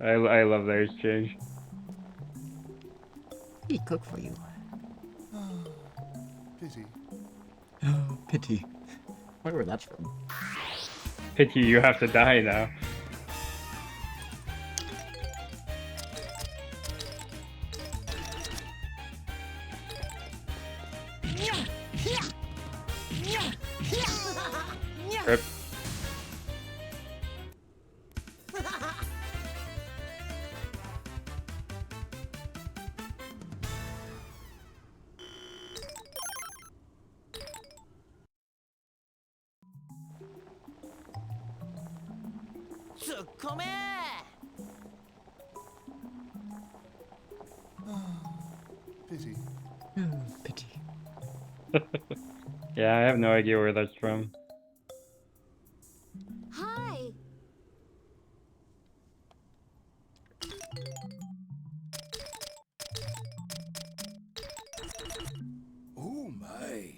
Speaker 2: I love that exchange.
Speaker 1: He cook for you.
Speaker 4: Pity.
Speaker 1: Oh, pity. Wonder where that's from.
Speaker 2: Pity you have to die now. Rip.
Speaker 5: So come here!
Speaker 4: Pity.
Speaker 1: Pity.
Speaker 2: Yeah, I have no idea where that's from.
Speaker 6: Hi!
Speaker 11: Oh my.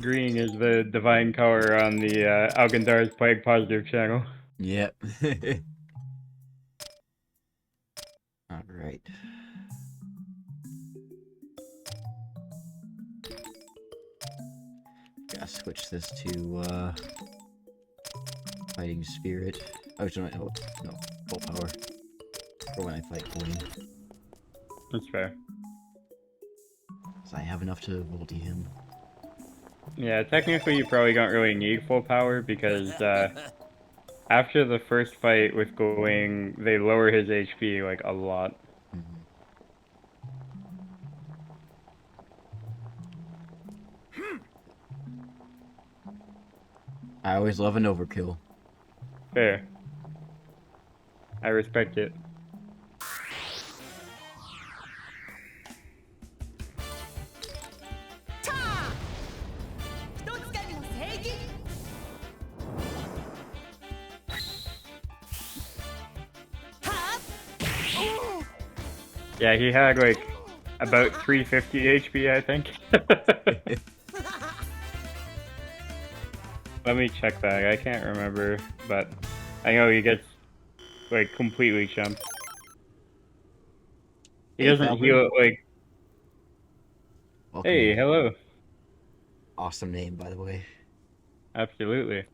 Speaker 2: Green is the divine color on the Algandar's Plague Positive channel.
Speaker 1: Yep. Alright. Gotta switch this to, Fighting Spirit. Oh, no, full power. For when I fight Gwyn.
Speaker 2: That's fair.
Speaker 1: So I have enough to multi him.
Speaker 2: Yeah, technically you probably don't really need full power because after the first fight with Gwyn, they lower his HP like a lot.
Speaker 1: I always love an overkill.
Speaker 2: Fair. I respect it. Yeah, he had like about 350 HP, I think. Let me check that. I can't remember, but I know he gets like completely chumped. He doesn't
Speaker 1: Falcon.
Speaker 2: heal like.
Speaker 1: Welcome
Speaker 2: Hey,
Speaker 1: in.
Speaker 2: hello.
Speaker 1: Awesome name, by the way.
Speaker 2: Absolutely.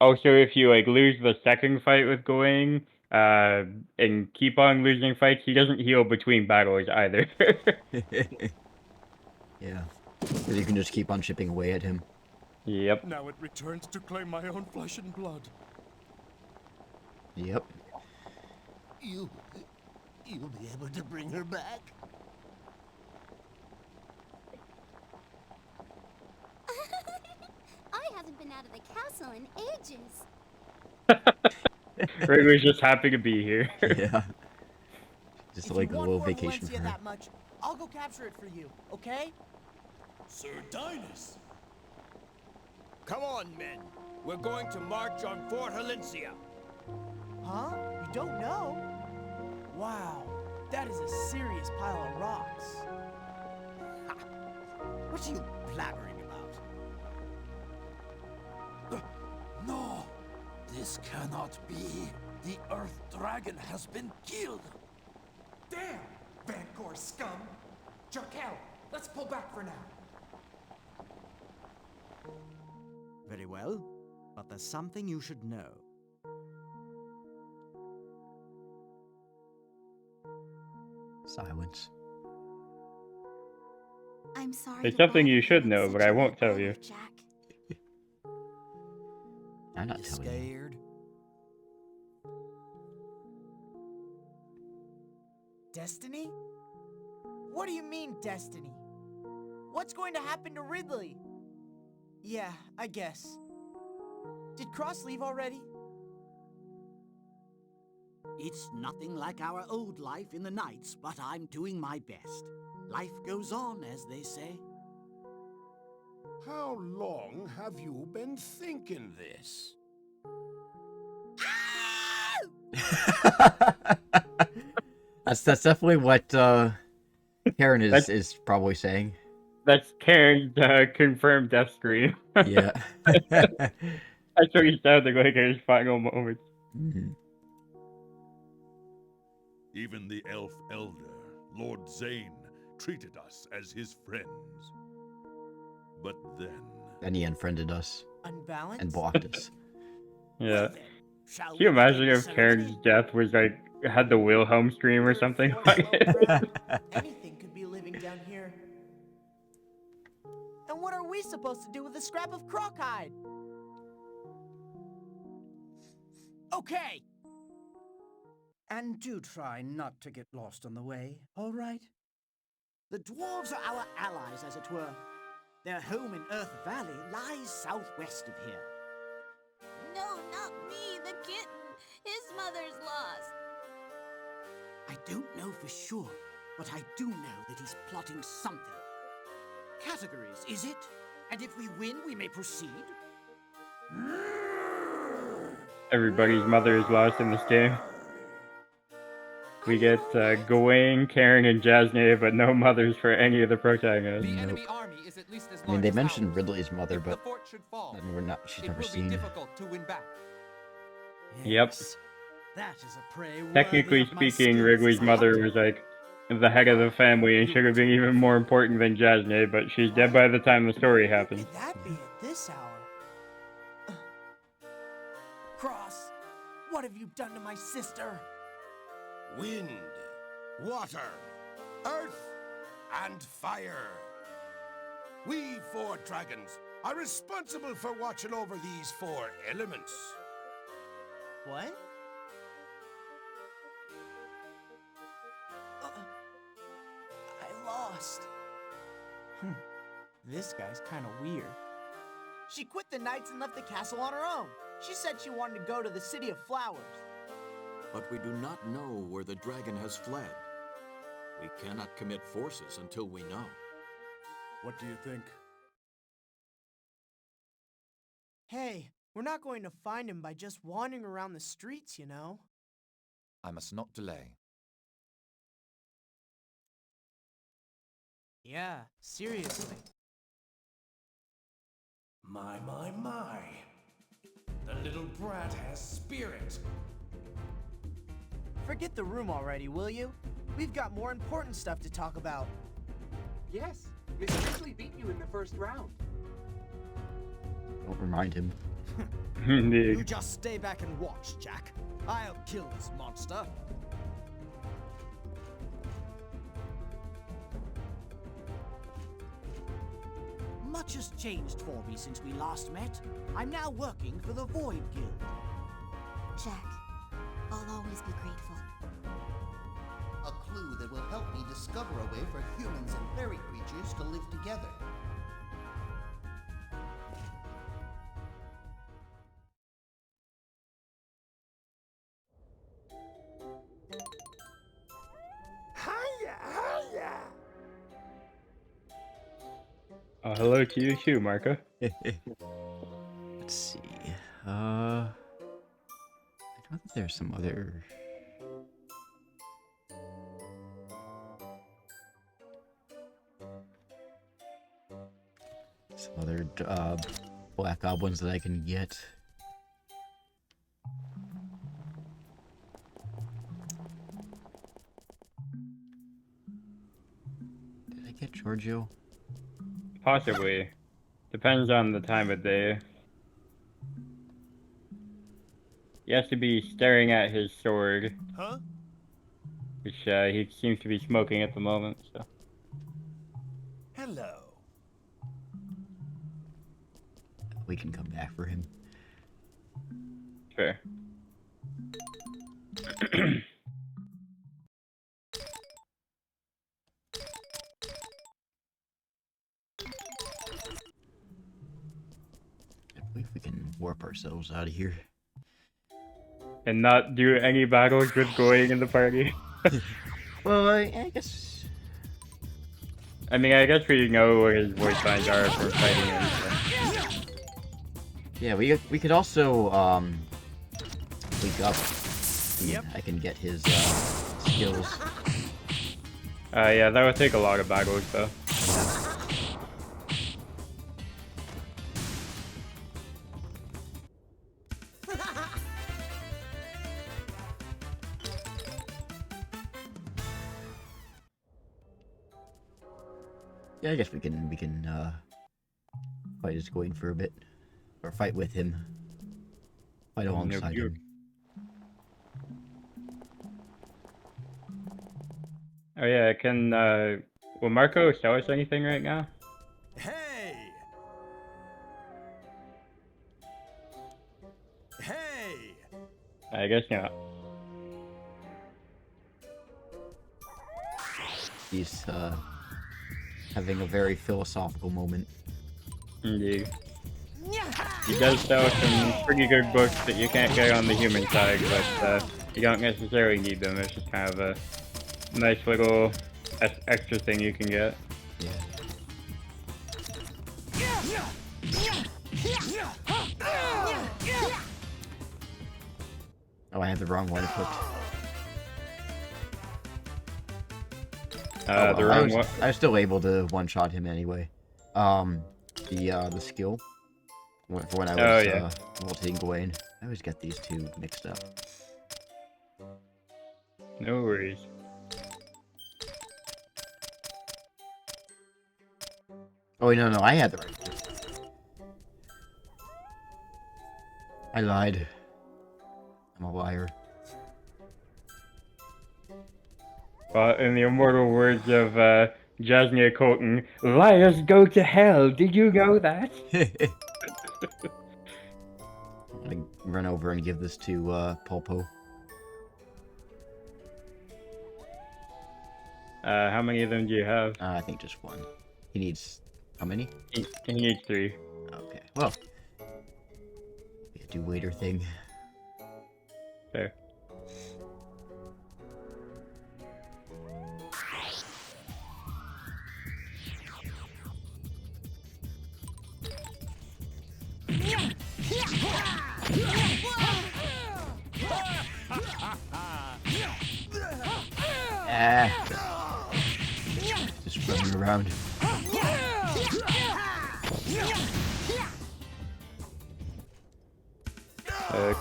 Speaker 2: Also, if you like lose the second fight with Gawain, and keep on losing fights, he doesn't heal between battles either.
Speaker 1: Yeah, because you can just keep on chipping away at him.
Speaker 2: Yep.
Speaker 11: Now it returns to claim my own flesh and blood.
Speaker 1: Yep.
Speaker 12: You'll be able to bring her back?
Speaker 16: I haven't been out of the castle in ages.
Speaker 2: Wrigley's just happy to be here.
Speaker 1: Yeah. Just
Speaker 5: If
Speaker 1: like
Speaker 5: you
Speaker 1: a
Speaker 5: want
Speaker 1: little
Speaker 5: Fort
Speaker 1: vacation for
Speaker 5: Valencia
Speaker 1: her.
Speaker 5: that much, I'll go capture it for you, okay?
Speaker 10: Sir Dinas! Come on, men. We're going to march on Fort Valencia.
Speaker 5: Huh? You don't know? Wow, that is a serious pile of rocks.
Speaker 17: Ha! What are you blabbering about?
Speaker 8: No! This cannot be! The Earth Dragon has been killed!
Speaker 13: Damn! Vancor scum! Jarkel, let's pull back for now.
Speaker 17: Very well, but there's something you should know.
Speaker 1: Silence.
Speaker 6: I'm sorry.
Speaker 2: It's something you should know, but I won't tell you.
Speaker 6: Jack.
Speaker 1: I'm not telling you.
Speaker 17: Scared?
Speaker 5: Destiny? What do you mean, destiny? What's going to happen to Ridley? Yeah, I guess. Did Cross leave already?
Speaker 17: It's nothing like our old life in the nights, but I'm doing my best. Life goes on, as they say.
Speaker 9: How long have you been thinking this?
Speaker 1: That's definitely what Karen is probably saying.
Speaker 2: That's Karen's confirmed death scream.
Speaker 1: Yeah.
Speaker 2: That's what he sounded like in his final moments.
Speaker 1: Mm-hmm.
Speaker 7: Even the elf elder, Lord Zane, treated us as his friends. But then...
Speaker 1: And he unfriended us.
Speaker 5: Unbalanced?
Speaker 1: And blocked us.
Speaker 2: Yeah. Can you imagine if Karen's death was like, had the Wilhelm scream or something on it?
Speaker 5: Anything could be living down here. And what are we supposed to do with a scrap of crockhide? Okay!
Speaker 17: And do try not to get lost on the way, all right? The dwarves are our allies, as it were. Their home in Earth Valley lies southwest of here.
Speaker 6: No, not me, the kitten. His mother's lost.
Speaker 17: I don't know for sure, but I do know that he's plotting something. Categories, is it? And if we win, we may proceed?
Speaker 2: Everybody's mother is lost in this game. We get Gawain, Karen, and Jasnay, but no mothers for any of the protagonists.
Speaker 19: The enemy army is at least as
Speaker 1: I mean,
Speaker 19: large
Speaker 1: they
Speaker 19: as
Speaker 1: mentioned
Speaker 19: ours.
Speaker 1: Ridley's mother,
Speaker 19: If the
Speaker 1: but
Speaker 19: fort should fall,
Speaker 1: she's
Speaker 19: it
Speaker 1: never
Speaker 19: will
Speaker 1: seen.
Speaker 19: be difficult to win back.
Speaker 2: Yep.
Speaker 17: That is a prey
Speaker 2: Technically
Speaker 17: worthy of my
Speaker 2: speaking,
Speaker 17: skills
Speaker 2: Wrigley's
Speaker 17: as a
Speaker 2: mother
Speaker 17: hunter.
Speaker 2: was like the head of the family and should have been even more important than Jasnay, but she's dead by the time the story happens.
Speaker 5: Could that be at this hour? Cross, what have you done to my sister?
Speaker 9: Wind, water, earth, and fire. We four dragons are responsible for watching over these four elements.
Speaker 5: What? I lost. This guy's kind of weird. She quit the Knights and left the castle on her own. She said she wanted to go to the City of Flowers.
Speaker 8: But we do not know where the dragon has fled. We cannot commit forces until we know.
Speaker 11: What do you think?
Speaker 5: Hey, we're not going to find him by just wandering around the streets, you know?
Speaker 14: I must not delay.
Speaker 5: Yeah, seriously.
Speaker 13: My. The little brat has spirit.
Speaker 5: Forget the room already, will you? We've got more important stuff to talk about.
Speaker 19: Yes, we officially beat you in the first round.
Speaker 1: Don't remind him.
Speaker 3: You just stay back and watch, Jack. I'll kill this monster.
Speaker 17: Much has changed for me since we last met. I'm now working for the Void Guild.
Speaker 6: Jack, I'll always be grateful.
Speaker 12: A clue that will help me discover a way for humans and fairy creatures to live together.
Speaker 3: Hiya!
Speaker 2: Oh, hello to you too, Marco.
Speaker 1: Let's see. I know that there's some other. Some other black goblins that I can get. Did I get Giorgio?
Speaker 2: Possibly. Depends on the time of day. He has to be staring at his sword.
Speaker 9: Huh?
Speaker 2: Which he seems to be smoking at the moment, so.
Speaker 9: Hello.
Speaker 1: We can come back for him.
Speaker 2: Sure.
Speaker 1: I believe we can warp ourselves out of here.
Speaker 2: And not do any battles with going in the party.
Speaker 1: Well, I guess.
Speaker 2: I mean, I guess we know where his voice lines are if we're fighting him. So.
Speaker 1: Yeah, we could also wake up. I can get his skills.
Speaker 2: Yeah, that would take a lot of battles though.
Speaker 1: Yeah, I guess we can fight as going for a bit, or fight with him, fight alongside him.
Speaker 2: Oh yeah, can will Marco show us anything right now?
Speaker 3: Hey! Hey!
Speaker 2: I guess not.
Speaker 1: He's having a very philosophical moment.
Speaker 2: Indeed. He does sell some pretty good books that you can't get on the human side, but you don't necessarily need them. It's just kind of a nice little extra thing you can get.
Speaker 1: Yeah. Oh, I had the wrong one equipped.
Speaker 2: The wrong one.
Speaker 1: I was still able to one-shot him anyway. The skill for when I was ulting Gawain. I always get these two mixed up.
Speaker 2: No worries.
Speaker 1: Oh wait, no, I had the right one. I lied. I'm a liar.
Speaker 2: Well, in the immortal words of Jasmine Colton, liars go to hell. Did you know that?
Speaker 1: I'm gonna run over and give this to Pulpo.
Speaker 2: How many of them do you have?
Speaker 1: I think just one. He needs how many?
Speaker 2: He needs 3.
Speaker 1: Okay. Well, we do waiter thing.
Speaker 2: Fair.
Speaker 1: Just running around.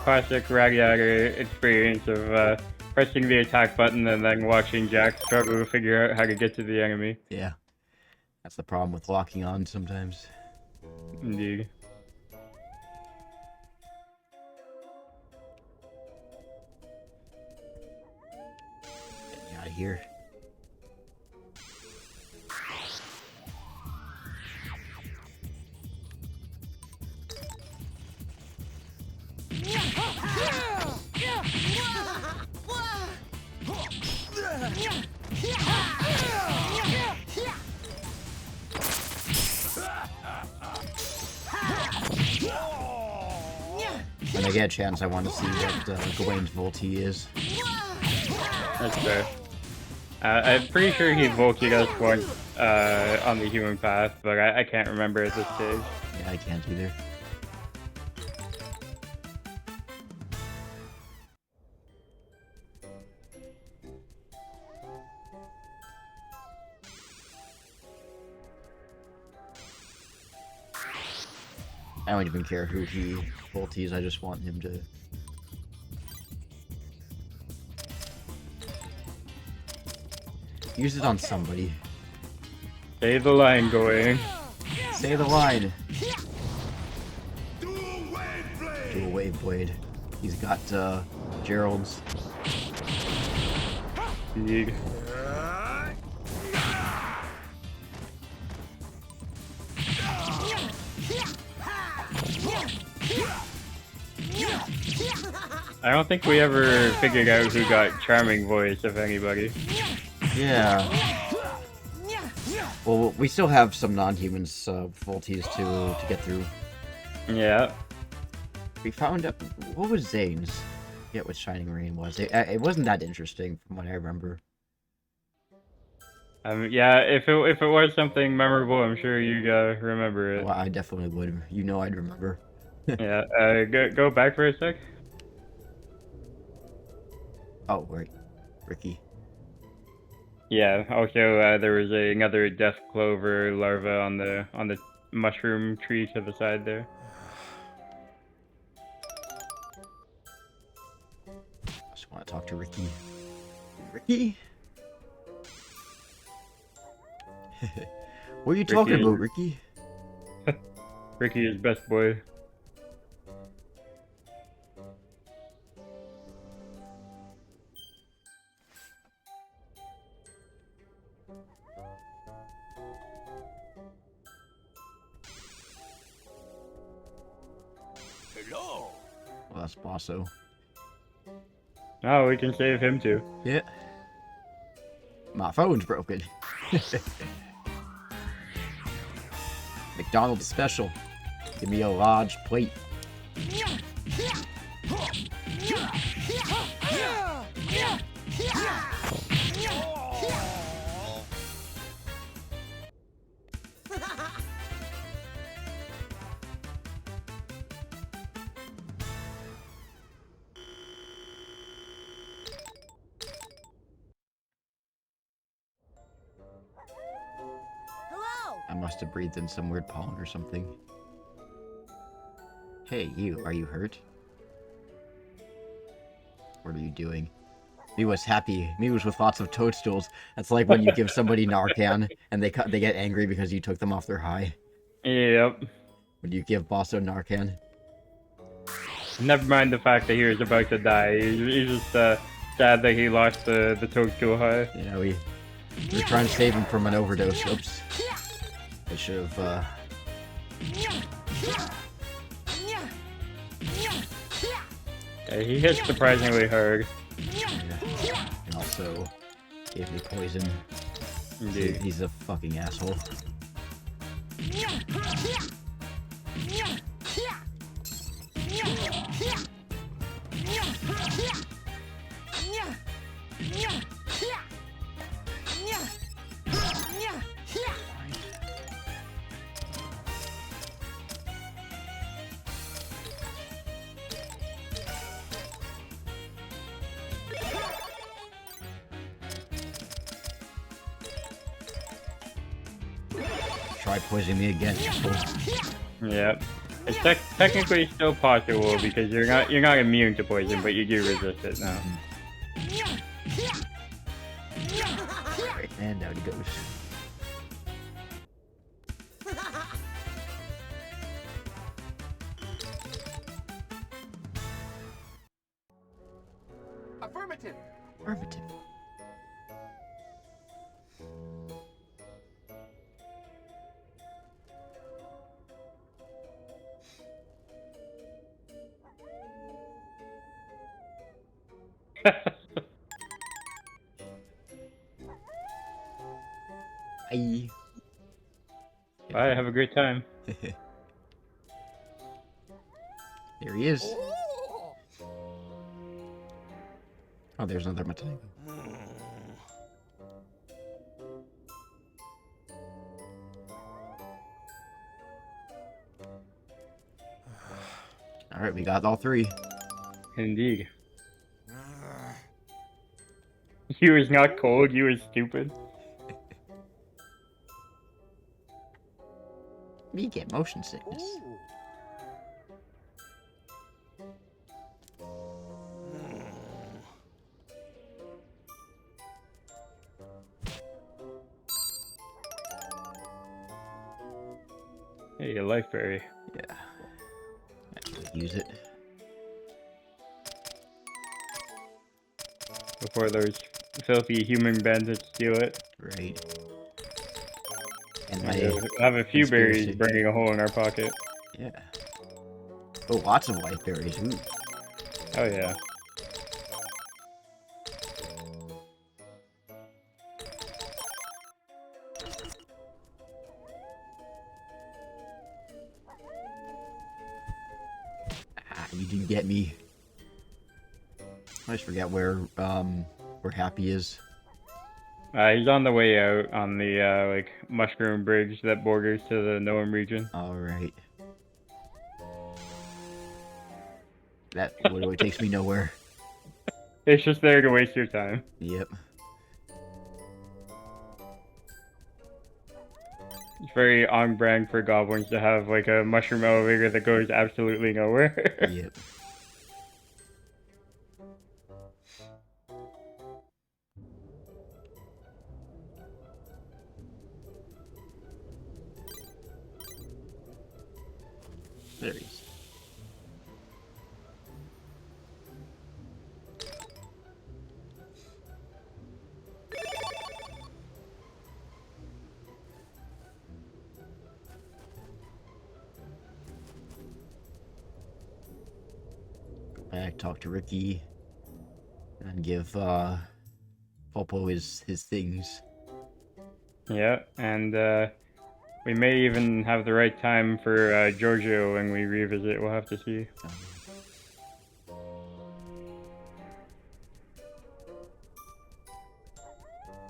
Speaker 2: Classic RADIATA experience of pressing the attack button and then watching Jack struggle to figure out how to get to the enemy.
Speaker 1: Yeah. That's the problem with locking on sometimes.
Speaker 2: Indeed.
Speaker 1: Get me out of here. When I get a chance, I want to see what Gawain's Volti is.
Speaker 2: That's fair. I'm pretty sure he Volkied us once on the human path, but I can't remember at this stage.
Speaker 1: Yeah, I can't either. I don't even care who he Voltis, I just want him to... use it on somebody.
Speaker 2: Say the line, going.
Speaker 1: Say the line. Dual Wave Blade. He's got Gerald's.
Speaker 2: Indeed. I don't think we ever figured out who got Charming Voice, if anybody.
Speaker 1: Yeah. Well, we still have some non-humans Voltis to get through.
Speaker 2: Yeah.
Speaker 1: We found out... what was Zane's? I forget what Shining Rain was. It wasn't that interesting from what I remember.
Speaker 2: Yeah, if it was something memorable, I'm sure you remember it.
Speaker 1: Well, I definitely would. You know I'd remember.
Speaker 2: Yeah, go back for a sec.
Speaker 1: Oh, right. Ricky.
Speaker 2: Yeah, also there was another death clover larva on the mushroom tree to the side there.
Speaker 1: I just want to talk to Ricky. Ricky? What are you talking about, Ricky?
Speaker 2: Ricky is best boy.
Speaker 9: Hello.
Speaker 1: Well, that's Basso.
Speaker 2: Oh, we can save him too.
Speaker 1: Yeah. My phone's broken. McDonald's special. Give me a large plate. I must have breathed in some weird pollen or something. Hey, you, are you hurt? What are you doing? Me was happy. Me was with lots of toadstools. That's like when you give somebody Narcan and they get angry because you took them off their high.
Speaker 2: Yep.
Speaker 1: When you give Basso Narcan.
Speaker 2: Never mind the fact that he was about to die. He's just sad that he lost the toadstool high.
Speaker 1: Yeah, we were trying to save him from an overdose. Oops. I should have,
Speaker 2: Yeah, he hit surprisingly hard.
Speaker 1: Yeah. And also gave me poison.
Speaker 2: Indeed.
Speaker 1: He's a fucking asshole. Try poisoning me again, asshole.
Speaker 2: Yep. It's technically still possible because you're not immune to poison, but you do resist it now.
Speaker 1: Alright, and down he goes.
Speaker 13: Affirmative.
Speaker 1: Affirmative. Bye.
Speaker 2: Bye, have a great time.
Speaker 1: There he is. Oh, there's another Matango. Alright, we got all three.
Speaker 2: Indeed. You was not cold, you was stupid.
Speaker 1: Me get motion sickness.
Speaker 2: Hey, a life berry.
Speaker 1: Yeah. Actually use it.
Speaker 2: Before those filthy human bandits steal it.
Speaker 1: Right. And
Speaker 2: I
Speaker 1: my
Speaker 2: have a few berries
Speaker 1: conspiracy.
Speaker 2: burning a hole in our pocket.
Speaker 1: Yeah. Oh, lots of life berries. Ooh.
Speaker 2: Oh yeah.
Speaker 1: Ah, you didn't get me. I just forget where Happy is.
Speaker 2: He's on the way out on the like mushroom bridge that borders to the Noam region.
Speaker 1: All right. That literally takes me nowhere.
Speaker 2: It's just there to waste your time.
Speaker 1: Yep.
Speaker 2: It's very on brand for goblins to have like a mushroom elevator that goes absolutely nowhere.
Speaker 1: Yep. There he is. Go back, talk to Ricky, and give Popo his things.
Speaker 2: Yeah, and we may even have the right time for Giorgio when we revisit. We'll have to see.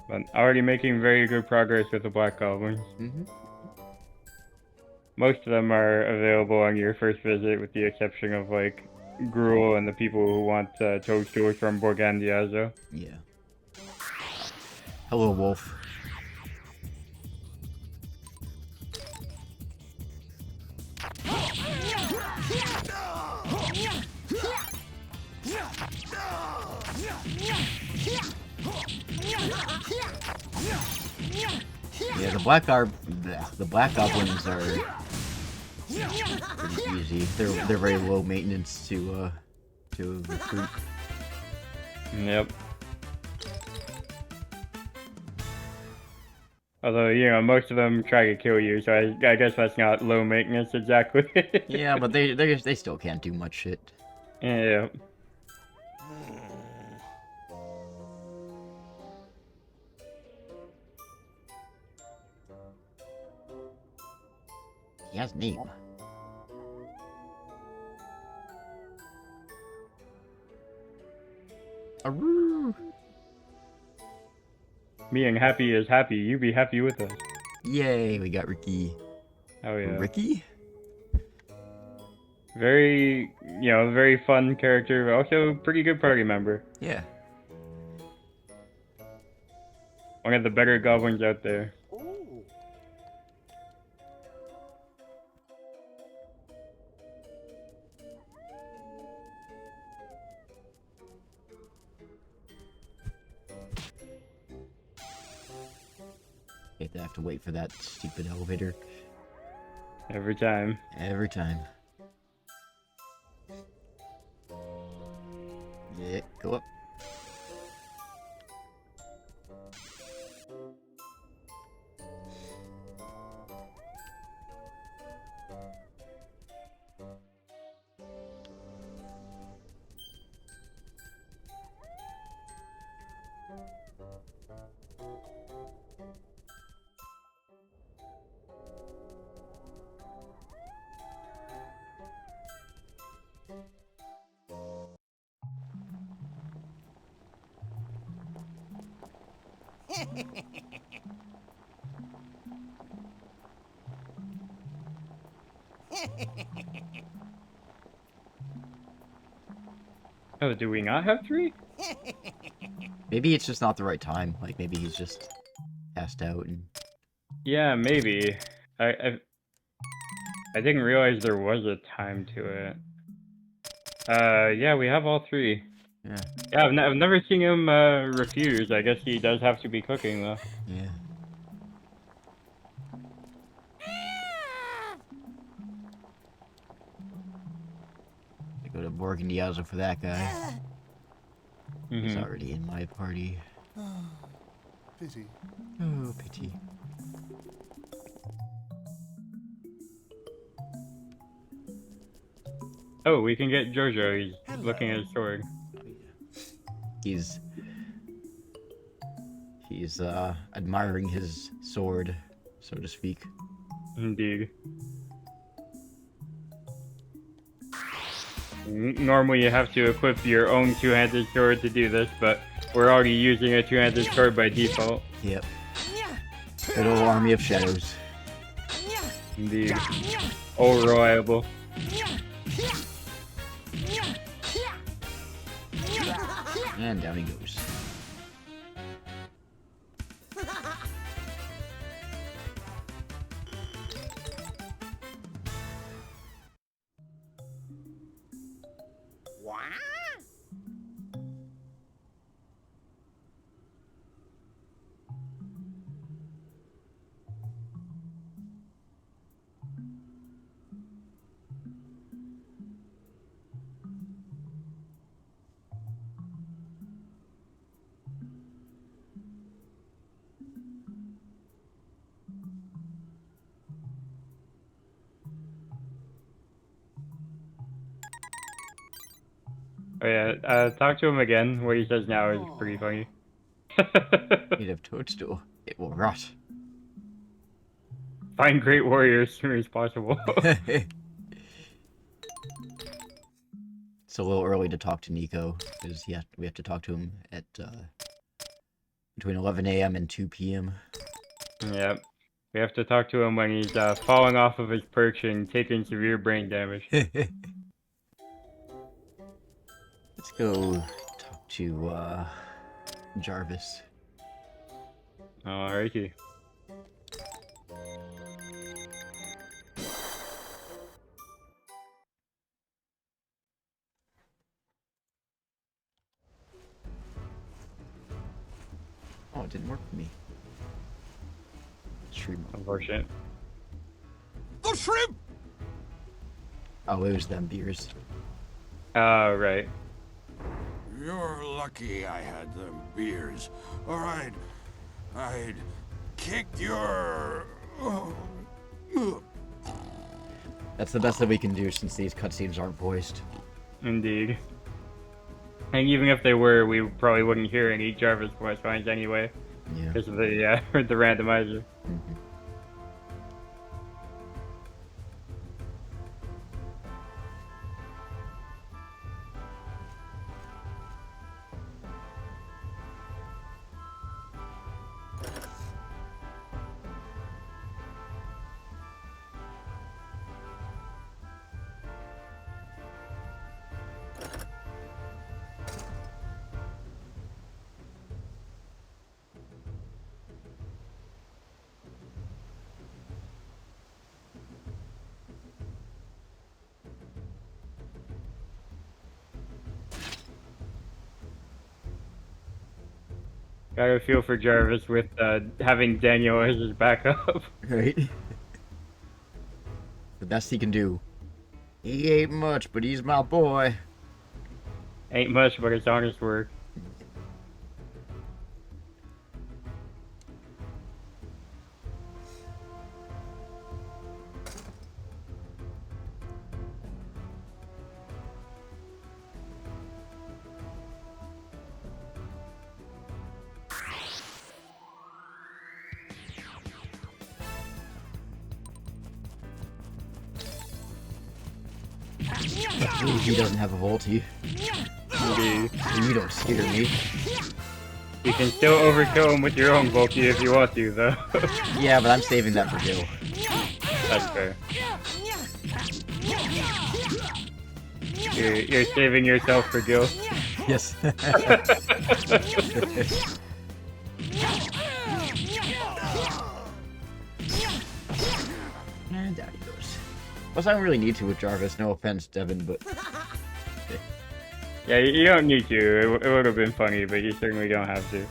Speaker 2: But already making very good progress with the Black Goblins.
Speaker 1: Mm-hmm.
Speaker 2: Most of them are available on your first visit, with the exception of like Gruel and the people who want toadstools from Borgandiazo.
Speaker 1: Yeah. Hello, Wolf. Yeah, the Black Goblins are pretty easy. They're very low maintenance to recruit.
Speaker 2: Yep. Although, you know, most of them try to kill you, so I guess that's not low maintenance exactly.
Speaker 1: Yeah, but they still can't do much shit.
Speaker 2: Yeah.
Speaker 1: He has a name. Aroo!
Speaker 2: Being happy is happy. You be happy with us.
Speaker 1: Yay, we got Ricky.
Speaker 2: Oh yeah.
Speaker 1: Ricky?
Speaker 2: Very, you know, very fun character, but also pretty good party member.
Speaker 1: Yeah.
Speaker 2: One of the better goblins out there.
Speaker 1: They have to wait for that stupid elevator.
Speaker 2: Every time.
Speaker 1: Every time. Yeah, go up.
Speaker 2: Oh, do we not have 3?
Speaker 1: Maybe it's just not the right time. Like, maybe he's just passed out and...
Speaker 2: Yeah, maybe. I didn't realize there was a time to it. Yeah, we have all 3.
Speaker 1: Yeah.
Speaker 2: Yeah, I've never seen him refuse. I guess he does have to be cooking, though.
Speaker 1: Yeah. I go to Borgandiazo for that guy. He's already in my party.
Speaker 4: Pity.
Speaker 1: Oh, pity.
Speaker 2: Oh, we can get Jojo. He's looking at his sword.
Speaker 1: He's admiring his sword, so to speak.
Speaker 2: Indeed. Normally you have to equip your own two-handed sword to do this, but we're already using a two-handed sword by default.
Speaker 1: Yep. Good old army of shadows.
Speaker 2: Indeed. All reliable.
Speaker 1: And down he goes.
Speaker 2: Oh yeah, talk to him again. What he says now is pretty funny.
Speaker 1: Native toadstool. It will rot.
Speaker 2: Find great warriors as soon as possible.
Speaker 1: It's a little early to talk to Nico, because we have to talk to him at between 11 a.m. and 2 p.m.
Speaker 2: Yep. We have to talk to him when he's falling off of his perch and taking severe brain damage.
Speaker 1: Let's go talk to Jarvis.
Speaker 2: Alrighty.
Speaker 1: Oh, it didn't work for me. Shrimp.
Speaker 2: Unfortunate.
Speaker 9: The shrimp!
Speaker 1: Oh, it was them beers.
Speaker 2: Oh, right.
Speaker 9: You're lucky I had them beers, or I'd kick your...
Speaker 1: That's the best that we can do since these cutscenes aren't voiced.
Speaker 2: Indeed. And even if they were, we probably wouldn't hear any Jarvis voice lines anyway.
Speaker 1: Yeah.
Speaker 2: Because of the the randomizer.
Speaker 1: Mm-hmm.
Speaker 2: Gotta feel for Jarvis with having Daniel as his backup.
Speaker 1: Right? The best he can do. He ain't much, but he's my boy.
Speaker 2: Ain't much, but it's honest work.
Speaker 1: He doesn't have a ulti. You don't scare me.
Speaker 2: You can still overkill him with your own Volky if you want to, though.
Speaker 1: Yeah, but I'm saving that for Gil.
Speaker 2: That's fair. You're saving yourself for Gil.
Speaker 1: Yes. And down he goes. Plus, I don't really need to with Jarvis. No offense, Devin, but... Okay.
Speaker 2: Yeah, you don't need to. It would have been funny, but you certainly don't have to.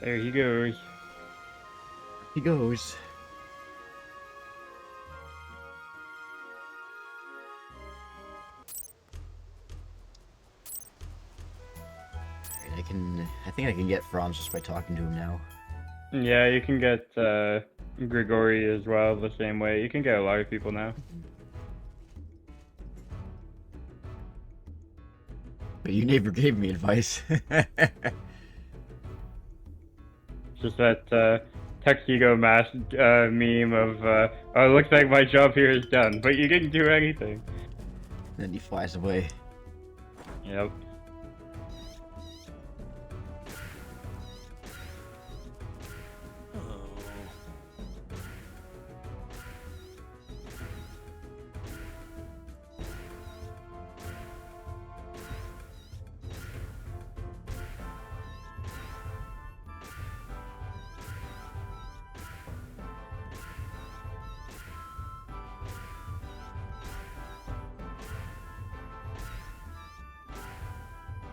Speaker 2: There he goes.
Speaker 1: He goes. I think I can get Franz just by talking to him now.
Speaker 2: Yeah, you can get Grigori as well the same way. You can get a lot of people now.
Speaker 1: But you never gave me advice.
Speaker 2: Just that Tuxedo Mask meme of, oh, it looks like my job here is done, but you didn't do anything.
Speaker 1: Then he flies away.
Speaker 2: Yep.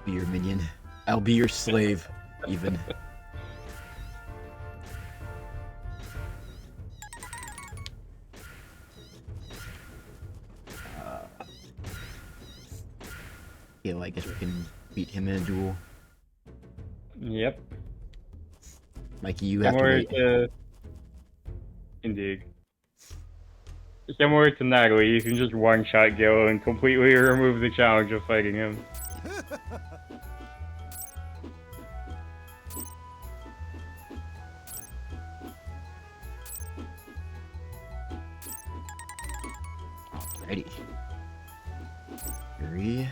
Speaker 1: Be your minion. I'll be your slave, even. Yeah, well, I guess we can beat him in a duel.
Speaker 2: Yep.
Speaker 1: Mikey, you have to wait.
Speaker 2: Indeed. Similar to Natalie, you can just one-shot Gil and completely remove the challenge of fighting him.
Speaker 1: Alrighty. Three.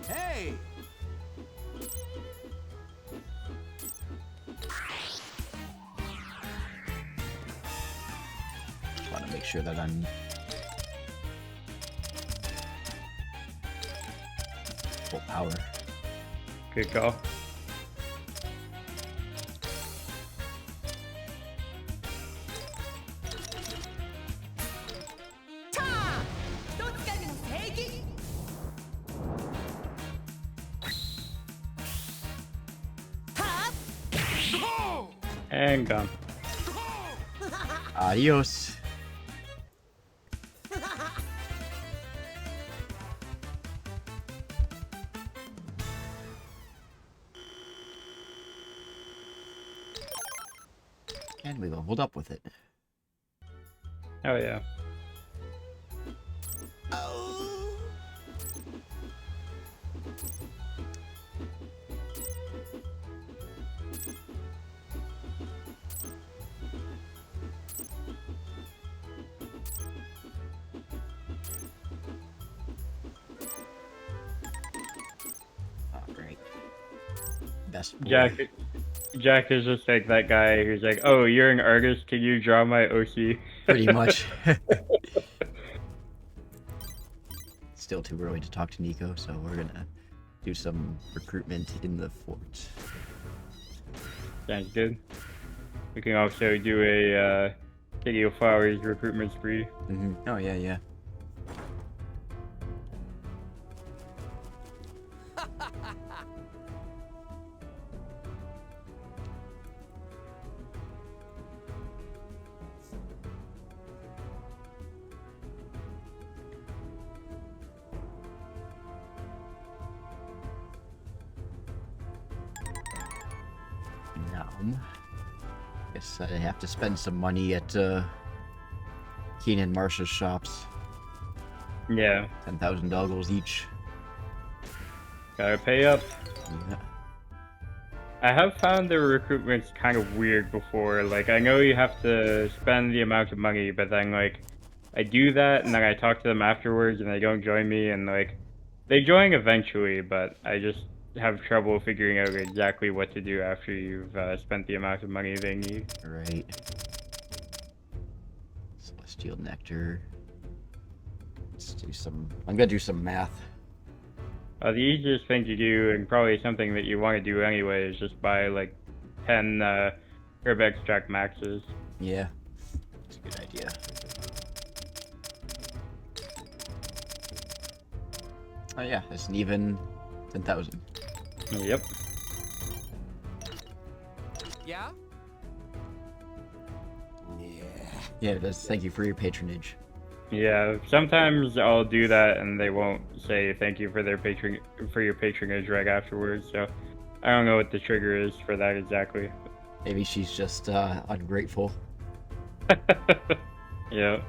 Speaker 5: Hey!
Speaker 1: Just want to make sure that I'm full power.
Speaker 2: Good call. And gone.
Speaker 1: Adios. And we leveled up with it.
Speaker 2: Oh yeah.
Speaker 1: Alright. Best boy.
Speaker 2: Jack is just like that guy who's like, "Oh, you're an artist. Can you draw my OC?"
Speaker 1: Pretty much. Still too early to talk to Nico, so we're gonna do some recruitment in the fort.
Speaker 2: Sounds good. We can also do a City of Flowers recruitment spree.
Speaker 1: Oh yeah, yeah. Guess I have to spend some money at Keenan and Marsha's shops.
Speaker 2: Yeah.
Speaker 1: 10,000 doggles each.
Speaker 2: Gotta pay up.
Speaker 1: Yeah.
Speaker 2: I have found the recruitments kind of weird before. Like, I know you have to spend the amount of money, but then, like, I do that, and then I talk to them afterwards, and they don't join me, and, like, they join eventually, but I just have trouble figuring out exactly what to do after you've spent the amount of money they need.
Speaker 1: Right. Celestial Nectar. Let's do some... I'm gonna do some math.
Speaker 2: The easiest thing to do, and probably something that you want to do anyway, is just buy, like, 10 herb extract maxes.
Speaker 1: Yeah. That's a good idea. Oh yeah, it's an even 10,000.
Speaker 2: Yep.
Speaker 19: Yeah?
Speaker 1: Yeah, it does. Thank you for your patronage.
Speaker 2: Yeah, sometimes I'll do that and they won't say thank you for your patronage right afterwards, so I don't know what the trigger is for that exactly.
Speaker 1: Maybe she's just ungrateful.
Speaker 2: Yeah.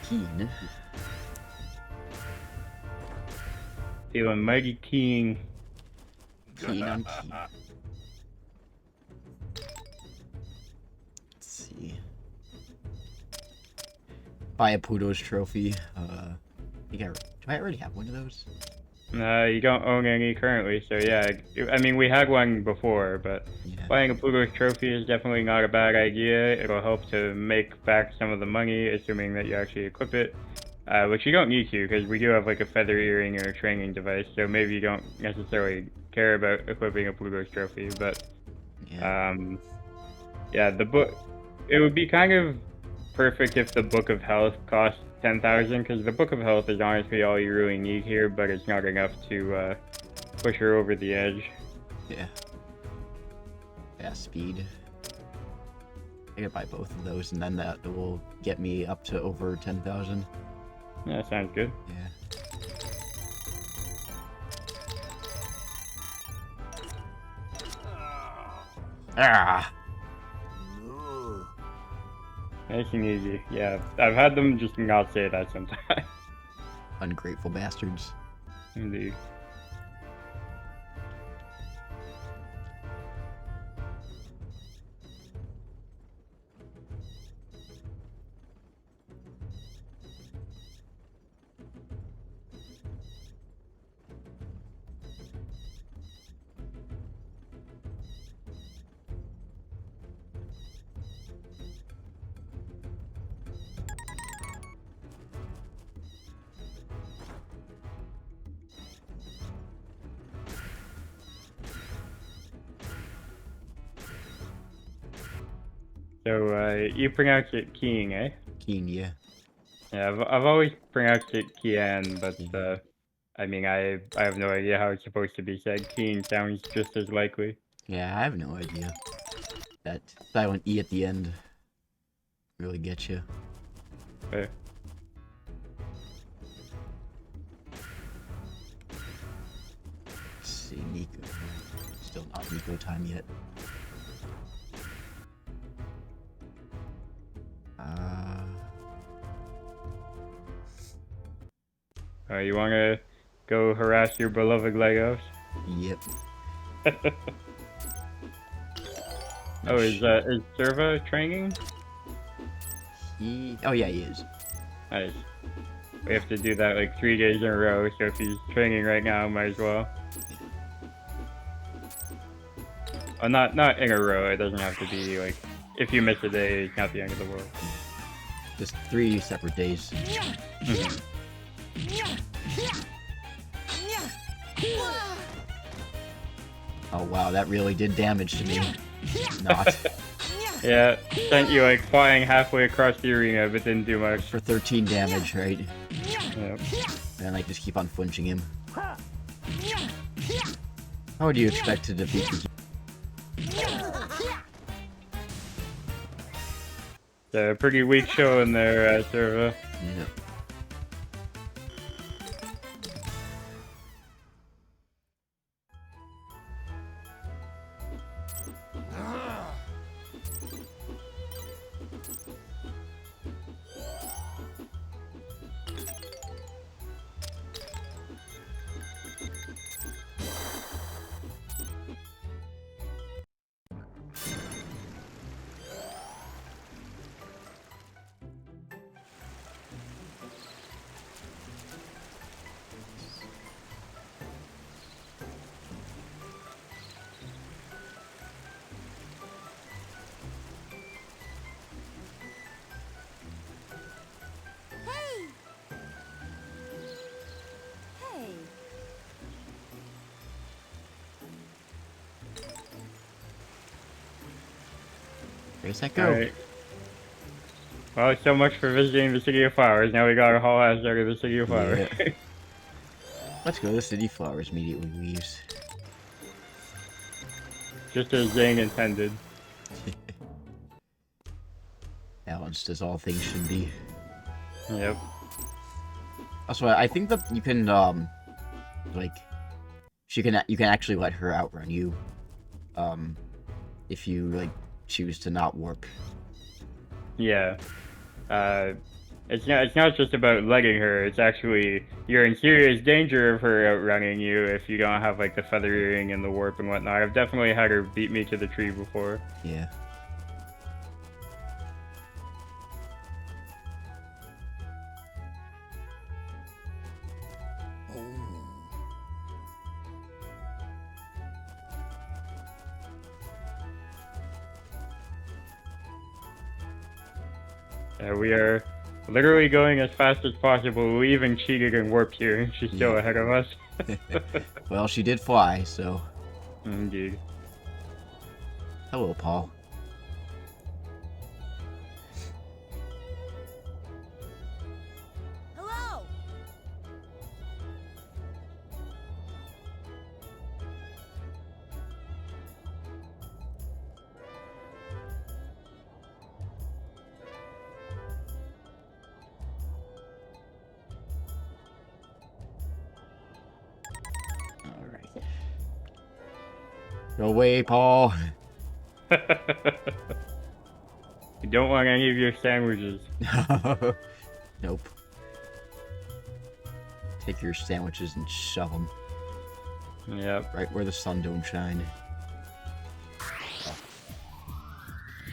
Speaker 1: Keen.
Speaker 2: Feeling mighty keen.
Speaker 1: Keen on keen. Let's see. Buy a Pluto's trophy. Do I already have one of those?
Speaker 2: You don't own any currently, so yeah. I mean, we had one before, but buying a Pluto's trophy is definitely not a bad idea. It'll help to make back some of the money, assuming that you actually equip it. Which you don't need to, because we do have like a feather earring or a training device, so maybe you don't necessarily care about equipping a Pluto's trophy, but yeah, the book, it would be kind of perfect if the Book of Health cost 10,000, because the Book of Health is honestly all you really need here, but it's not enough to push her over the edge.
Speaker 1: Yeah. Fast speed. I could buy both of those, and then that will get me up to over 10,000.
Speaker 2: Yeah, sounds good.
Speaker 1: Yeah. Ah!
Speaker 2: Nice and easy. Yeah, I've had them just not say that sometimes.
Speaker 1: Ungrateful bastards.
Speaker 2: Indeed. So, you pronounce it Keen, eh?
Speaker 1: Keen, yeah.
Speaker 2: Yeah, I've always pronounced it Kian, but, I mean, I have no idea how it's supposed to be said. Keen sounds just as likely.
Speaker 1: Yeah, I have no idea. That silent E at the end really gets you.
Speaker 2: Okay.
Speaker 1: Let's see, Nico. Still not Nico time yet.
Speaker 2: You wanna go harass your beloved Legos?
Speaker 1: Yep.
Speaker 2: Oh, is Serva training?
Speaker 1: Oh yeah, he is.
Speaker 2: Nice. We have to do that like 3 days in a row, so if he's training right now, might as well. Oh, not in a row, it doesn't have to be like, if you miss a day, it's not the end of the world.
Speaker 1: Just 3 separate days. Oh wow, that really did damage to me. Not.
Speaker 2: Yeah, sent you like flying halfway across the arena, but didn't do much.
Speaker 1: For 13 damage, right?
Speaker 2: Yep.
Speaker 1: And I just keep on flinching him. How would you expect to defeat the...
Speaker 2: It's a pretty weak show in there, Serva.
Speaker 1: Yeah. Where's that go?
Speaker 2: Alright. Well, so much for visiting the City of Flowers. Now we got our whole ass out of the City of Flowers.
Speaker 1: Yeah. Let's go. The City of Flowers immediately leaves.
Speaker 2: Just as Zane intended.
Speaker 1: Balanced as all things should be.
Speaker 2: Yep.
Speaker 1: Also, I think that you can, like, you can actually let her outrun you, if you, like, choose to not warp.
Speaker 2: Yeah. It's not just about letting her, it's actually, you're in serious danger of her outrunning you if you don't have, like, the feather earring and the warp and whatnot. I've definitely had her beat me to the tree before.
Speaker 1: Yeah.
Speaker 2: We are literally going as fast as possible. We even cheated and warped here, and she's still ahead of us.
Speaker 1: Well, she did fly, so...
Speaker 2: Indeed.
Speaker 1: Hello, Paul.
Speaker 16: Hello!
Speaker 1: Alright. Go away, Paul.
Speaker 2: You don't want any of your sandwiches.
Speaker 1: Nope. Take your sandwiches and shove them.
Speaker 2: Yep.
Speaker 1: Right where the sun don't shine.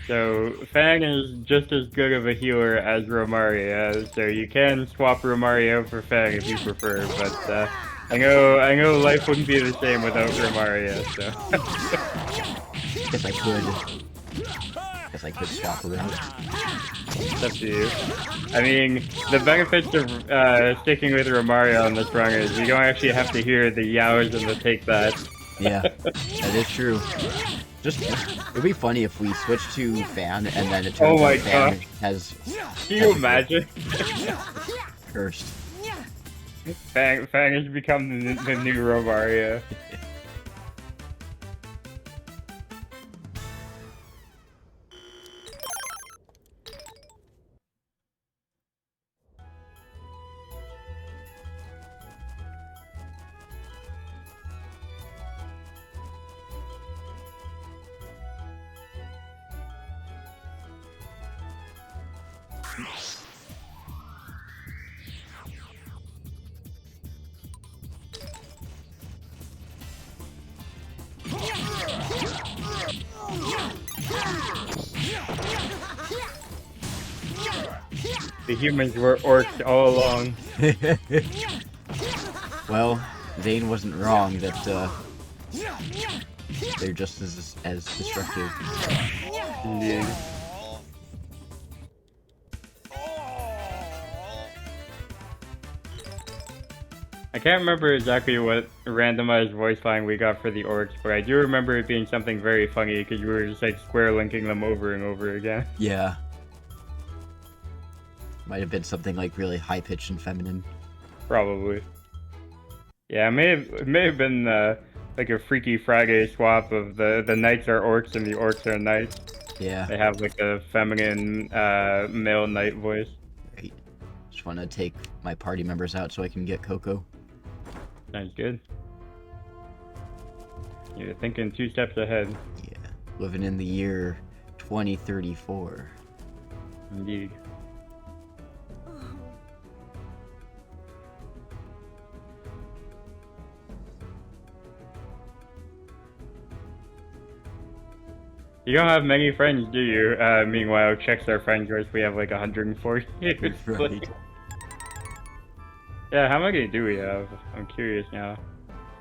Speaker 2: So, Fang is just as good of a healer as Romaria, so you can swap Romaria for Fang if you prefer, but I know life wouldn't be the same without Romaria, so...
Speaker 1: Guess I could. Guess I could swap around.
Speaker 2: It's up to you. I mean, the benefits of sticking with Romaria on this run is you don't actually have to hear the yows and the take that.
Speaker 1: Yeah, that is true. Just it'd be funny if we switch to Fan and then it
Speaker 2: Oh
Speaker 1: turns
Speaker 2: my
Speaker 1: out Fan
Speaker 2: God.
Speaker 1: has.
Speaker 2: Can you imagine?
Speaker 1: Cursed.
Speaker 2: Fang has become the new Rovaria. The humans were orcs all along.
Speaker 1: Well, Zane wasn't wrong that they're just as destructive.
Speaker 2: Indeed. I can't remember exactly what randomized voice line we got for the orcs, but I do remember it being something very funny because you were just like square linking them over and over again.
Speaker 1: Yeah. Might have been something like really high pitched and feminine.
Speaker 2: Probably. Yeah, it may have been like a Freaky Friday swap of the knights are orcs and the orcs are knights.
Speaker 1: Yeah.
Speaker 2: They have like a feminine male knight voice.
Speaker 1: Great. Just want to take my party members out so I can get Coco.
Speaker 2: Sounds good. You're thinking 2 steps ahead.
Speaker 1: Yeah. Living in the year 2034.
Speaker 2: Indeed. You don't have many friends, do you? Meanwhile, checks our friends list. We have like 140.
Speaker 1: Right.
Speaker 2: Yeah, how many do we have? I'm curious now.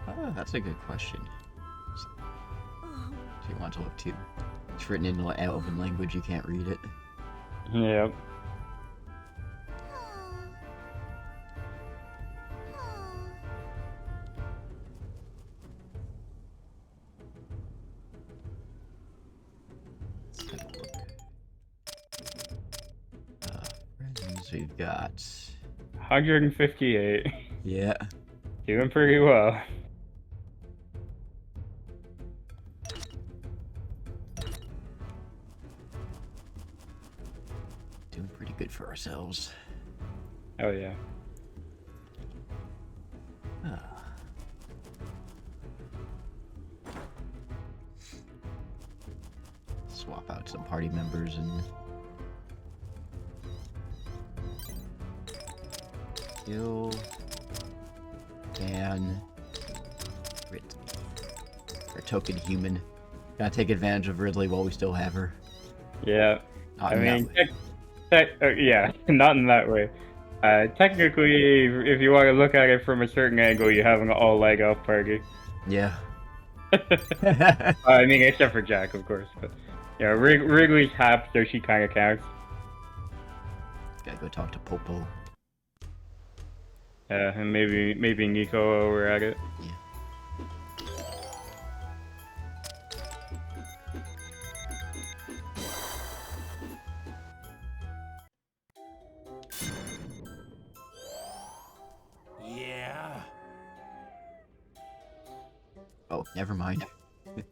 Speaker 1: Oh, that's a good question. Do you want to look too? It's written in elven language, you can't read it.
Speaker 2: Yep.
Speaker 1: Friends, we've got
Speaker 2: 158.
Speaker 1: Yeah.
Speaker 2: Doing pretty well.
Speaker 1: Doing pretty good for ourselves.
Speaker 2: Oh yeah.
Speaker 1: Swap out some party members and kill and Ridley. Our token human. Gotta take advantage of Ridley while we still have her.
Speaker 2: Yeah.
Speaker 1: Not
Speaker 2: I
Speaker 1: in
Speaker 2: mean,
Speaker 1: that way.
Speaker 2: yeah, not in that way. Technically, if you want to look at it from a certain angle, you have an all leg up party.
Speaker 1: Yeah.
Speaker 2: I mean, except for Jack, of course. But yeah, Wrigley's half, so she kind of counts.
Speaker 1: Gotta go talk to Popo.
Speaker 2: And maybe Nico while we're at it.
Speaker 1: Yeah.
Speaker 9: Yeah.
Speaker 1: Oh, never mind. Yeah,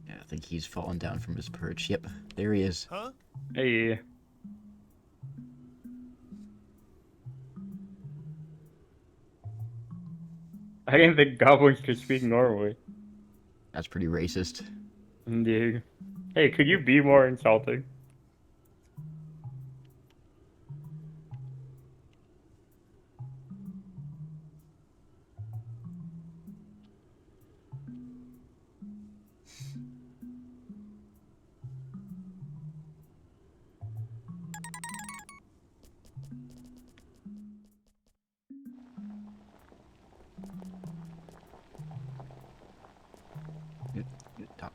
Speaker 1: I think he's fallen down from his perch. Yep, there he is.
Speaker 9: Huh?
Speaker 2: Hey. I didn't think goblins could speak normally.
Speaker 1: That's pretty racist.
Speaker 2: Indeed. Hey, could you be more insulting?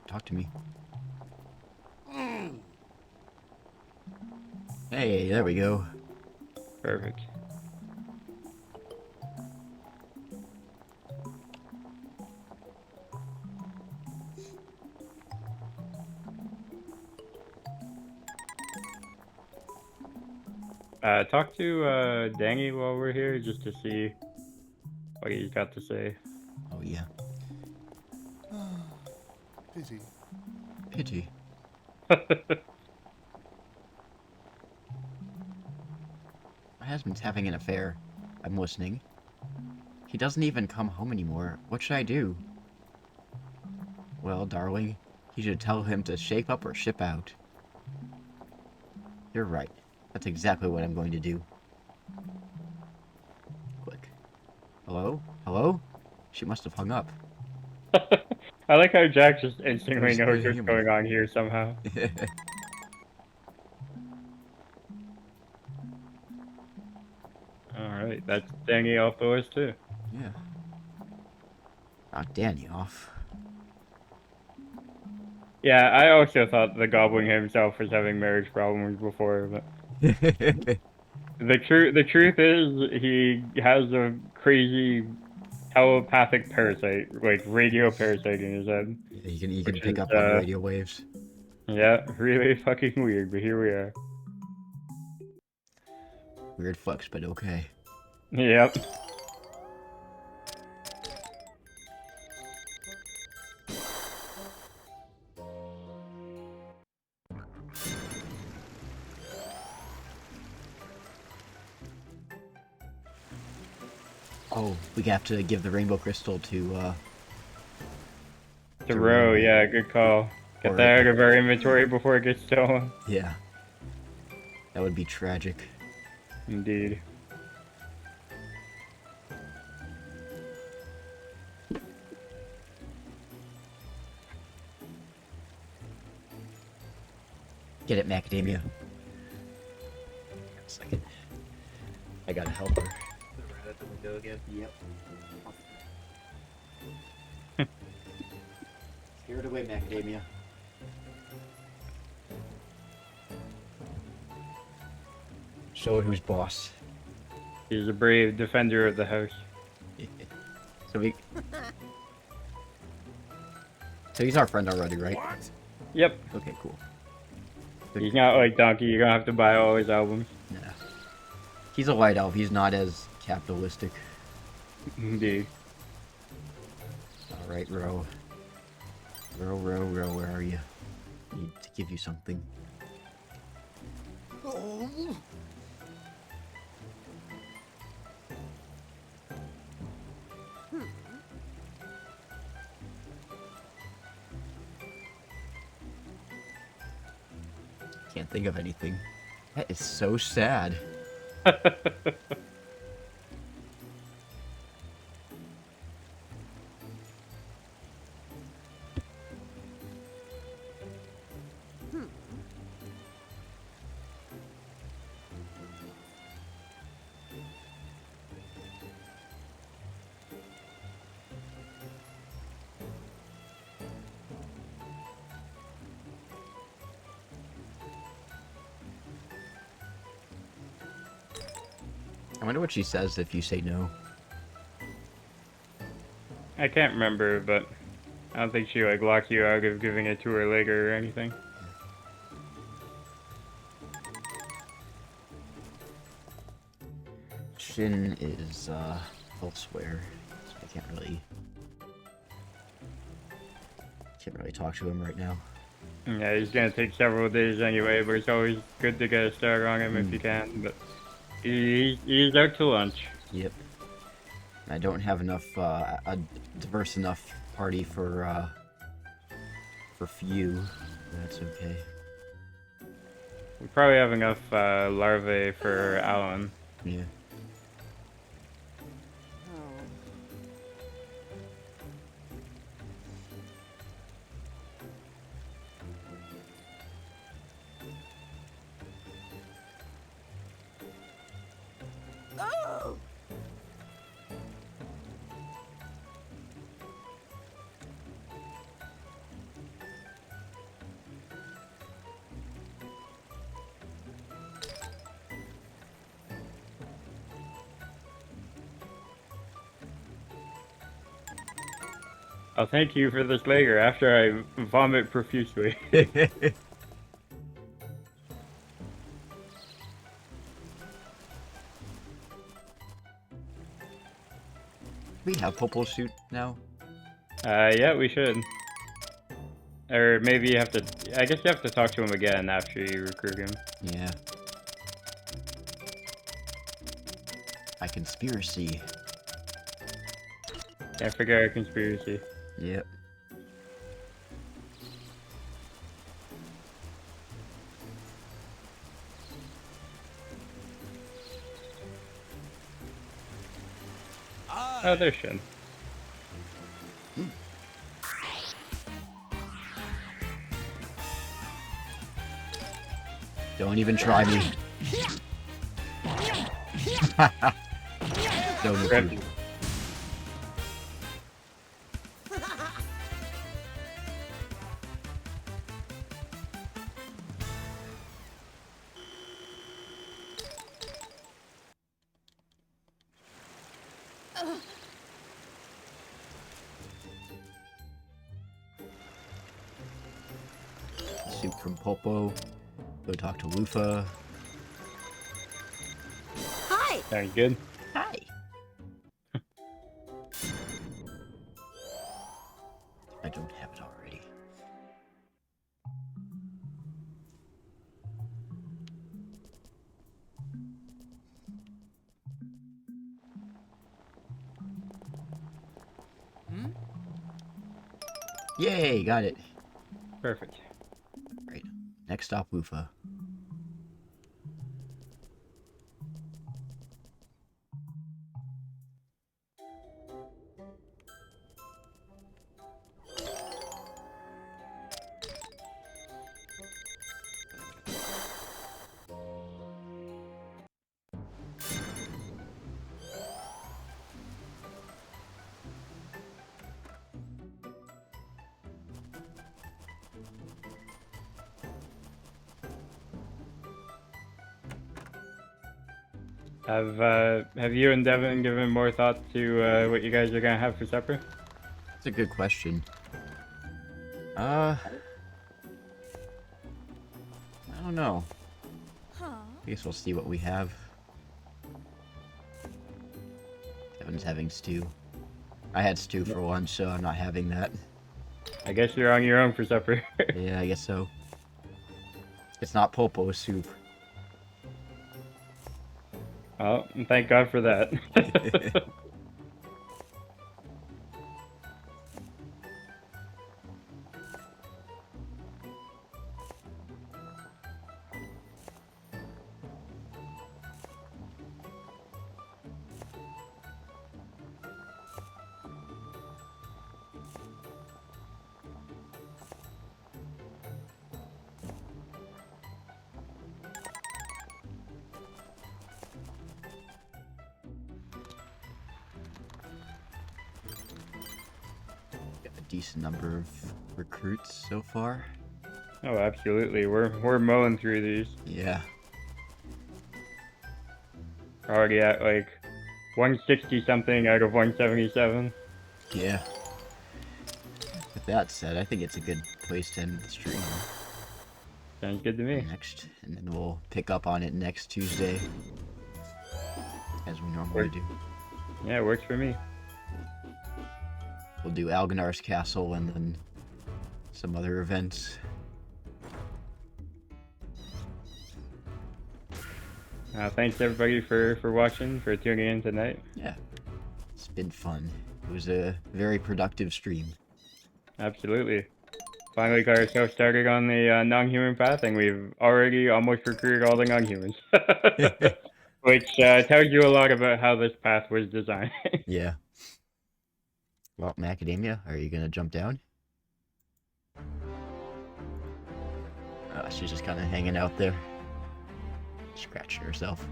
Speaker 1: Talk to me. Hey, there we go.
Speaker 2: Perfect. Talk to Dangy while we're here, just to see what he's got to say.
Speaker 1: Oh yeah.
Speaker 4: Pity.
Speaker 1: Pity. My husband's having an affair. I'm listening. He doesn't even come home anymore. What should I do? Well, darling, you should tell him to shape up or ship out. You're right. That's exactly what I'm going to do. Click. Hello? Hello? She must have hung up.
Speaker 2: I like how Jack just instantly knows what's
Speaker 1: human.
Speaker 2: going on here somehow. Alright, that's Dangy off the list too.
Speaker 1: Yeah. Knock Danny off.
Speaker 2: Yeah, I also thought the Goblin himself was having marriage problems before, but the truth is he has a crazy telepathic parasite, like radio parasite in his head.
Speaker 1: Yeah, you can pick up on radio waves.
Speaker 2: Yeah, really fucking weird, but here we are.
Speaker 1: Weird flex, but okay.
Speaker 2: Yep.
Speaker 1: Oh, we have to give the rainbow crystal to
Speaker 2: Row, yeah, good call. Get that out of our inventory before it gets stolen.
Speaker 1: Yeah. That would be tragic.
Speaker 2: Indeed.
Speaker 1: Get it, Macadamia. A second. I gotta help her.
Speaker 15: Right at the window again.
Speaker 1: Yep. Scare it away, Macadamia. Show her who's boss.
Speaker 2: He's a brave defender of the house.
Speaker 1: So he's our friend already, right?
Speaker 2: What? Yep.
Speaker 1: Okay, cool.
Speaker 2: He's not like Donkey, you're gonna have to buy all his albums.
Speaker 1: Yeah. He's a white elf, he's not as capitalistic.
Speaker 2: Indeed.
Speaker 1: Alright, Ro. Ro, where are you? Need to give you something.
Speaker 12: Oh.
Speaker 1: Can't think of anything. That is so sad. I wonder what she says if you say no.
Speaker 2: I can't remember, but I don't think she like locks you out of giving it to her later or anything.
Speaker 1: Shin is elsewhere, so I can't really talk to him right now.
Speaker 2: Yeah, he's gonna take several days anyway, but it's always good to get a start on him if you can. But he's out to lunch.
Speaker 1: Yep. I don't have enough a diverse enough party for few. That's okay.
Speaker 2: We probably have enough larvae for Alan.
Speaker 1: Yeah.
Speaker 5: Oh!
Speaker 2: I'll thank you for this later after I vomit profusely.
Speaker 1: We have Popo's suit now.
Speaker 2: Yeah, we should. Or maybe you have to. I guess you have to talk to him again after you recruit him.
Speaker 1: Yeah. A conspiracy.
Speaker 2: Can't forget our conspiracy.
Speaker 1: Yep.
Speaker 2: Oh, there's Shin.
Speaker 1: Don't even try me. Don't recruit you. Soup from Popo. Go talk to Lufa.
Speaker 6: Hi!
Speaker 2: Sounds good.
Speaker 1: Hi. I don't have it already. Yay, got it.
Speaker 2: Perfect.
Speaker 1: Great. Next stop, Lufa.
Speaker 2: Have you and Devin given more thought to what you guys are gonna have for supper?
Speaker 1: That's a good question. I don't know. I guess we'll see what we have. Devin's having stew. I had stew for lunch, so I'm not having that.
Speaker 2: I guess you're on your own for supper.
Speaker 1: Yeah, I guess so. It's not Popo soup.
Speaker 2: Oh, thank God for that.
Speaker 1: Got a decent number of recruits so far.
Speaker 2: Oh, absolutely. We're mowing through these.
Speaker 1: Yeah.
Speaker 2: Already at like 160 something out of 177.
Speaker 1: Yeah. With that said, I think it's a good place to end the stream.
Speaker 2: Sounds good to me.
Speaker 1: And then we'll pick up on it next Tuesday, as we normally do.
Speaker 2: Yeah, it works for me.
Speaker 1: We'll do Alganar's Castle and then some other events.
Speaker 2: Thanks everybody for watching, for tuning in tonight.
Speaker 1: Yeah, it's been fun. It was a very productive stream.
Speaker 2: Absolutely. Finally got ourselves started on the non-human path, and we've already almost recruited all the non-humans. Which tells you a lot about how this path was designed.
Speaker 1: Yeah. Well, Macadamia, are you gonna jump down? She's just kind of hanging out there. Scratching herself.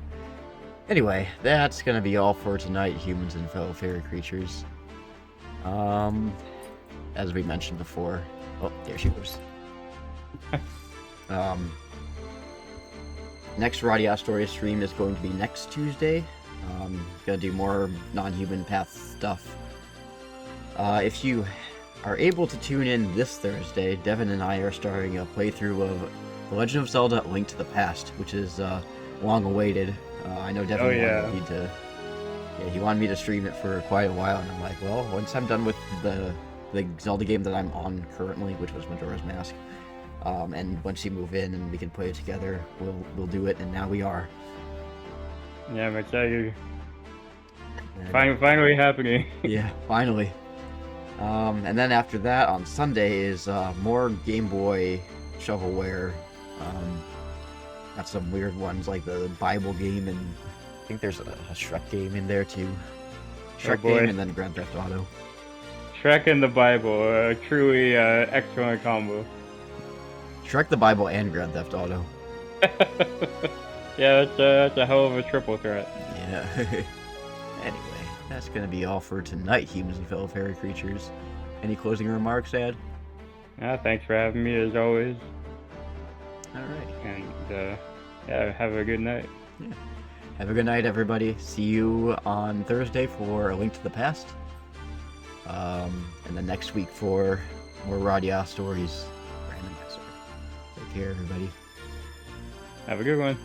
Speaker 1: Anyway, that's gonna be all for tonight, humans and fellow fairy creatures. As we mentioned before... Oh, there she goes. Next RADIATA Story stream is going to be next Tuesday. Gonna do more non-human path stuff. If you are able to tune in this Thursday, Devin and I are starting a playthrough of The Legend of Zelda: A Link to the Past, which is long awaited. I know Devin wanted me to Yeah, he wanted me to stream it for quite a while, and I'm like, well, once I'm done with the Zelda game that I'm on currently, which was Majora's Mask, and once you move in and we can play it together, we'll do it, and now we are.
Speaker 2: Yeah, I'm excited. Finally happening.
Speaker 1: Yeah, finally. And then after that, on Sunday is more Game Boy shovelware. Got some weird ones like the Bible game, and I think there's a Shrek game in there too. Shrek game and then Grand Theft Auto.
Speaker 2: Shrek and the Bible, a truly excellent combo.
Speaker 1: Shrek, the Bible, and Grand Theft Auto.
Speaker 2: Yeah, that's a hell of a triple threat.
Speaker 1: Yeah. Anyway, that's gonna be all for tonight, humans and fellow fairy creatures. Any closing remarks, Ed?
Speaker 2: Yeah, thanks for having me as always.
Speaker 1: Alright.
Speaker 2: And yeah, have a good night.
Speaker 1: Yeah. Have a good night, everybody. See you on Thursday for A Link to the Past. And then next week for more RADIATA stories. Randomizer. Take care, everybody.
Speaker 2: Have a good one.